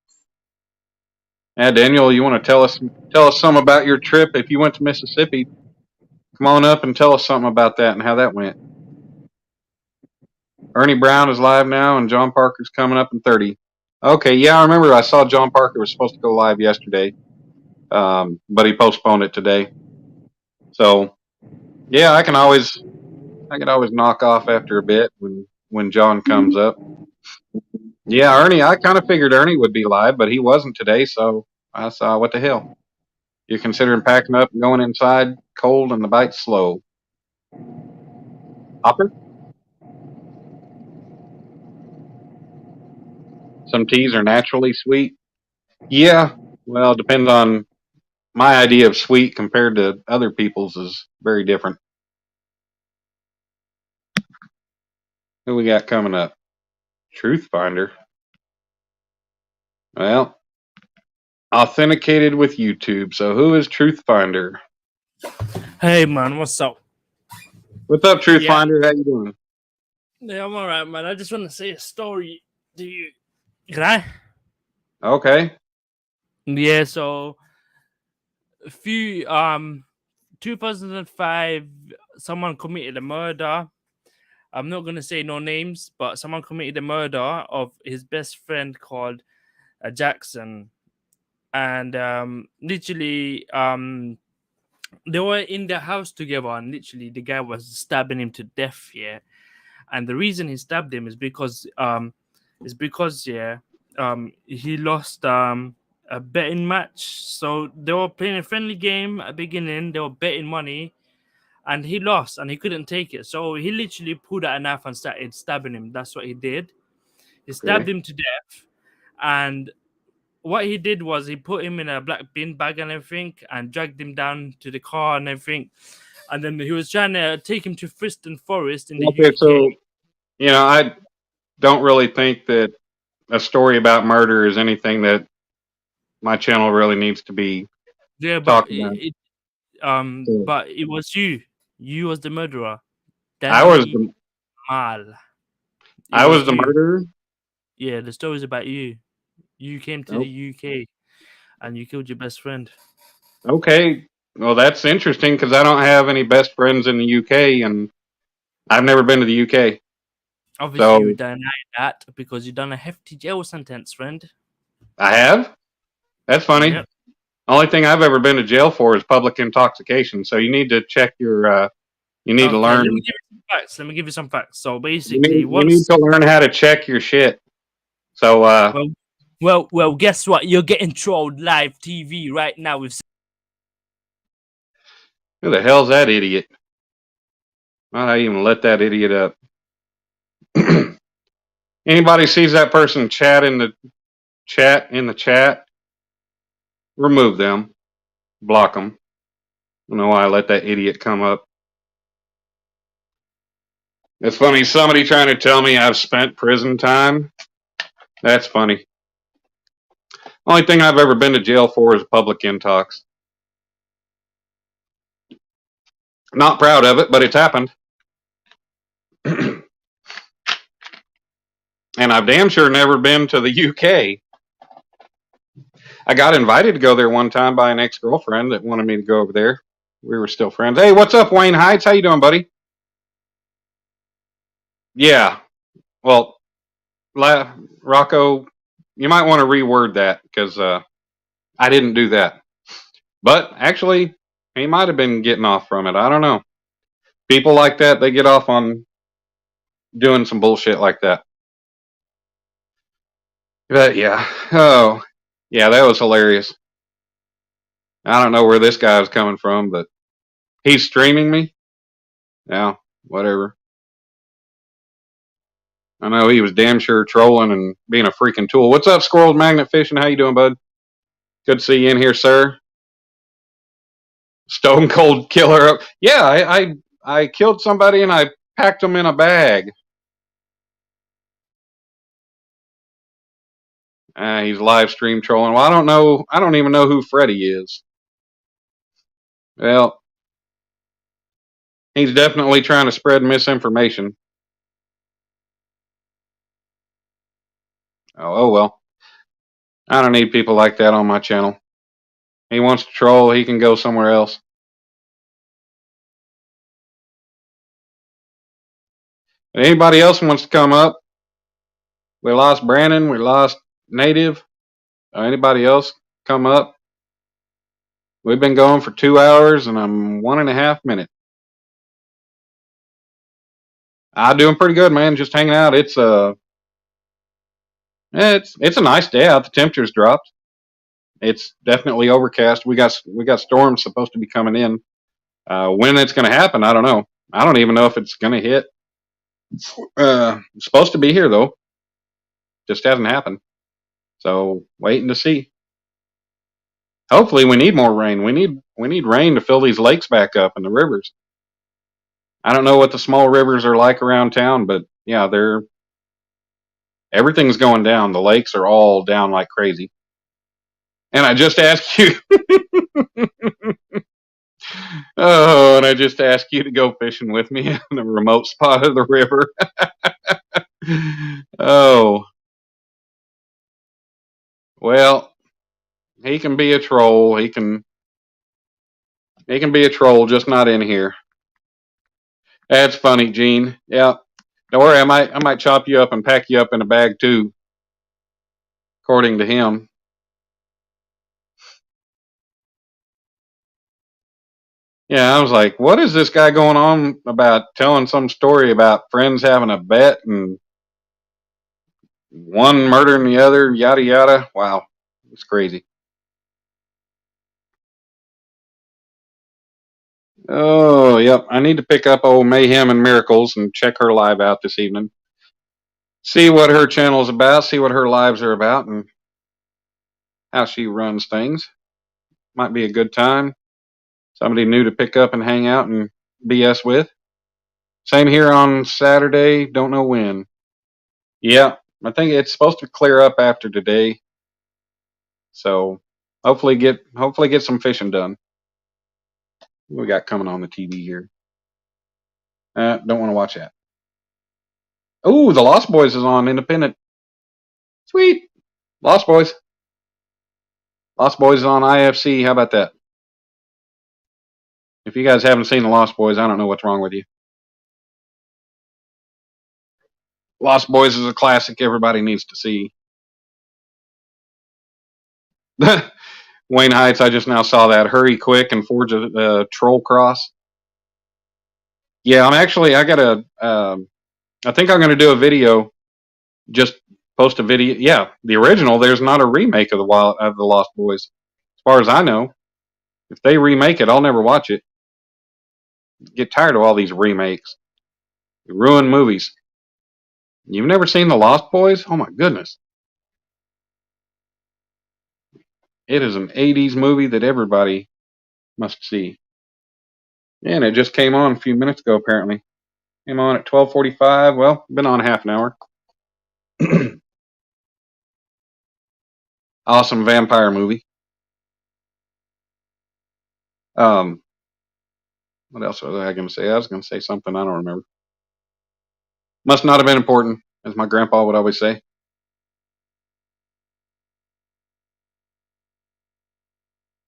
Yeah, Daniel, you want to tell us some about your trip? If you went to Mississippi, come on up and tell us something about that and how that went. Ernie Brown is live now, and John Parker's coming up in 30. Okay, yeah, I remember I saw John Parker was supposed to go live yesterday, but he postponed it today. So, yeah, I could always knock off after a bit when John comes up. Yeah, Ernie, I kind of figured Ernie would be live, but he wasn't today, so I saw, what the hell? You're considering packing up and going inside cold and the bite's slow. Hopper? Some teas are naturally sweet. Yeah, well, it depends on my idea of sweet compared to other people's is very different. Who we got coming up? Truth Finder. Well, authenticated with YouTube. So who is Truth Finder? Hey man, what's up? What's up, Truth Finder? How you doing? Yeah, I'm alright, man. I just want to say a story to you. Can I? Okay. Yeah, so a few 2005 someone committed a murder. I'm not gonna say no names, but someone committed a murder of his best friend called Jackson. And literally they were in the house together, and literally the guy was stabbing him to death, yeah. And the reason he stabbed him is because he lost a betting match. So they were playing a friendly game at the beginning, they were betting money, and he lost and he couldn't take it. So he literally pulled out a knife and started stabbing him. That's what he did. He stabbed him to death, and what he did was he put him in a black bin bag and everything and dragged him down to the car and everything. And then he was trying to take him to Friston Forest in the UK. So, I don't really think that a story about murder is anything that my channel really needs to be talking about. But it was you. You was the murderer. I was the murderer? Yeah, the story's about you. You came to the UK and you killed your best friend. Okay. Well, that's interesting because I don't have any best friends in the UK and I've never been to the UK. Obviously, you deny that because you done a hefty jail sentence, friend. I have? That's funny. Yep. Only thing I've ever been to jail for is public intoxication. So you need to check your, you need to learn. Let me give you some facts. So basically, you need to learn how to check your shit. So, well, guess what? You're getting trolled live TV right now with. Who the hell's that idiot? Why did I even let that idiot up? Anybody sees that person chat in the chat, remove them, block them. I don't know why I let that idiot come up. It's funny, somebody trying to tell me I've spent prison time. That's funny. Only thing I've ever been to jail for is public intox. Not proud of it, but it's happened. And I've damn sure never been to the UK. I got invited to go there one time by an ex-girlfriend that wanted me to go over there. We were still friends. Hey, what's up, Wayne Heights? How you doing, buddy? Yeah. Well, Rocco, you might want to reword that because I didn't do that. But actually, he might have been getting off from it. I don't know. People like that, they get off on doing some bullshit like that. But yeah. Oh, yeah, that was hilarious. I don't know where this guy is coming from, but he's streaming me. Yeah, whatever. I know he was damn sure trolling and being a freaking tool. What's up, Squirrels Magnet Fishing? How you doing, bud? Good to see you in here, sir. Stone Cold Killer. Yeah, I killed somebody and I packed them in a bag. He's live stream trolling. Well, I don't know. I don't even know who Freddy is. Well, he's definitely trying to spread misinformation. Oh well. I don't need people like that on my channel. He wants to troll, he can go somewhere else. If anybody else wants to come up? We lost Brandon, we lost Native. Anybody else come up? We've been going for 2 hours and I'm 1.5 minutes. I'm doing pretty good, man. Just hanging out. It's a nice day out. The temperature's dropped. It's definitely overcast. We got storms supposed to be coming in. When it's going to happen, I don't know. I don't even know if it's going to hit. It's supposed to be here though. Just hasn't happened. So waiting to see. Hopefully, we need more rain. We need rain to fill these lakes back up and the rivers. I don't know what the small rivers are like around town, but yeah, everything's going down. The lakes are all down like crazy. And I just asked you. Oh, and I just asked you to go fishing with me in a remote spot of the river. Oh. Well, he can be a troll. He can be a troll, just not in here. That's funny, Gene. Yeah. Don't worry, I might chop you up and pack you up in a bag too, according to him. Yeah, I was like, what is this guy going on about telling some story about friends having a bet and one murdering the other, yada yada. Wow, it's crazy. Oh, yep. I need to pick up old Mayhem and Miracles and check her live out this evening. See what her channel's about, see what her lives are about, and how she runs things. Might be a good time. Somebody new to pick up and hang out and BS with. Same here on Saturday, don't know when. Yeah, I think it's supposed to clear up after today. So hopefully get some fishing done. What we got coming on the TV here? Don't want to watch that. Oh, the Lost Boys is on Independent. Sweet. Lost Boys. Lost Boys is on IFC. How about that? If you guys haven't seen the Lost Boys, I don't know what's wrong with you. Lost Boys is a classic everybody needs to see. Wayne Heights, I just now saw that. Hurry quick and forge a troll cross. Yeah, I think I'm going to do a video. Just post a video. Yeah, the original, there's not a remake of the Lost Boys. As far as I know. If they remake it, I'll never watch it. Get tired of all these remakes. They ruin movies. You've never seen The Lost Boys? Oh my goodness. It is an 80s movie that everybody must see. And it just came on a few minutes ago, apparently. Came on at 12:45. Well, been on half an hour. Awesome vampire movie. What else was I going to say? I was going to say something I don't remember. Must not have been important, as my grandpa would always say.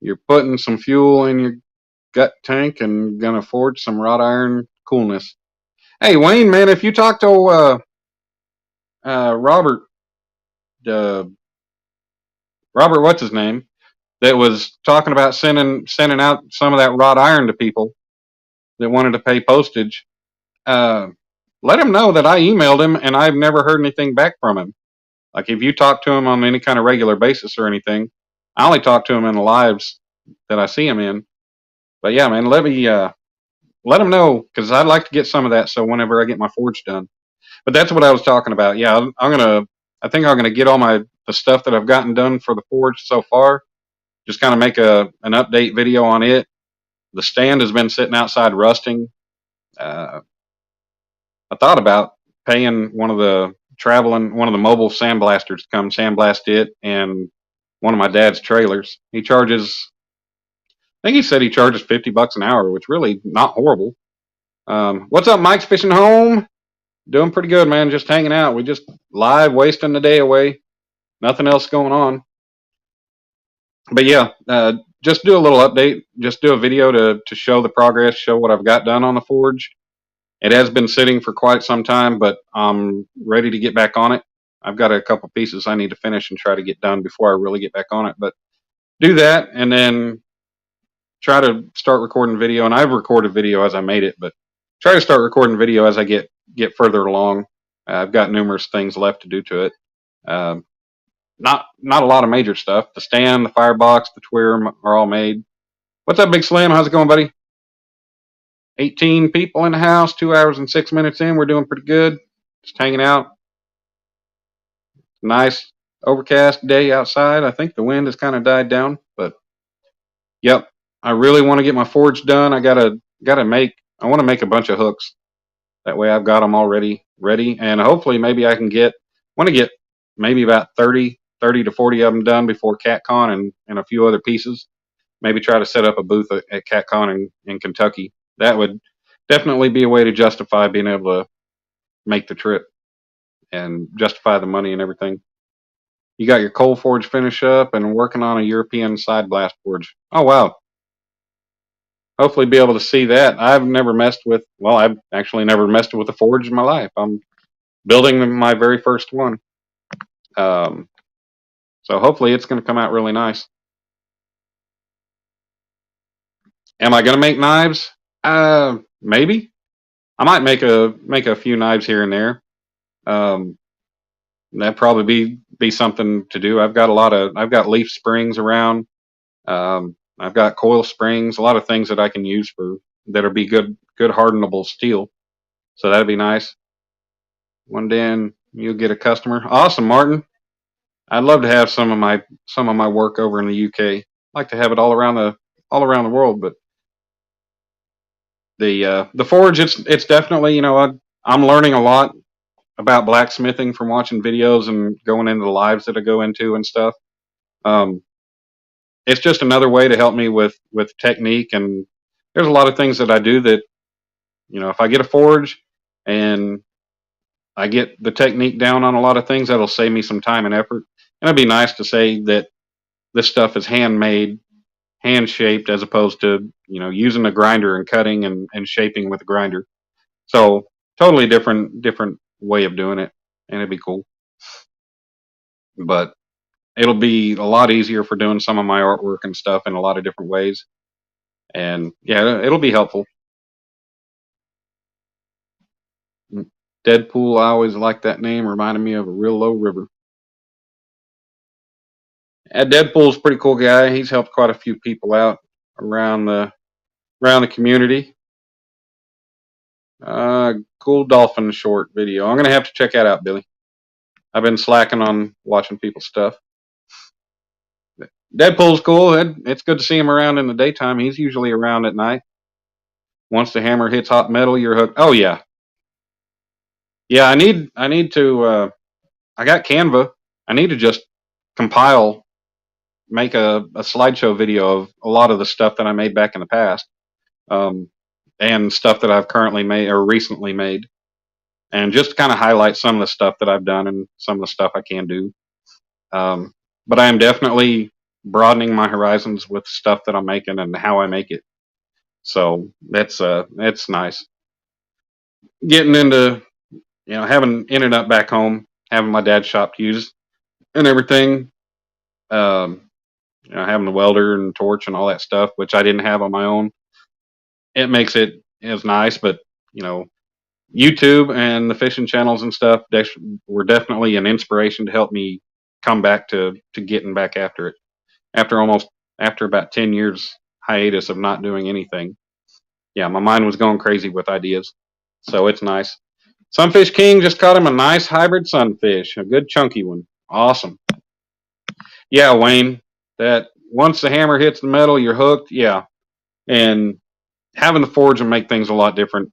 You're putting some fuel in your gut tank and gonna forge some wrought iron coolness. Hey Wayne, man, if you talk to Robert, Robert, what's his name, that was talking about sending out some of that wrought iron to people that wanted to pay postage, let him know that I emailed him and I've never heard anything back from him. Like if you talk to him on any kind of regular basis or anything, I only talk to him in the lives that I see him in. But yeah, man, let him know because I'd like to get some of that. So whenever I get my forge done, but that's what I was talking about. Yeah, I think I'm gonna get all the stuff that I've gotten done for the forge so far. Just kind of make an update video on it. The stand has been sitting outside rusting. I thought about paying one of the mobile sandblasters to come sandblast it and one of my dad's trailers. He charges, I think he said he charges $50 an hour, which really not horrible. What's up, Mike's Fishing Home? Doing pretty good, man. Just hanging out. We just live wasting the day away. Nothing else going on. But yeah, just do a little update. Just do a video to show the progress, show what I've got done on the forge. It has been sitting for quite some time, but I'm ready to get back on it. I've got a couple pieces I need to finish and try to get done before I really get back on it. But do that and then try to start recording video. And I've recorded video as I made it, but try to start recording video as I get further along. I've got numerous things left to do to it. Not a lot of major stuff. The stand, the firebox, the twir are all made. What's up, Big Slim? How's it going, buddy? 18 people in the house, 2 hours and 6 minutes in. We're doing pretty good. Just hanging out. Nice overcast day outside. I think the wind has kind of died down, but yep. I really want to get my forge done. I want to make a bunch of hooks. That way I've got them already ready, and hopefully maybe I can want to get maybe about 30 to 40 of them done before CatCon and a few other pieces. Maybe try to set up a booth at CatCon in Kentucky. That would definitely be a way to justify being able to make the trip and justify the money and everything. You got your coal forge finish up and working on a European side blast forge. Oh, wow. Hopefully be able to see that. I've actually never messed with a forge in my life. I'm building my very first one. So hopefully it's going to come out really nice. Am I going to make knives? Maybe. I might make a few knives here and there. That'd probably be something to do. I've got leaf springs around. I've got coil springs, a lot of things that I can use that'll be good hardenable steel. So that'd be nice. One day you'll get a customer. Awesome, Martin. I'd love to have some of my work over in the UK. I'd like to have it all around the world, but the forge, it's definitely, I'm learning a lot about blacksmithing from watching videos and going into the lives that I go into and stuff. It's just another way to help me with technique, and there's a lot of things that I do that, if I get a forge and I get the technique down on a lot of things, that'll save me some time and effort. And it'd be nice to say that this stuff is handmade, hand shaped, as opposed to, using a grinder and cutting and shaping with a grinder. So totally different way of doing it, and it'd be cool. But it'll be a lot easier for doing some of my artwork and stuff in a lot of different ways. And yeah, it'll be helpful. Deadpool, I always liked that name, reminded me of a real low river. Yeah, Deadpool's a pretty cool guy. He's helped quite a few people out around the community. Cool dolphin short video. I'm gonna have to check that out, Billy. I've been slacking on watching people's stuff. Deadpool's cool. It's good to see him around in the daytime. He's usually around at night. Once the hammer hits hot metal, you're hooked. Oh yeah. Yeah, I need to. I got Canva. I need to just compile make a slideshow video of a lot of the stuff that I made back in the past, and stuff that I've currently made or recently made, and just kind of highlight some of the stuff that I've done and some of the stuff I can do. But I am definitely broadening my horizons with stuff that I'm making and how I make it. So that's nice. Getting into, having internet back home, having my dad's shop to use and everything. Having the welder and torch and all that stuff, which I didn't have on my own. It makes it as nice, but YouTube and the fishing channels and stuff were definitely an inspiration to help me come back to getting back after it. After about 10 years hiatus of not doing anything. Yeah, my mind was going crazy with ideas. So it's nice. Sunfish King just caught him a nice hybrid sunfish, a good chunky one. Awesome. Yeah, Wayne, that once the hammer hits the metal, you're hooked. Yeah. And having the forge will make things a lot different,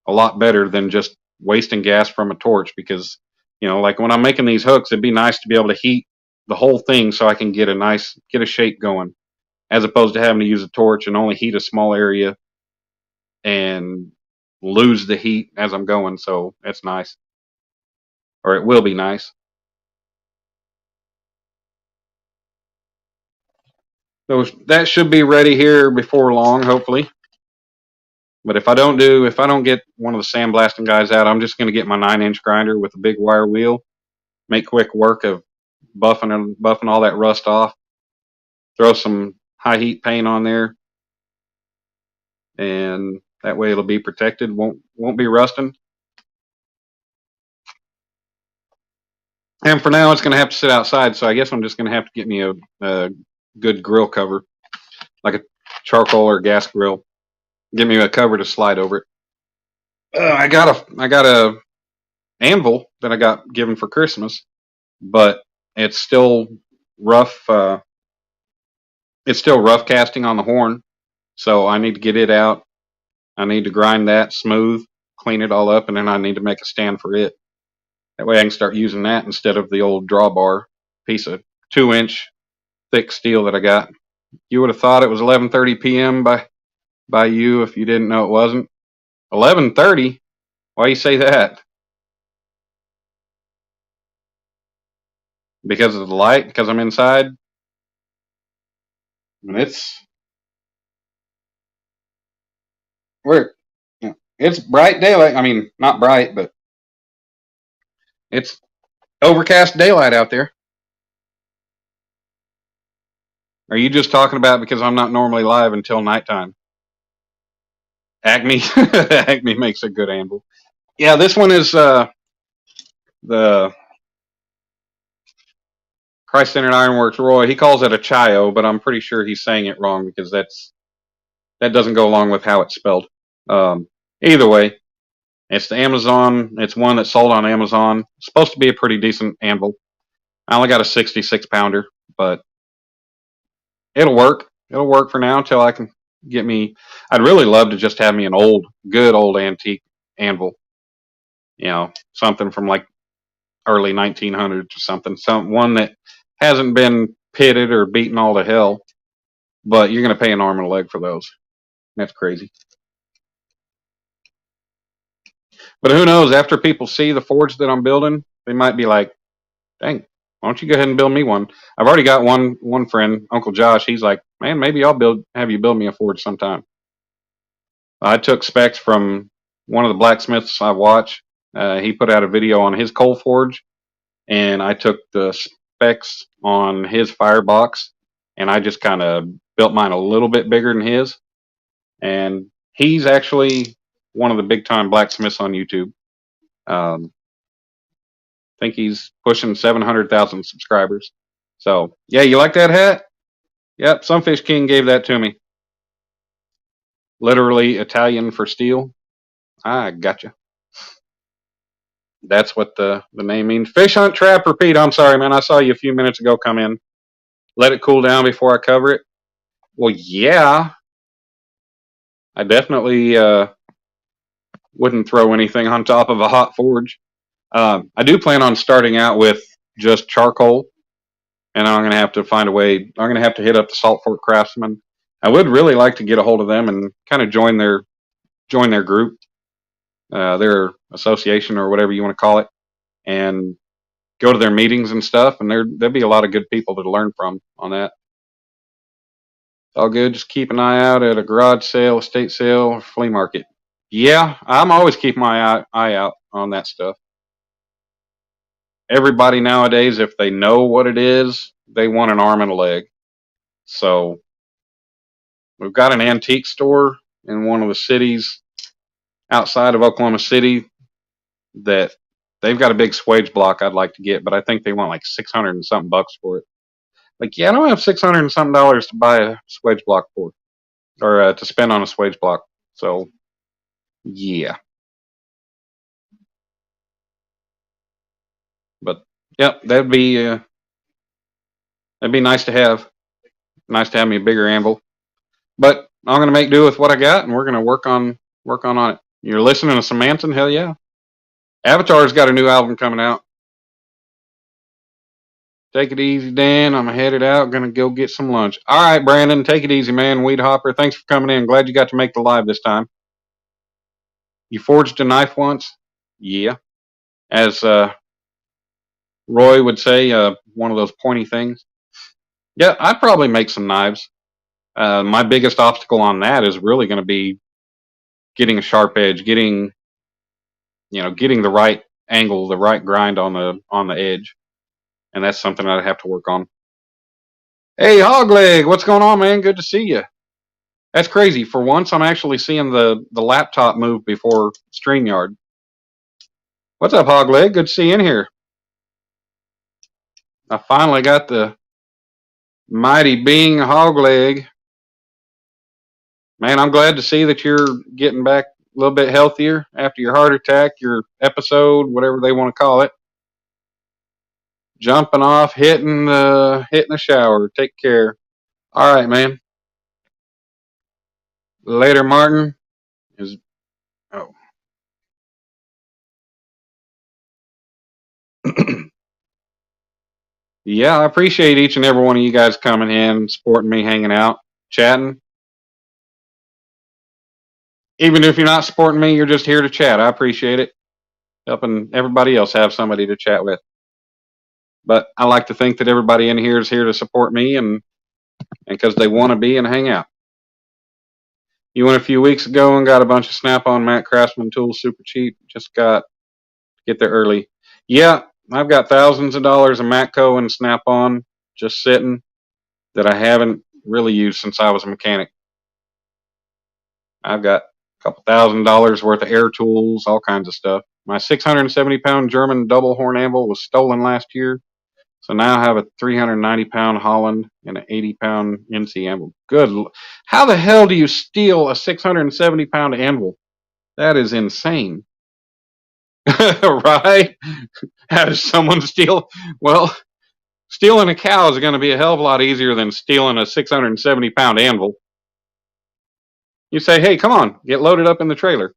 a lot better than just wasting gas from a torch, because, like when I'm making these hooks, it'd be nice to be able to heat the whole thing so I can get a shape going, as opposed to having to use a torch and only heat a small area and lose the heat as I'm going. So it's nice, or it will be nice. That should be ready here before long, hopefully. But if I don't get one of the sandblasting guys out, I'm just going to get my 9-inch grinder with a big wire wheel, make quick work of buffing all that rust off, throw some high heat paint on there, and that way it'll be protected, won't be rusting. And for now, it's going to have to sit outside, so I guess I'm just going to have to get me a good grill cover, like a charcoal or gas grill. Get me a cover to slide over it. I got a anvil that I got given for Christmas, but it's still rough. It's still rough casting on the horn, so I need to get it out. I need to grind that smooth, clean it all up, and then I need to make a stand for it. That way I can start using that instead of the old drawbar piece of 2-inch thick steel that I got. You would have thought it was 11:30 p.m. by you if you didn't know it wasn't. 11:30? Why you say that? Because of the light? Because I'm inside? I mean, it's bright daylight. I mean, not bright, but it's overcast daylight out there. Are you just talking about because I'm not normally live until nighttime? Acme Acme makes a good anvil. Yeah, this one is the Christ-centered Ironworks Roy. He calls it a Chayo, but I'm pretty sure he's saying it wrong because that doesn't go along with how it's spelled. Either way, it's the Amazon. It's one that's sold on Amazon. It's supposed to be a pretty decent anvil. I only got a 66 pounder, but it'll work. It'll work for now until I can get me. I'd really love to just have me an good old antique anvil. Something from like early 1900s or something. One that hasn't been pitted or beaten all to hell. But you're going to pay an arm and a leg for those. That's crazy. But who knows? After people see the forge that I'm building, they might be like, dang, why don't you go ahead and build me one? I've already got one friend, Uncle Josh. He's like, man, maybe I'll have you build me a forge sometime. I took specs from one of the blacksmiths I watch. He put out a video on his coal forge, and I took the specs on his firebox, and I just kind of built mine a little bit bigger than his. And he's actually one of the big-time blacksmiths on YouTube. I think he's pushing 700,000 subscribers. So, yeah, you like that hat? Yep, Sunfish King gave that to me. Literally Italian for steel. I gotcha. That's what the name means. Fish Hunt Trap Repeat. I'm sorry, man. I saw you a few minutes ago come in. Let it cool down before I cover it. Well, yeah. I definitely wouldn't throw anything on top of a hot forge. I do plan on starting out with just charcoal and I'm going to have to find a way. I'm going to have to hit up the Salt Fork Craftsmen. I would really like to get a hold of them and kind of join their group, their association or whatever you want to call it, and go to their meetings and stuff. And there'd be a lot of good people to learn from on that. It's all good. Just keep an eye out at a garage sale, estate sale, or flea market. Yeah, I'm always keeping my eye out on that stuff. Everybody nowadays, if they know what it is, they want an arm and a leg. So we've got an antique store in one of the cities outside of Oklahoma City that they've got a big swage block I'd like to get, but I think they want like 600 and something bucks for it. Like, yeah, I don't have 600 and something dollars to buy a swage block for, or to spend on a swage block. So, yeah. But yep, that'd be nice to have. Nice to have me a bigger anvil. But I'm gonna make do with what I got, and we're gonna work on it. You're listening to Samantha? Hell yeah. Avatar's got a new album coming out. Take it easy, Dan. I'm headed out. Gonna go get some lunch. All right, Brandon. Take it easy, man. Weed Hopper. Thanks for coming in. Glad you got to make the live this time. You forged a knife once? Yeah. As Roy would say, one of those pointy things. Yeah, I'd probably make some knives. My biggest obstacle on that is really going to be getting a sharp edge, getting the right angle, the right grind on the edge, and that's something I'd have to work on. Hey, Hogleg, what's going on, man? Good to see you. That's crazy. For once, I'm actually seeing the laptop move before StreamYard. What's up, Hogleg? Good to see you in here. I finally got the mighty being Hogleg. Man, I'm glad to see that you're getting back a little bit healthier after your heart attack, your episode, whatever they want to call it. Jumping off, hitting the shower. Take care. All right, man. Later, Martin. Yeah, I appreciate each and every one of you guys coming in, supporting me, hanging out, chatting. Even if you're not supporting me, you're just here to chat. I appreciate it. Helping everybody else have somebody to chat with. But I like to think that everybody in here is here to support me and because they want to be and hang out. You went a few weeks ago and got a bunch of Snap-on Matt Craftsman tools super cheap. Just got to get there early. Yeah, I've got thousands of dollars of Matco and Snap-on just sitting that I haven't really used since I was a mechanic. I've got a couple $1,000s worth of air tools, all kinds of stuff. My 670-pound German double horn anvil was stolen last year, so now I have a 390-pound Holland and an 80-pound NC anvil. Good. How the hell do you steal a 670-pound anvil? That is insane. Right? How does someone steal? Well, stealing a cow is going to be a hell of a lot easier than stealing a 670-pound anvil. You say, hey, come on, get loaded up in the trailer.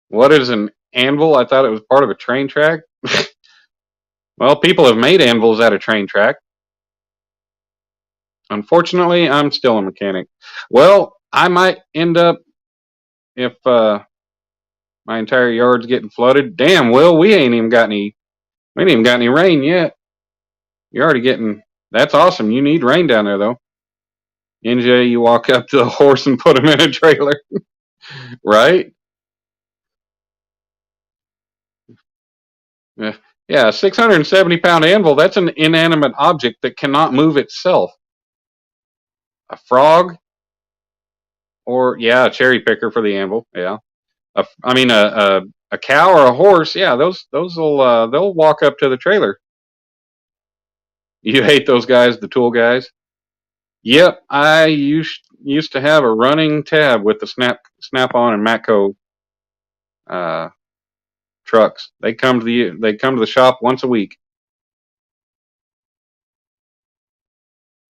What is an anvil? I thought it was part of a train track. Well, people have made anvils at a train track. Unfortunately, I'm still a mechanic. Well, I might end up if my entire yard's getting flooded. Damn, Will, we ain't even got any rain yet. You're already getting. That's awesome. You need rain down there, though. NJ, you walk up to the horse and put him in a trailer, right? Yeah, 670-pound anvil. That's an inanimate object that cannot move itself. A frog, or a cherry picker for the anvil. Yeah, a cow or a horse. Yeah, those will they'll walk up to the trailer. You hate those guys, the tool guys. Yep, I used to have a running tab with the Snap-on and Matco trucks. They come to the shop once a week.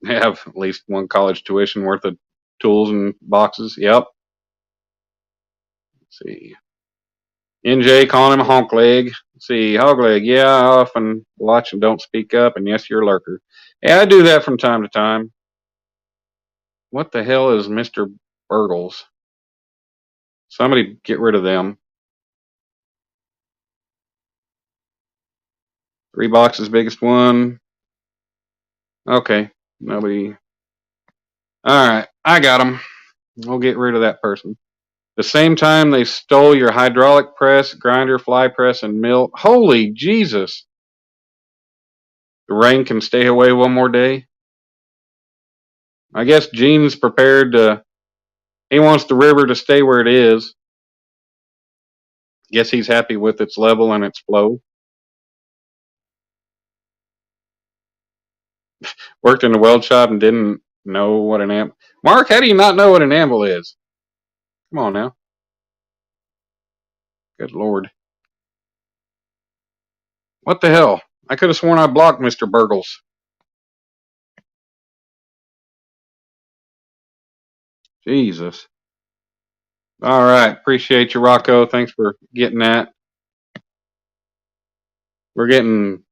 They have at least one college tuition worth of tools and boxes. Yep. Let's see. NJ calling him a honk leg. Let's see, hog leg. Yeah, I often watch and don't speak up. And yes, you're a lurker. Yeah, I do that from time to time. What the hell is Mr. Burgles? Somebody get rid of them. 3 boxes, biggest one. Okay, nobody. All right, I got them. We'll get rid of that person. The same time they stole your hydraulic press, grinder, fly press, and mill. Holy Jesus. The rain can stay away one more day. I guess Gene's prepared to. He wants the river to stay where it is. Guess he's happy with its level and its flow. Worked in the weld shop and didn't know what an amp. Mark, how do you not know what an anvil is? Come on now. Good Lord. What the hell? I could have sworn I blocked Mr. Burgles. Jesus. All right. Appreciate you, Rocco. Thanks for getting that. We're getting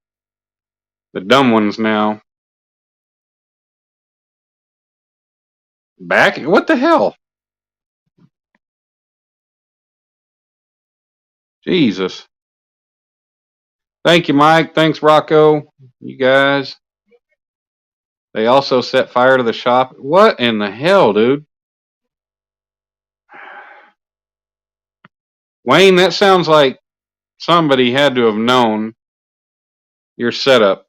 the dumb ones now. Back? What the hell? Jesus. Thank you, Mike. Thanks, Rocco. You guys. They also set fire to the shop. What in the hell, dude? Wayne, that sounds like somebody had to have known your setup.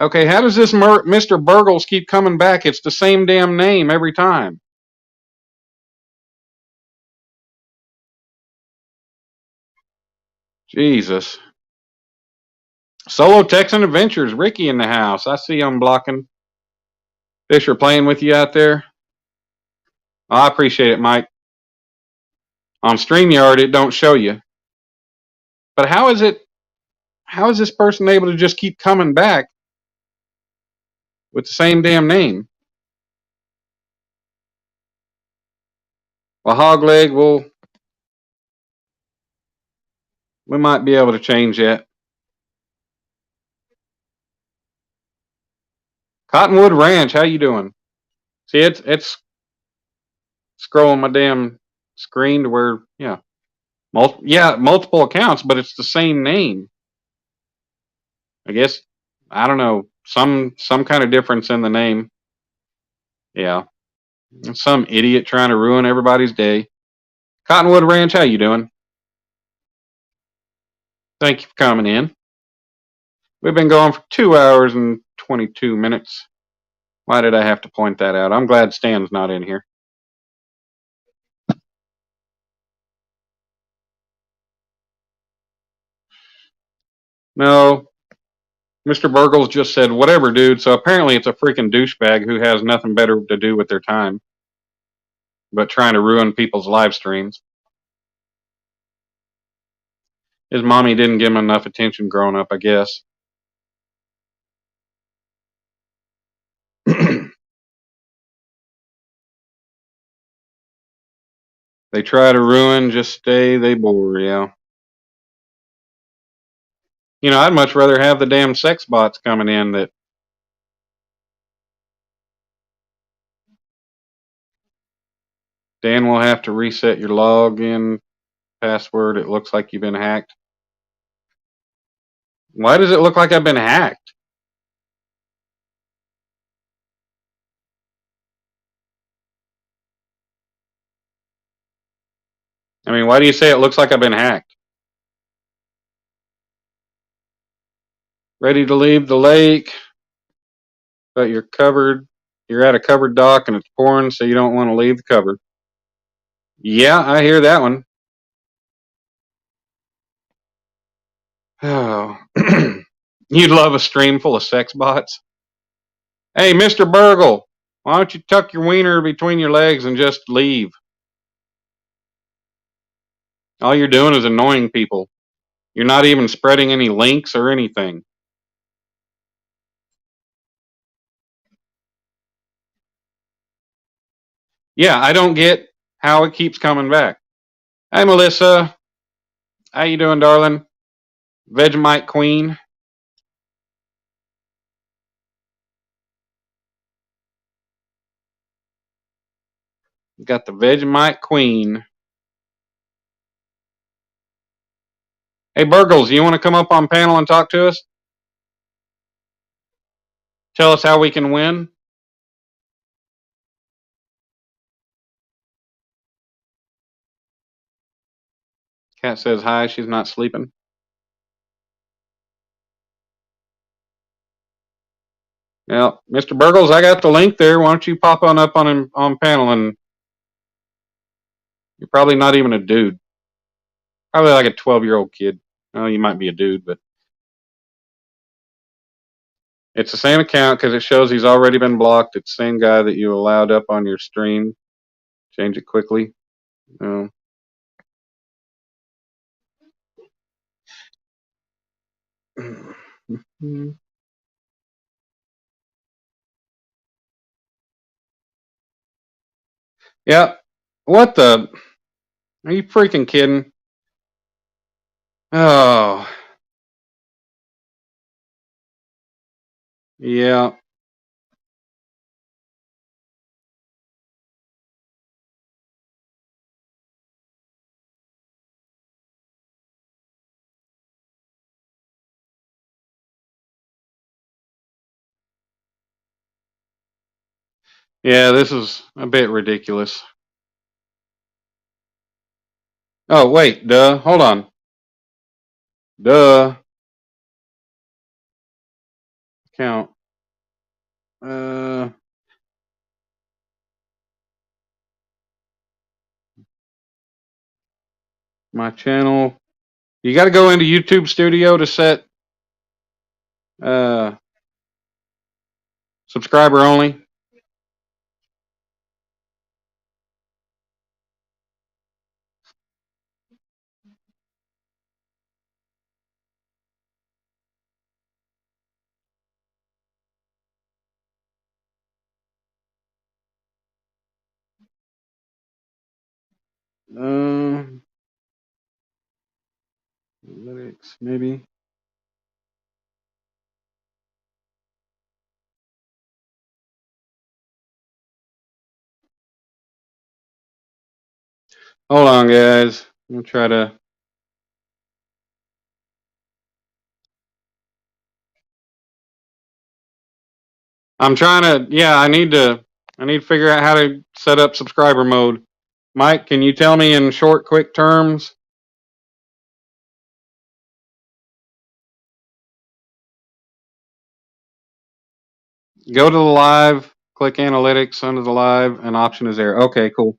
Okay, how does this Mr. Burgles keep coming back? It's the same damn name every time. Jesus. Solo Texan Adventures, Ricky in the house. I see him blocking. Fisher playing with you out there. Oh, I appreciate it, Mike. On StreamYard, it don't show you. But how is this person able to just keep coming back with the same damn name? Well, Hogleg, we might be able to change that. Cottonwood Ranch, how you doing? See, it's scrolling my damn screen to where, yeah. Multiple accounts, but it's the same name. I guess, I don't know, some kind of difference in the name. Yeah. Some idiot trying to ruin everybody's day. Cottonwood Ranch, how you doing? Thank you for coming in. We've been going for 2 hours and 22 minutes. Why did I have to point that out? I'm glad Stan's not in here. No. Mr. Burgles just said, whatever, dude. So apparently it's a freaking douchebag who has nothing better to do with their time but trying to ruin people's live streams. His mommy didn't give him enough attention growing up, I guess. They try to ruin, just stay, they bore, yeah. You know, I'd much rather have the damn sex bots coming in that. Dan will have to reset your login password. It looks like you've been hacked. Why does it look like I've been hacked? I mean, why do you say it looks like I've been hacked? Ready to leave the lake, but you're covered. You're at a covered dock and it's pouring, so you don't want to leave the cover. Yeah, I hear that one. Oh. You'd love a stream full of sex bots. Hey, Mr. Burgle, why don't you tuck your wiener between your legs and just leave? All you're doing is annoying people. You're not even spreading any links or anything. Yeah, I don't get how it keeps coming back. Hey, Melissa. How you doing, darling? Vegemite Queen. Got the Vegemite Queen. Hey, Burgles, you want to come up on panel and talk to us? Tell us how we can win? Cat says hi. She's not sleeping. Yeah, Mr. Burgles, I got the link there. Why don't you pop on up on panel? And you're probably not even a dude. Probably like a 12-year-old kid. Oh, you might be a dude, but it's the same account because it shows he's already been blocked. It's the same guy that you allowed up on your stream. Change it quickly. Oh. Yeah. What the? Are you freaking kidding? Oh. Yeah. Yeah, this is a bit ridiculous. Oh, wait. Duh. Hold on. Duh. Count. My channel. You got to go into YouTube Studio to set subscriber only. Analytics, maybe. Hold on, guys. I'm gonna try to. I'm trying to. Yeah, I need to figure out how to set up subscriber mode. Mike, can you tell me in short, quick terms? Go to the live, click analytics under the live, and option is there. Okay, cool.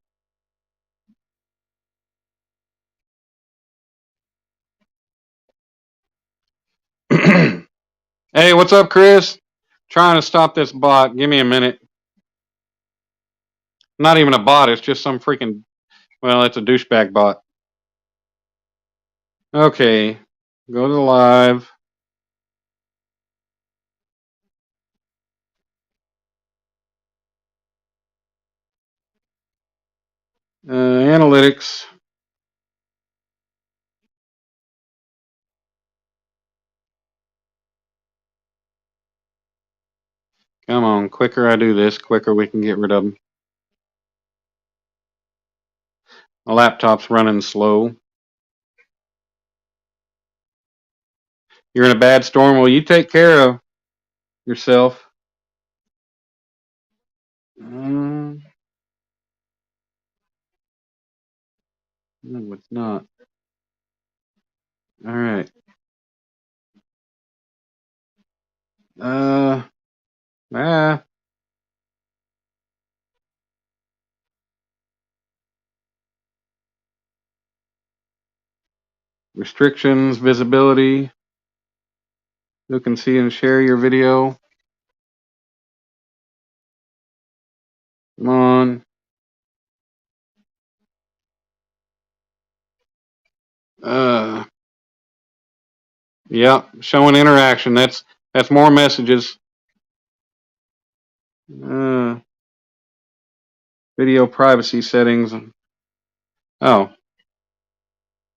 Hey, what's up, Chris? Trying to stop this bot. Give me a minute. Not even a bot. It's just some freaking. Well, it's a douchebag bot. Okay, go to the live. Analytics. Come on, quicker I do this, quicker we can get rid of them. My laptop's running slow. You're in a bad storm. Well, you take care of yourself. No, it's not. All right. Restrictions, visibility. Who can see and share your video? Come on. Yeah, showing interaction. That's more messages. Video privacy settings. Oh.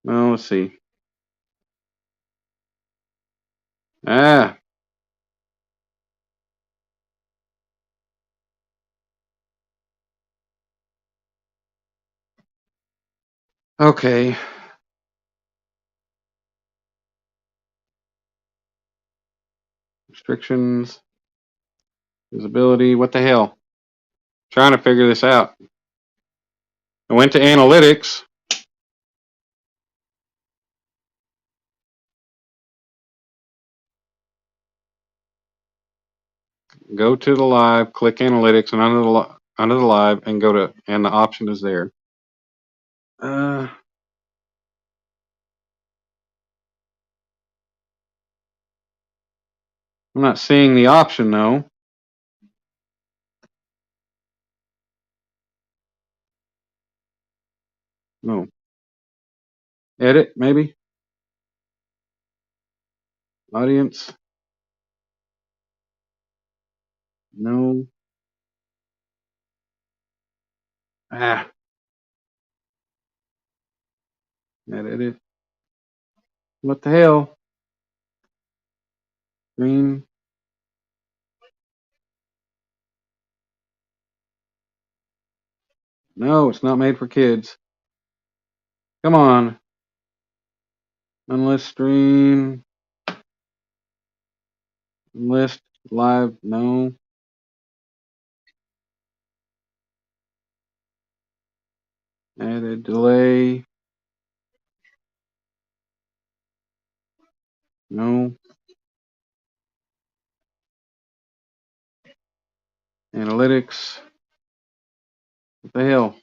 Well, let's see. Ah. Okay. Restrictions. Visibility. What the hell? Trying to figure this out. I went to analytics. Go to the live, click analytics, and under the live, and go to, and the option is there. I'm not seeing the option though. No. Edit, maybe? Audience? No. Ah. Edit. What the hell? Green. No, it's not made for kids. Come on. Unlist stream. Unlist live. No. Added delay. No. Analytics. What the hell?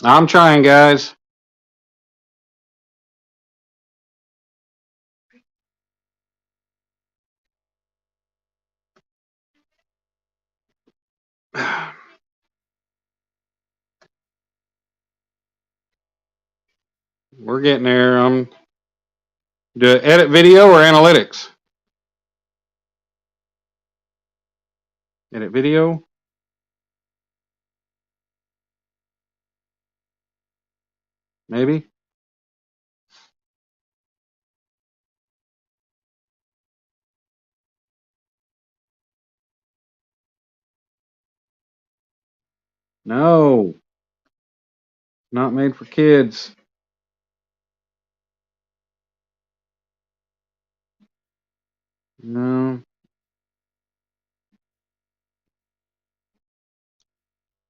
I'm trying, guys. We're getting there. Do edit video or analytics? Edit video. Maybe. No. Not made for kids. No.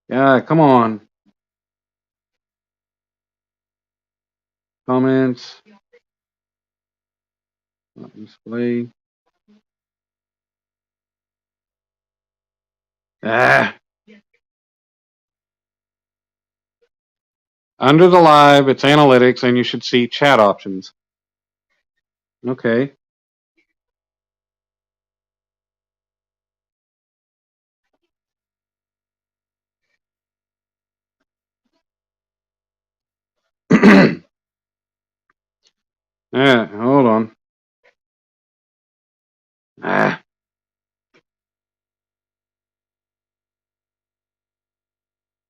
Yeah, come on. Comments. Not display. Ah. Under the live, it's analytics, and you should see chat options. Okay. Yeah, hold on. Ah.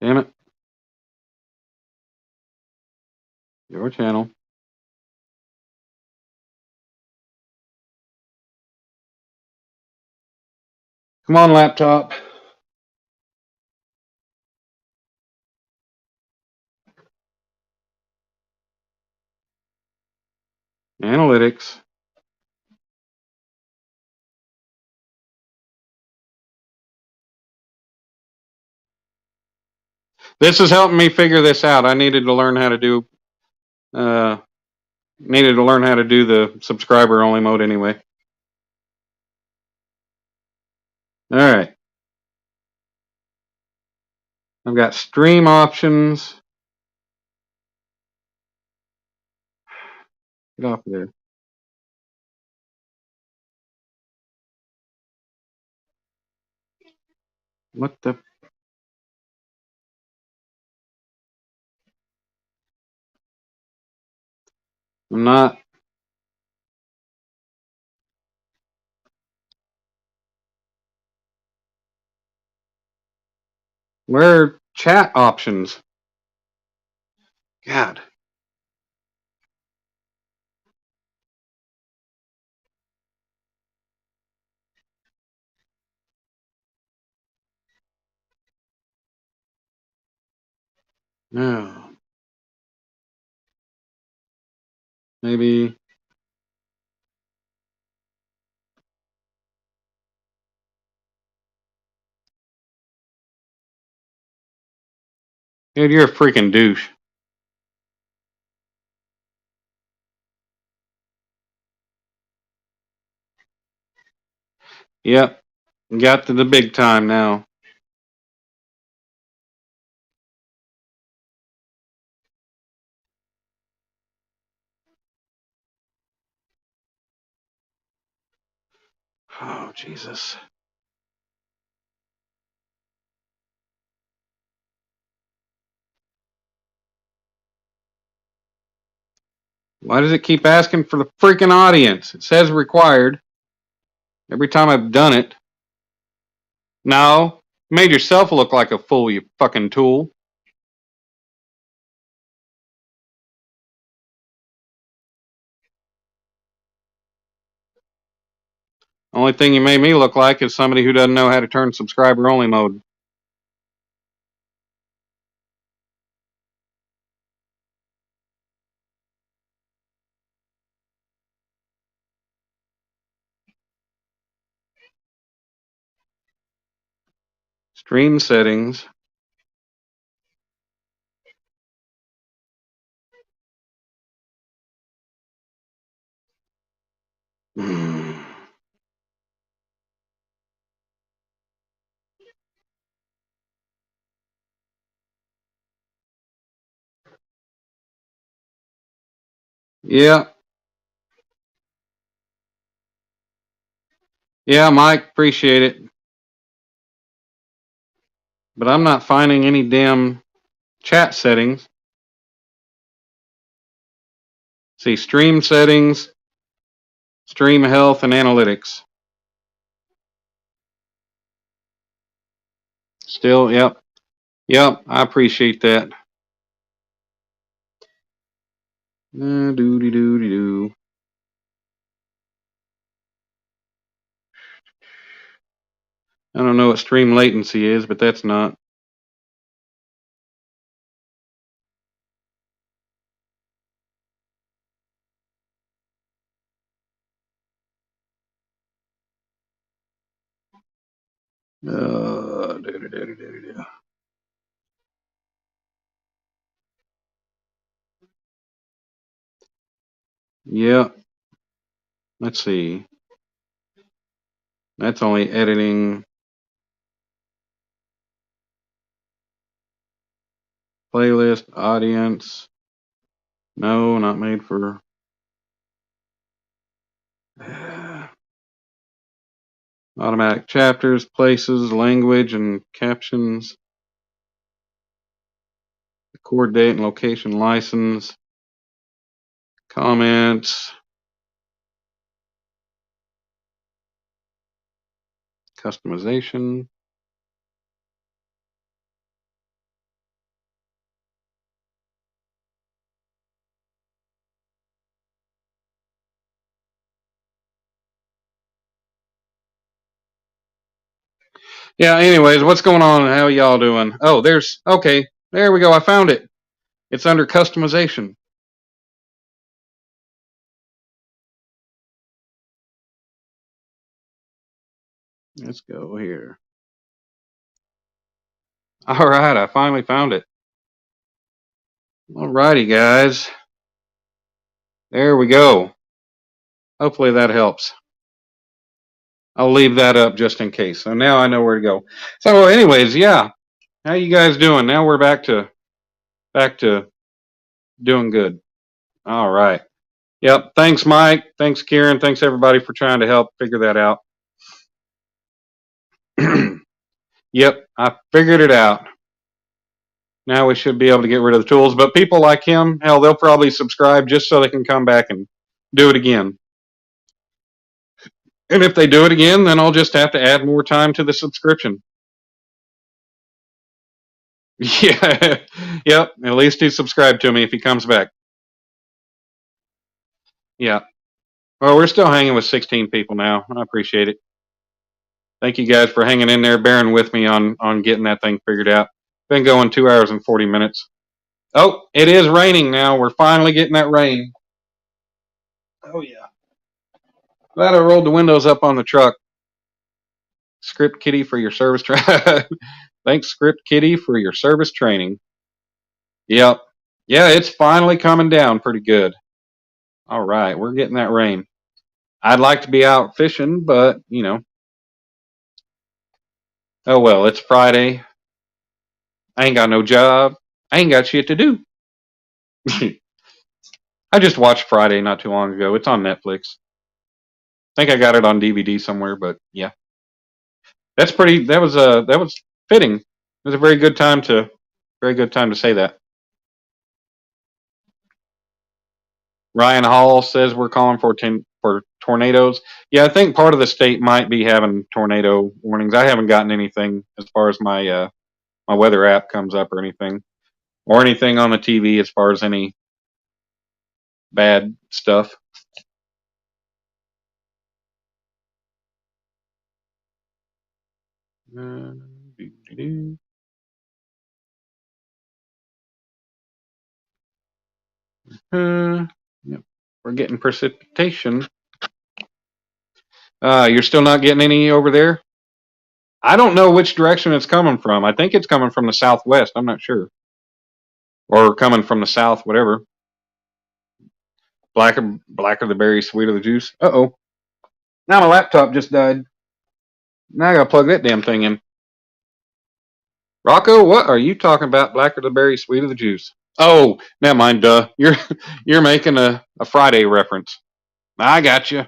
Damn it. Your channel. Come on, laptop. Analytics. This is helping me figure this out. I needed to learn how to do the subscriber only mode anyway. All right. I've got stream options. Get off of there. What the? I'm not. Where are chat options? God. No. Maybe. Dude, you're a freaking douche. Yep. Got to the big time now. Oh, Jesus. Why does it keep asking for the freaking audience? It says required. Every time I've done it. No. You made yourself look like a fool, you fucking tool. Only thing you made me look like is somebody who doesn't know how to turn subscriber only mode. Stream settings. Yeah. Yeah, Mike, appreciate it. But I'm not finding any damn chat settings. See, stream settings, stream health, and analytics. Still, yep. Yep, I appreciate that. Doody-doody-doo. I don't know what stream latency is, but that's not. Doody-doody-doody-doo. Yep. Let's see. That's only editing. Playlist, audience. No, not made for. Automatic chapters, places, language, and captions. Record date and location license. Comments. Customization. Yeah, anyways, what's going on? How y'all doing? Oh, okay. There we go. I found it. It's under customization. Let's go here. All right, I finally found it. All righty, guys. There we go. Hopefully that helps. I'll leave that up just in case. So now I know where to go. So anyways, yeah. How you guys doing? Now we're back to doing good. All right. Yep. Thanks, Mike. Thanks, Kieran. Thanks everybody for trying to help figure that out. Yep, I figured it out. Now we should be able to get rid of the tools. But people like him, hell, they'll probably subscribe just so they can come back and do it again. And if they do it again, then I'll just have to add more time to the subscription. Yeah, yep. At least he's subscribed to me if he comes back. Yeah. Well, we're still hanging with 16 people now. I appreciate it. Thank you guys for hanging in there, bearing with me on getting that thing figured out. Been going 2 hours and 40 minutes. Oh, it is raining now. We're finally getting that rain. Oh, yeah. Glad I rolled the windows up on the truck. Script Kitty for your service training. Thanks, Script Kitty, for your service training. Yep. Yeah, it's finally coming down pretty good. All right, we're getting that rain. I'd like to be out fishing, but, you know. Oh, well, it's Friday. I ain't got no job. I ain't got shit to do. I just watched Friday not too long ago. It's on Netflix. I think I got it on DVD somewhere, but yeah. That was fitting. It was a very good time to say that. Ryan Hall says we're calling for tornadoes. Yeah, I think part of the state might be having tornado warnings. I haven't gotten anything as far as my my weather app comes up or anything on the TV as far as any bad stuff. Yep. We're getting precipitation. You're still not getting any over there? I don't know which direction it's coming from. I think it's coming from the southwest. I'm not sure. Or coming from the south, whatever. Blacker the berry, sweeter the juice. Uh-oh. Now my laptop just died. Now I gotta plug that damn thing in. Rocco, what are you talking about? Blacker the berry, sweeter the juice. Oh, never mind, duh. You're making a Friday reference. I got you.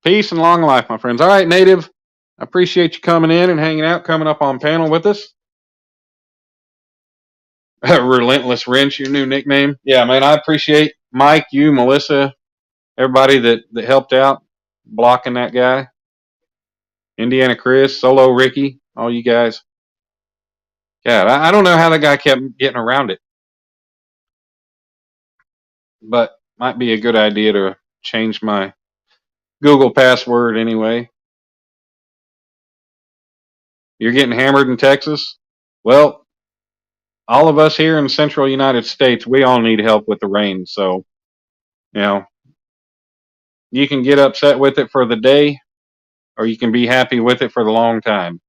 Peace and long life, my friends. All right, Native. I appreciate you coming in and hanging out, coming up on panel with us. Relentless Wrench, your new nickname. Yeah, man, I appreciate Mike, you, Melissa, everybody that helped out blocking that guy. Indiana Chris, Solo Ricky, all you guys. God, I don't know how that guy kept getting around it. But might be a good idea to change my Google password anyway. You're getting hammered in Texas? Well, all of us here in the central United States, we all need help with the rain. So, you know, you can get upset with it for the day, or you can be happy with it for the long time.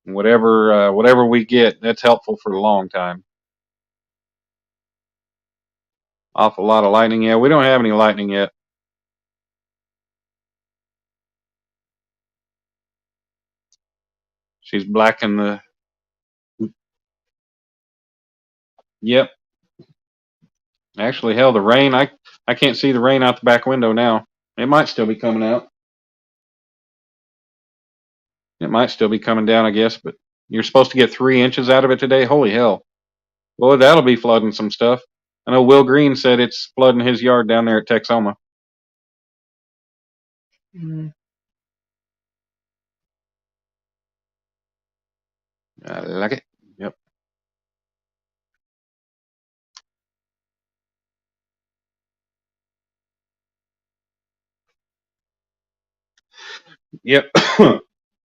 Whatever we get, that's helpful for the long time. Awful lot of lightning. Yeah, we don't have any lightning yet. She's blacking the. Yep. Actually, hell, the rain. I can't see the rain out the back window now. It might still be coming out. It might still be coming down, I guess, but you're supposed to get 3 inches out of it today. Holy hell. Boy, that'll be flooding some stuff. I know Will Green said it's flooding his yard down there at Texoma. I like it. Yep. Yep.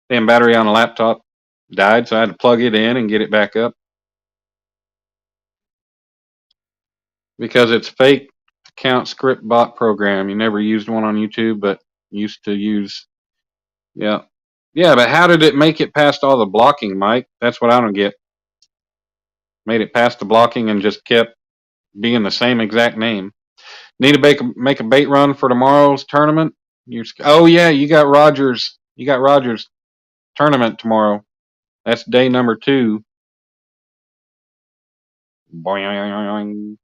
Damn battery on the laptop died, so I had to plug it in and get it back up. Because it's fake account script bot program. You never used one on YouTube, but used to use. Yeah. Yeah, but how did it make it past all the blocking, Mike? That's what I don't get. Made it past the blocking and just kept being the same exact name. Need to make a bait run for tomorrow's tournament? Oh yeah, you got Rogers. You got Rogers tournament tomorrow. That's day number 2. Boing,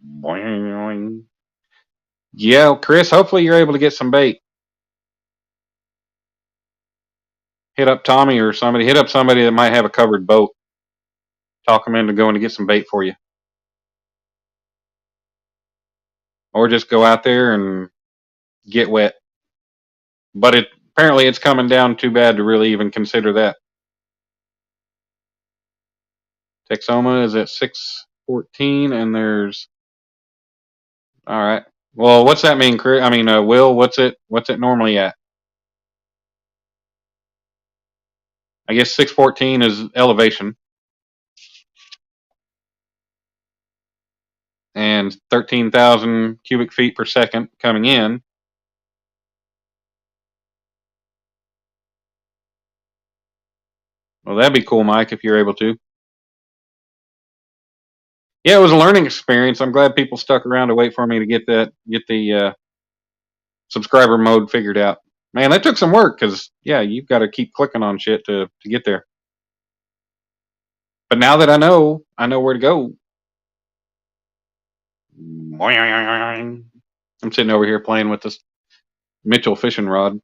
boing. Yeah, Chris, hopefully you're able to get some bait. hit up Tommy or somebody. Hit up somebody that might have a covered boat. Talk them into going to get some bait for you. Or just go out there and get wet. But apparently it's coming down too bad to really even consider that. Texoma is at 614, and there's... All right. Well, what's that mean, Chris? I mean, Will, what's it normally at? I guess 614 is elevation. And 13,000 cubic feet per second coming in. Well, that'd be cool, Mike, if you're able to. Yeah, it was a learning experience. I'm glad people stuck around to wait for me to get the subscriber mode figured out. Man, that took some work because, yeah, you've got to keep clicking on shit to get there. But now that I know where to go. I'm sitting over here playing with this Mitchell fishing rod.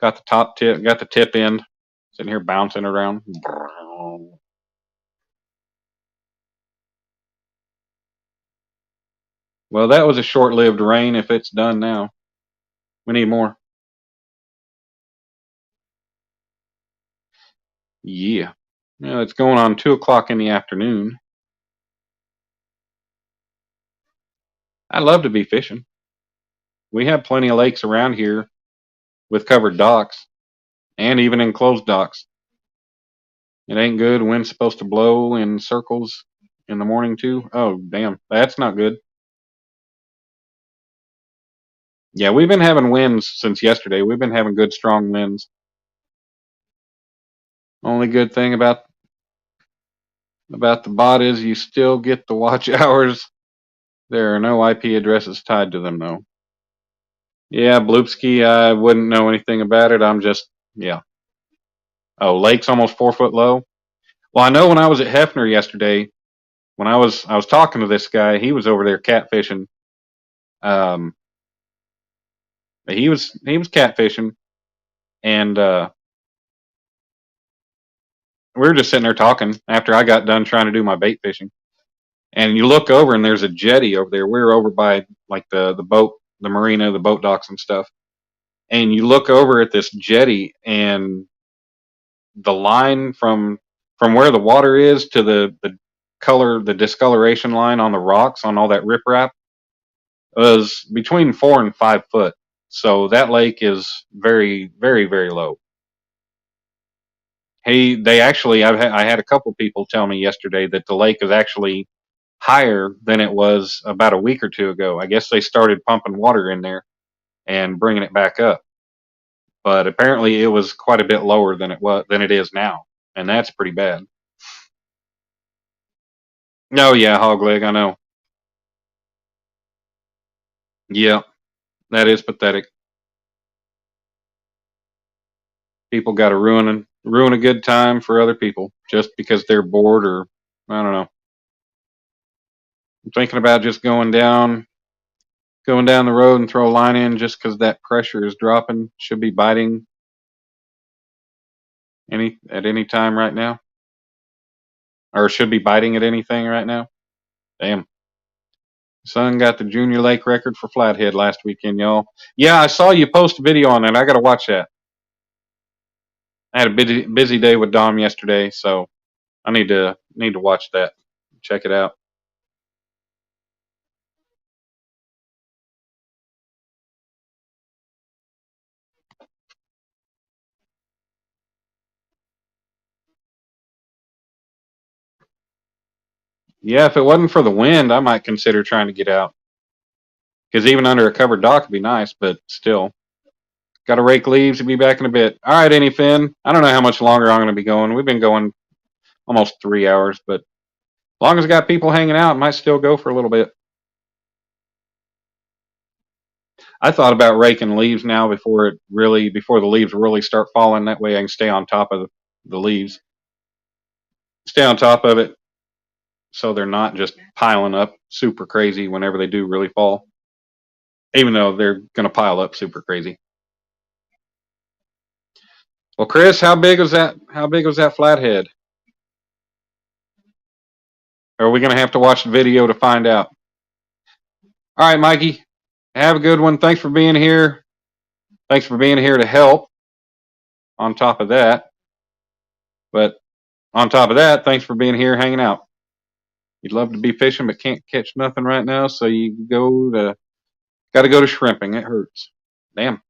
Got the top tip, got the tip end. Sitting here bouncing around. Well, that was a short-lived rain if it's done now. We need more. Yeah. Well, it's going on 2 o'clock in the afternoon. I'd love to be fishing. We have plenty of lakes around here with covered docks and even enclosed docks. It ain't good. Wind's supposed to blow in circles in the morning too. Oh, damn. That's not good. Yeah, we've been having winds since yesterday. We've been having good, strong winds. Only good thing about the bot is you still get the watch hours. There are no IP addresses tied to them, though. Yeah, Bloopski, I wouldn't know anything about it. I'm just, yeah. Oh, lake's almost 4 foot low. Well, I know when I was at Hefner yesterday, when I was talking to this guy, he was over there catfishing. He was catfishing, and we were just sitting there talking after I got done trying to do my bait fishing. And you look over, and there's a jetty over there. We were over by like the boat, the marina, the boat docks and stuff. And you look over at this jetty, and the line from where the water is to the discoloration line on the rocks on all that riprap was between 4 and 5 foot. So that lake is very, very, very low. They actually, I had a couple people tell me yesterday that the lake is actually higher than it was about a week or two ago. I guess they started pumping water in there and bringing it back up. But apparently it was quite a bit lower than it is now, and that's pretty bad. No, yeah, Hogleg, I know. Yeah, that is pathetic. People got to ruin a good time for other people just because they're bored, or I don't know. I'm thinking about just going down the road and throw a line in just because that pressure is dropping. Should be biting at any time right now, or should be biting at anything right now. Damn. Son got the junior lake record for flathead last weekend, y'all. Yeah, I saw you post a video on that. I got to watch that. I had a busy day with Dom yesterday, so I need to watch that. Check it out. Yeah, if it wasn't for the wind, I might consider trying to get out. Because even under a covered dock would be nice, but still. Got to rake leaves and be back in a bit. All right, Any Finn. I don't know how much longer I'm going to be going. We've been going almost 3 hours, but as long as I got people hanging out, I might still go for a little bit. I thought about raking leaves now before the leaves really start falling. That way I can stay on top of the leaves. Stay on top of it so they're not just piling up super crazy whenever they do really fall. Even though they're going to pile up super crazy. Well, Chris, how big was that? How big was that flathead? Or are we gonna have to watch the video to find out? All right, Mikey. Have a good one. Thanks for being here. Thanks for being here to help. On top of that, but on top of that, thanks for being here, hanging out. You'd love to be fishing, but can't catch nothing right now, so you got to go to shrimping. It hurts. Damn.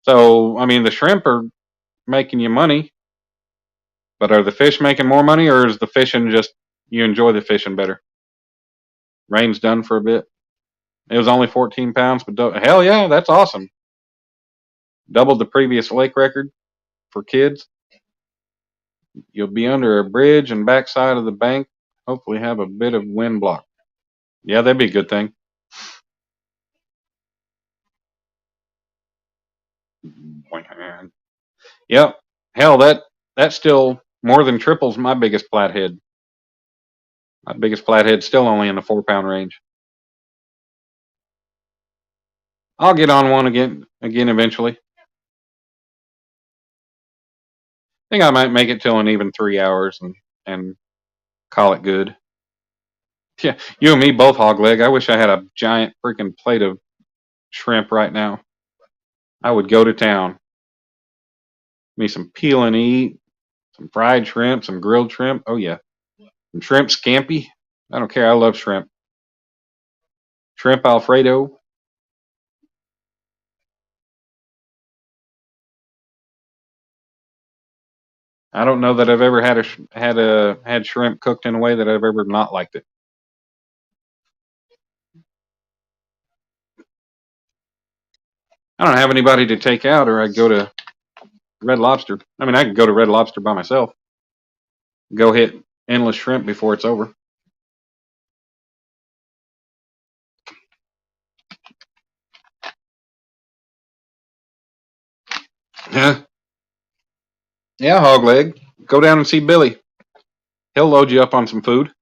So, I mean, the shrimp are making you money, but are the fish making more money, or is the fishing just you enjoy the fishing better? Rain's done for a bit. It was only 14 pounds, but hell yeah, that's awesome. Doubled the previous lake record for kids. You'll be under a bridge and backside of the bank. Hopefully, have a bit of wind block. Yeah, that'd be a good thing. Yep. Hell, that still more than triples my biggest flathead. My biggest flathead's still only in the 4 pound range. I'll get on one again eventually. I think I might make it till an even 3 hours and call it good. Yeah, you and me both, hog leg. I wish I had a giant freaking plate of shrimp right now. I would go to town. Me some peel and eat, some fried shrimp, some grilled shrimp. Oh yeah, some shrimp scampi. I don't care. I love shrimp. Shrimp Alfredo. I don't know that I've ever had shrimp cooked in a way that I've ever not liked it. I don't have anybody to take out, or I'd go to Red Lobster. I mean, I could go to Red Lobster by myself. Go hit endless shrimp before it's over. Yeah, yeah, hog leg. Go down and see Billy. He'll load you up on some food.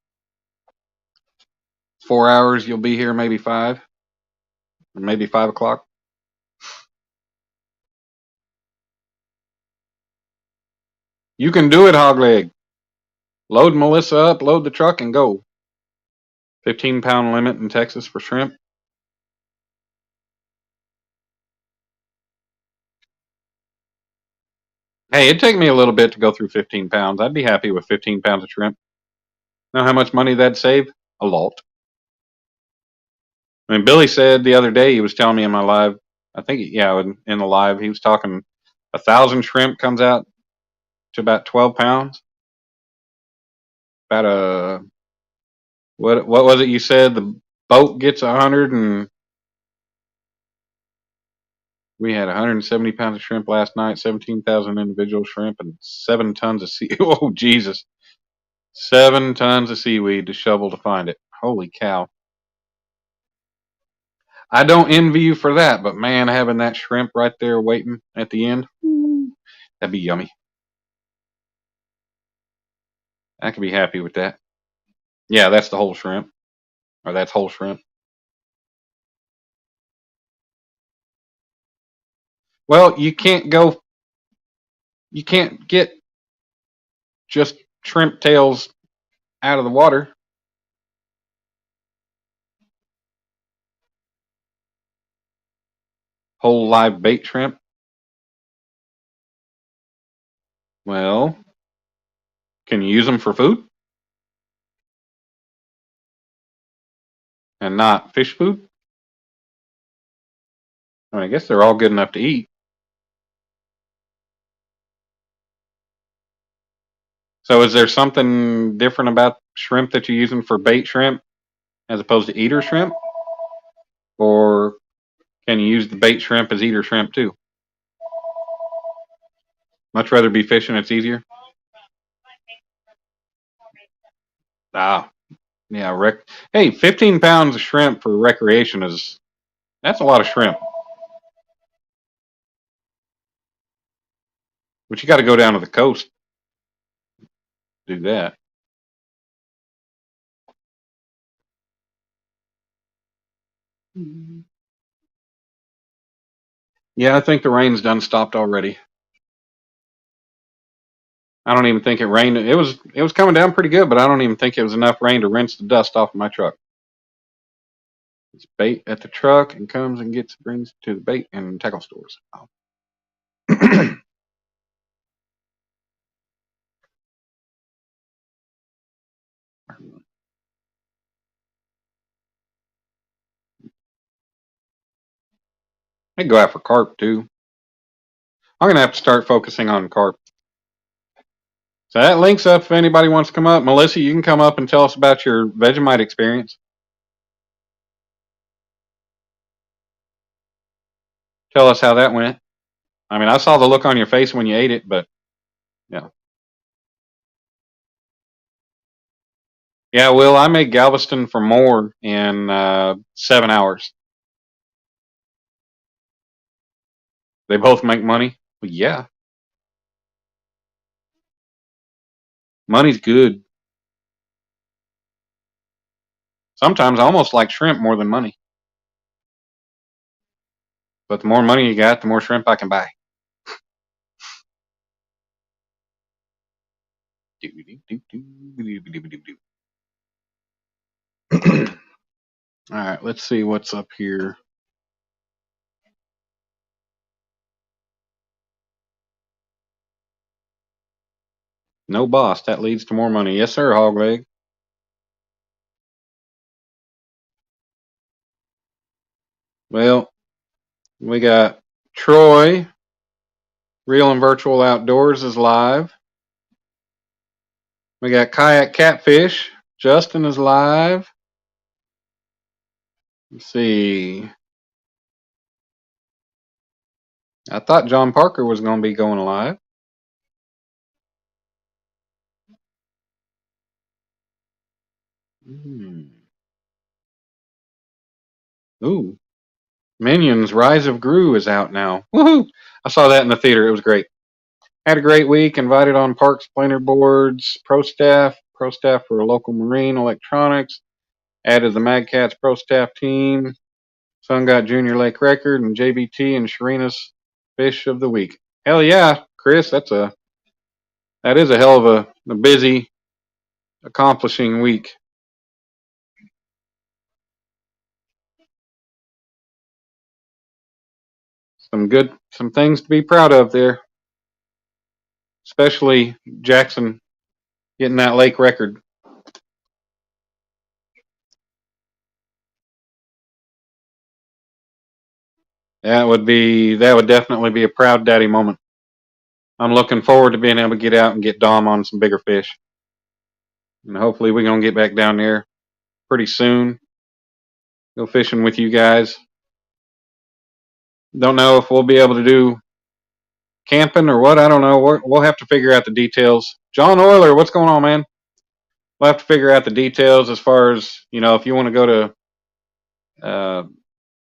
4 hours, you'll be here maybe 5, or maybe 5 o'clock. You can do it, hog leg. Load Melissa up, load the truck, and go. 15-pound limit in Texas for shrimp. Hey, it'd take me a little bit to go through 15 pounds. I'd be happy with 15 pounds of shrimp. Know how much money that'd save? A lot. I mean, Billy said the other day, he was telling me in my live, I think, yeah, in the live, he was talking 1,000 shrimp comes out to about 12 pounds. About what was it you said? The boat gets 100 and we had 170 pounds of shrimp last night, 17,000 individual shrimp, and 7 tons of sea. Oh, Jesus. 7 tons of seaweed to shovel to find it. Holy cow. I don't envy you for that, but man, having that shrimp right there waiting at the end, that'd be yummy. I could be happy with that. Yeah, that's the whole shrimp. Or that's whole shrimp. Well, you can't get just shrimp tails out of the water. Whole live bait shrimp. Well, can you use them for food? And not fish food? I mean, I guess they're all good enough to eat. So is there something different about shrimp that you're using for bait shrimp as opposed to eater shrimp? Or can you use the bait shrimp as eater shrimp too? Much rather be fishing, it's easier. Ah, yeah. Hey, 15 pounds of shrimp for recreation that's a lot of shrimp. But you got to go down to the coast to do that. Yeah, I think the rain's done stopped already. I don't even think it rained. It was coming down pretty good, but I don't even think it was enough rain to rinse the dust off of my truck. It's bait at the truck and comes and brings to the bait and tackle stores. I go out for carp too. I'm gonna have to start focusing on carp. So that link's up if anybody wants to come up. Melissa, you can come up and tell us about your Vegemite experience. Tell us how that went. I mean, I saw the look on your face when you ate it, but yeah. Yeah, Will, I made Galveston for more in 7 hours. They both make money? Well, yeah. Money's good. Sometimes I almost like shrimp more than money. But the more money you got, the more shrimp I can buy. All right, let's see what's up here. No boss. That leads to more money. Yes, sir, Hogleg. Well, we got Troy. Real and Virtual Outdoors is live. We got Kayak Catfish. Justin is live. Let's see. I thought John Parker was going to be going live. Ooh. Minions Rise of Gru is out now. Woohoo! I saw that in the theater. It was great. Had a great week. Invited on Parks Planner Boards, Pro Staff for a local marine electronics. Added the Mad Cats Pro Staff team. Son got Junior Lake record and JBT and Sharina's Fish of the Week. Hell yeah, Chris. That is a hell of a busy, accomplishing week. Some things to be proud of there. Especially Jackson getting that lake record. That would definitely be a proud daddy moment. I'm looking forward to being able to get out and get Dom on some bigger fish. And hopefully we're going to get back down there pretty soon. Go fishing with you guys. Don't know if we'll be able to do camping or what. I don't know. We'll have to figure out the details. John Euler, what's going on, man? We'll have to figure out the details as far as, if you want to go to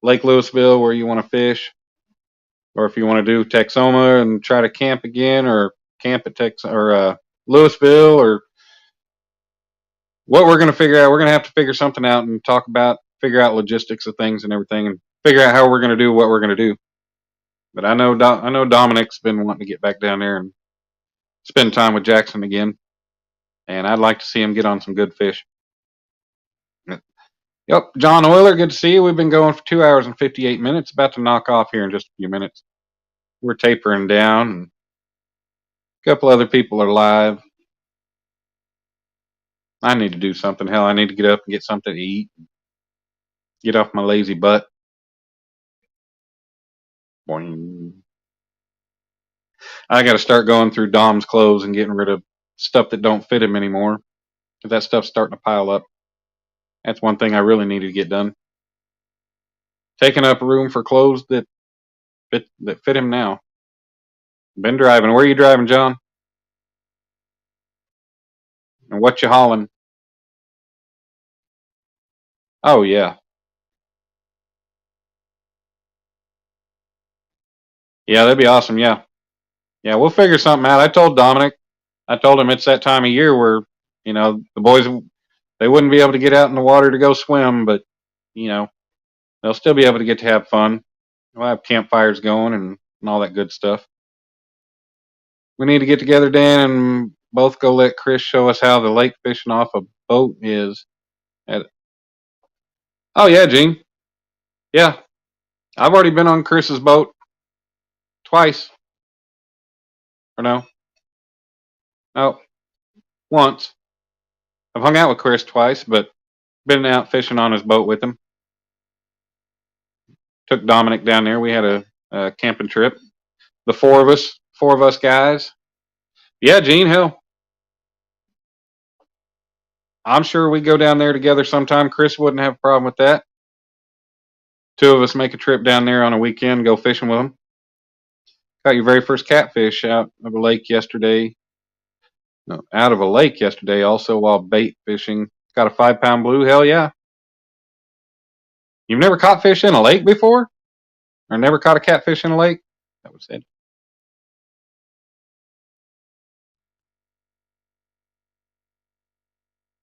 Lake Louisville where you want to fish, or if you want to do Texoma and try to camp again, or camp at Louisville, or what we're going to figure out. We're going to have to figure something out and figure out logistics of things and everything, and figure out how we're going to do what we're going to do. But I know Dominic's been wanting to get back down there and spend time with Jackson again, and I'd like to see him get on some good fish. Yep, John Euler, good to see you. We've been going for 2 hours and 58 minutes. About to knock off here in just a few minutes. We're tapering down, and a couple other people are live. I need to do something. Hell, I need to get up and get something to eat. Get off my lazy butt. Boing. I got to start going through Dom's clothes and getting rid of stuff that don't fit him anymore. Because that stuff's starting to pile up. That's one thing I really need to get done. Taking up room for clothes that fit him now. Been driving. Where are you driving, John? And what you hauling? Oh, yeah. Yeah, that'd be awesome. Yeah. Yeah, we'll figure something out. I told Dominic, it's that time of year where, the boys, they wouldn't be able to get out in the water to go swim, but, they'll still be able to get to have fun. We'll have campfires going and all that good stuff. We need to get together, Dan, and both go let Chris show us how the lake fishing off a boat is. Oh, yeah, Gene. Yeah. I've already been on Chris's boat twice. Or no? No. Once. I've hung out with Chris twice, but been out fishing on his boat with him. Took Dominic down there. We had a camping trip. The four of us guys. Yeah, Gene, hell. I'm sure we go down there together sometime. Chris wouldn't have a problem with that. Two of us make a trip down there on a weekend, go fishing with them. Got your very first catfish out of a lake yesterday. No, out of a lake yesterday also while bait fishing. Got a 5-pound blue. Hell yeah. You've never caught fish in a lake before? Or never caught a catfish in a lake? That was it.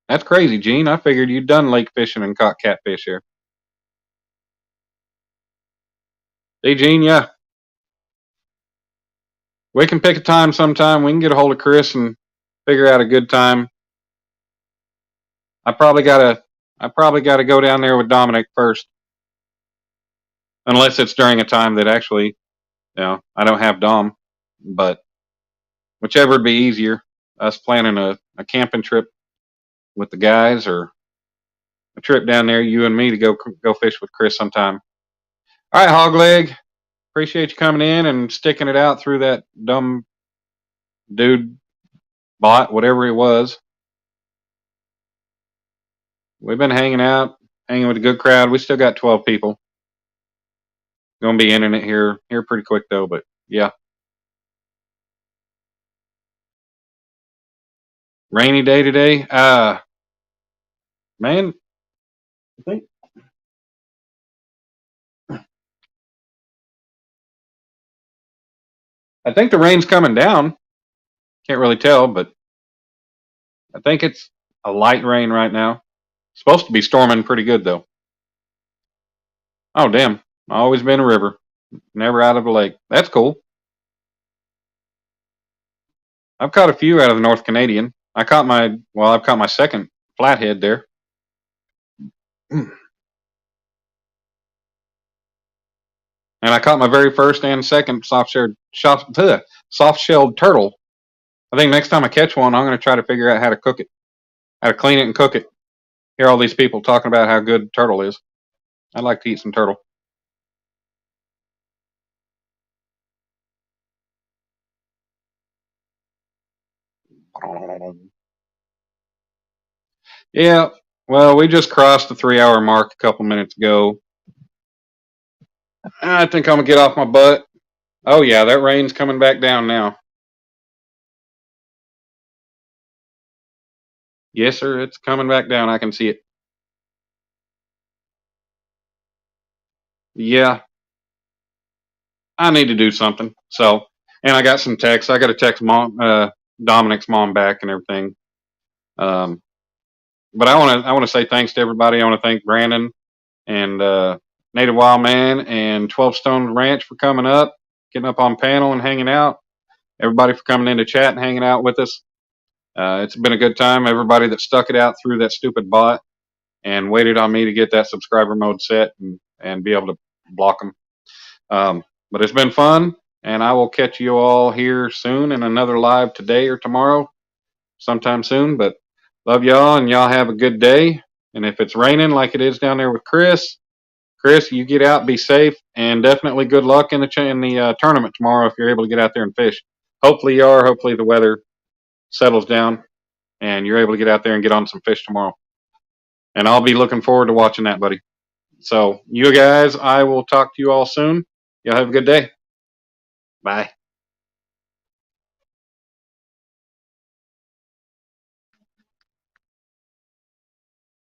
That's crazy, Gene. I figured you'd done lake fishing and caught catfish here. Hey, Gene, yeah. We can pick a time sometime. We can get a hold of Chris and figure out a good time. I probably gotta go down there with Dominic first. Unless it's during a time that actually, I don't have Dom. But whichever would be easier. Us planning a camping trip with the guys, or a trip down there, you and me, to go fish with Chris sometime. All right, Hogleg. Appreciate you coming in and sticking it out through that dumb dude bot, whatever it was. We've been hanging with a good crowd. We still got 12 people. Gonna be ending it here pretty quick though, but yeah. Rainy day today. Man, I think the rain's coming down. Can't really tell, but I think it's a light rain right now. Supposed to be storming pretty good though. Oh damn. Always been a river. Never out of a lake. That's cool. I've caught a few out of the North Canadian. I've caught my second flathead there. And I caught my very first and second soft-shelled turtle. I think next time I catch one, I'm going to try to figure out how to cook it, how to clean it and cook it. Hear all these people talking about how good turtle is. I'd like to eat some turtle. Yeah, well, we just crossed the 3-hour mark a couple minutes ago. I think I'm going to get off my butt. Oh, yeah, that rain's coming back down now. Yes, sir, it's coming back down. I can see it. Yeah. I need to do something. So, and I got some texts. I got to text Dominic's mom back and everything. But I want to say thanks to everybody. I want to thank Brandon and Native Wild Man and 12 Stone Ranch for coming up, getting up on panel and hanging out. Everybody for coming in to chat and hanging out with us. It's been a good time. Everybody that stuck it out through that stupid bot and waited on me to get that subscriber mode set and be able to block them. But it's been fun, and I will catch you all here soon in another live today or tomorrow, sometime soon. But love y'all, and y'all have a good day. And if it's raining like it is down there with Chris, you get out, be safe, and definitely good luck in the tournament tomorrow if you're able to get out there and fish. Hopefully you are. Hopefully the weather settles down and you're able to get out there and get on some fish tomorrow. And I'll be looking forward to watching that, buddy. So you guys, I will talk to you all soon. Y'all have a good day. Bye.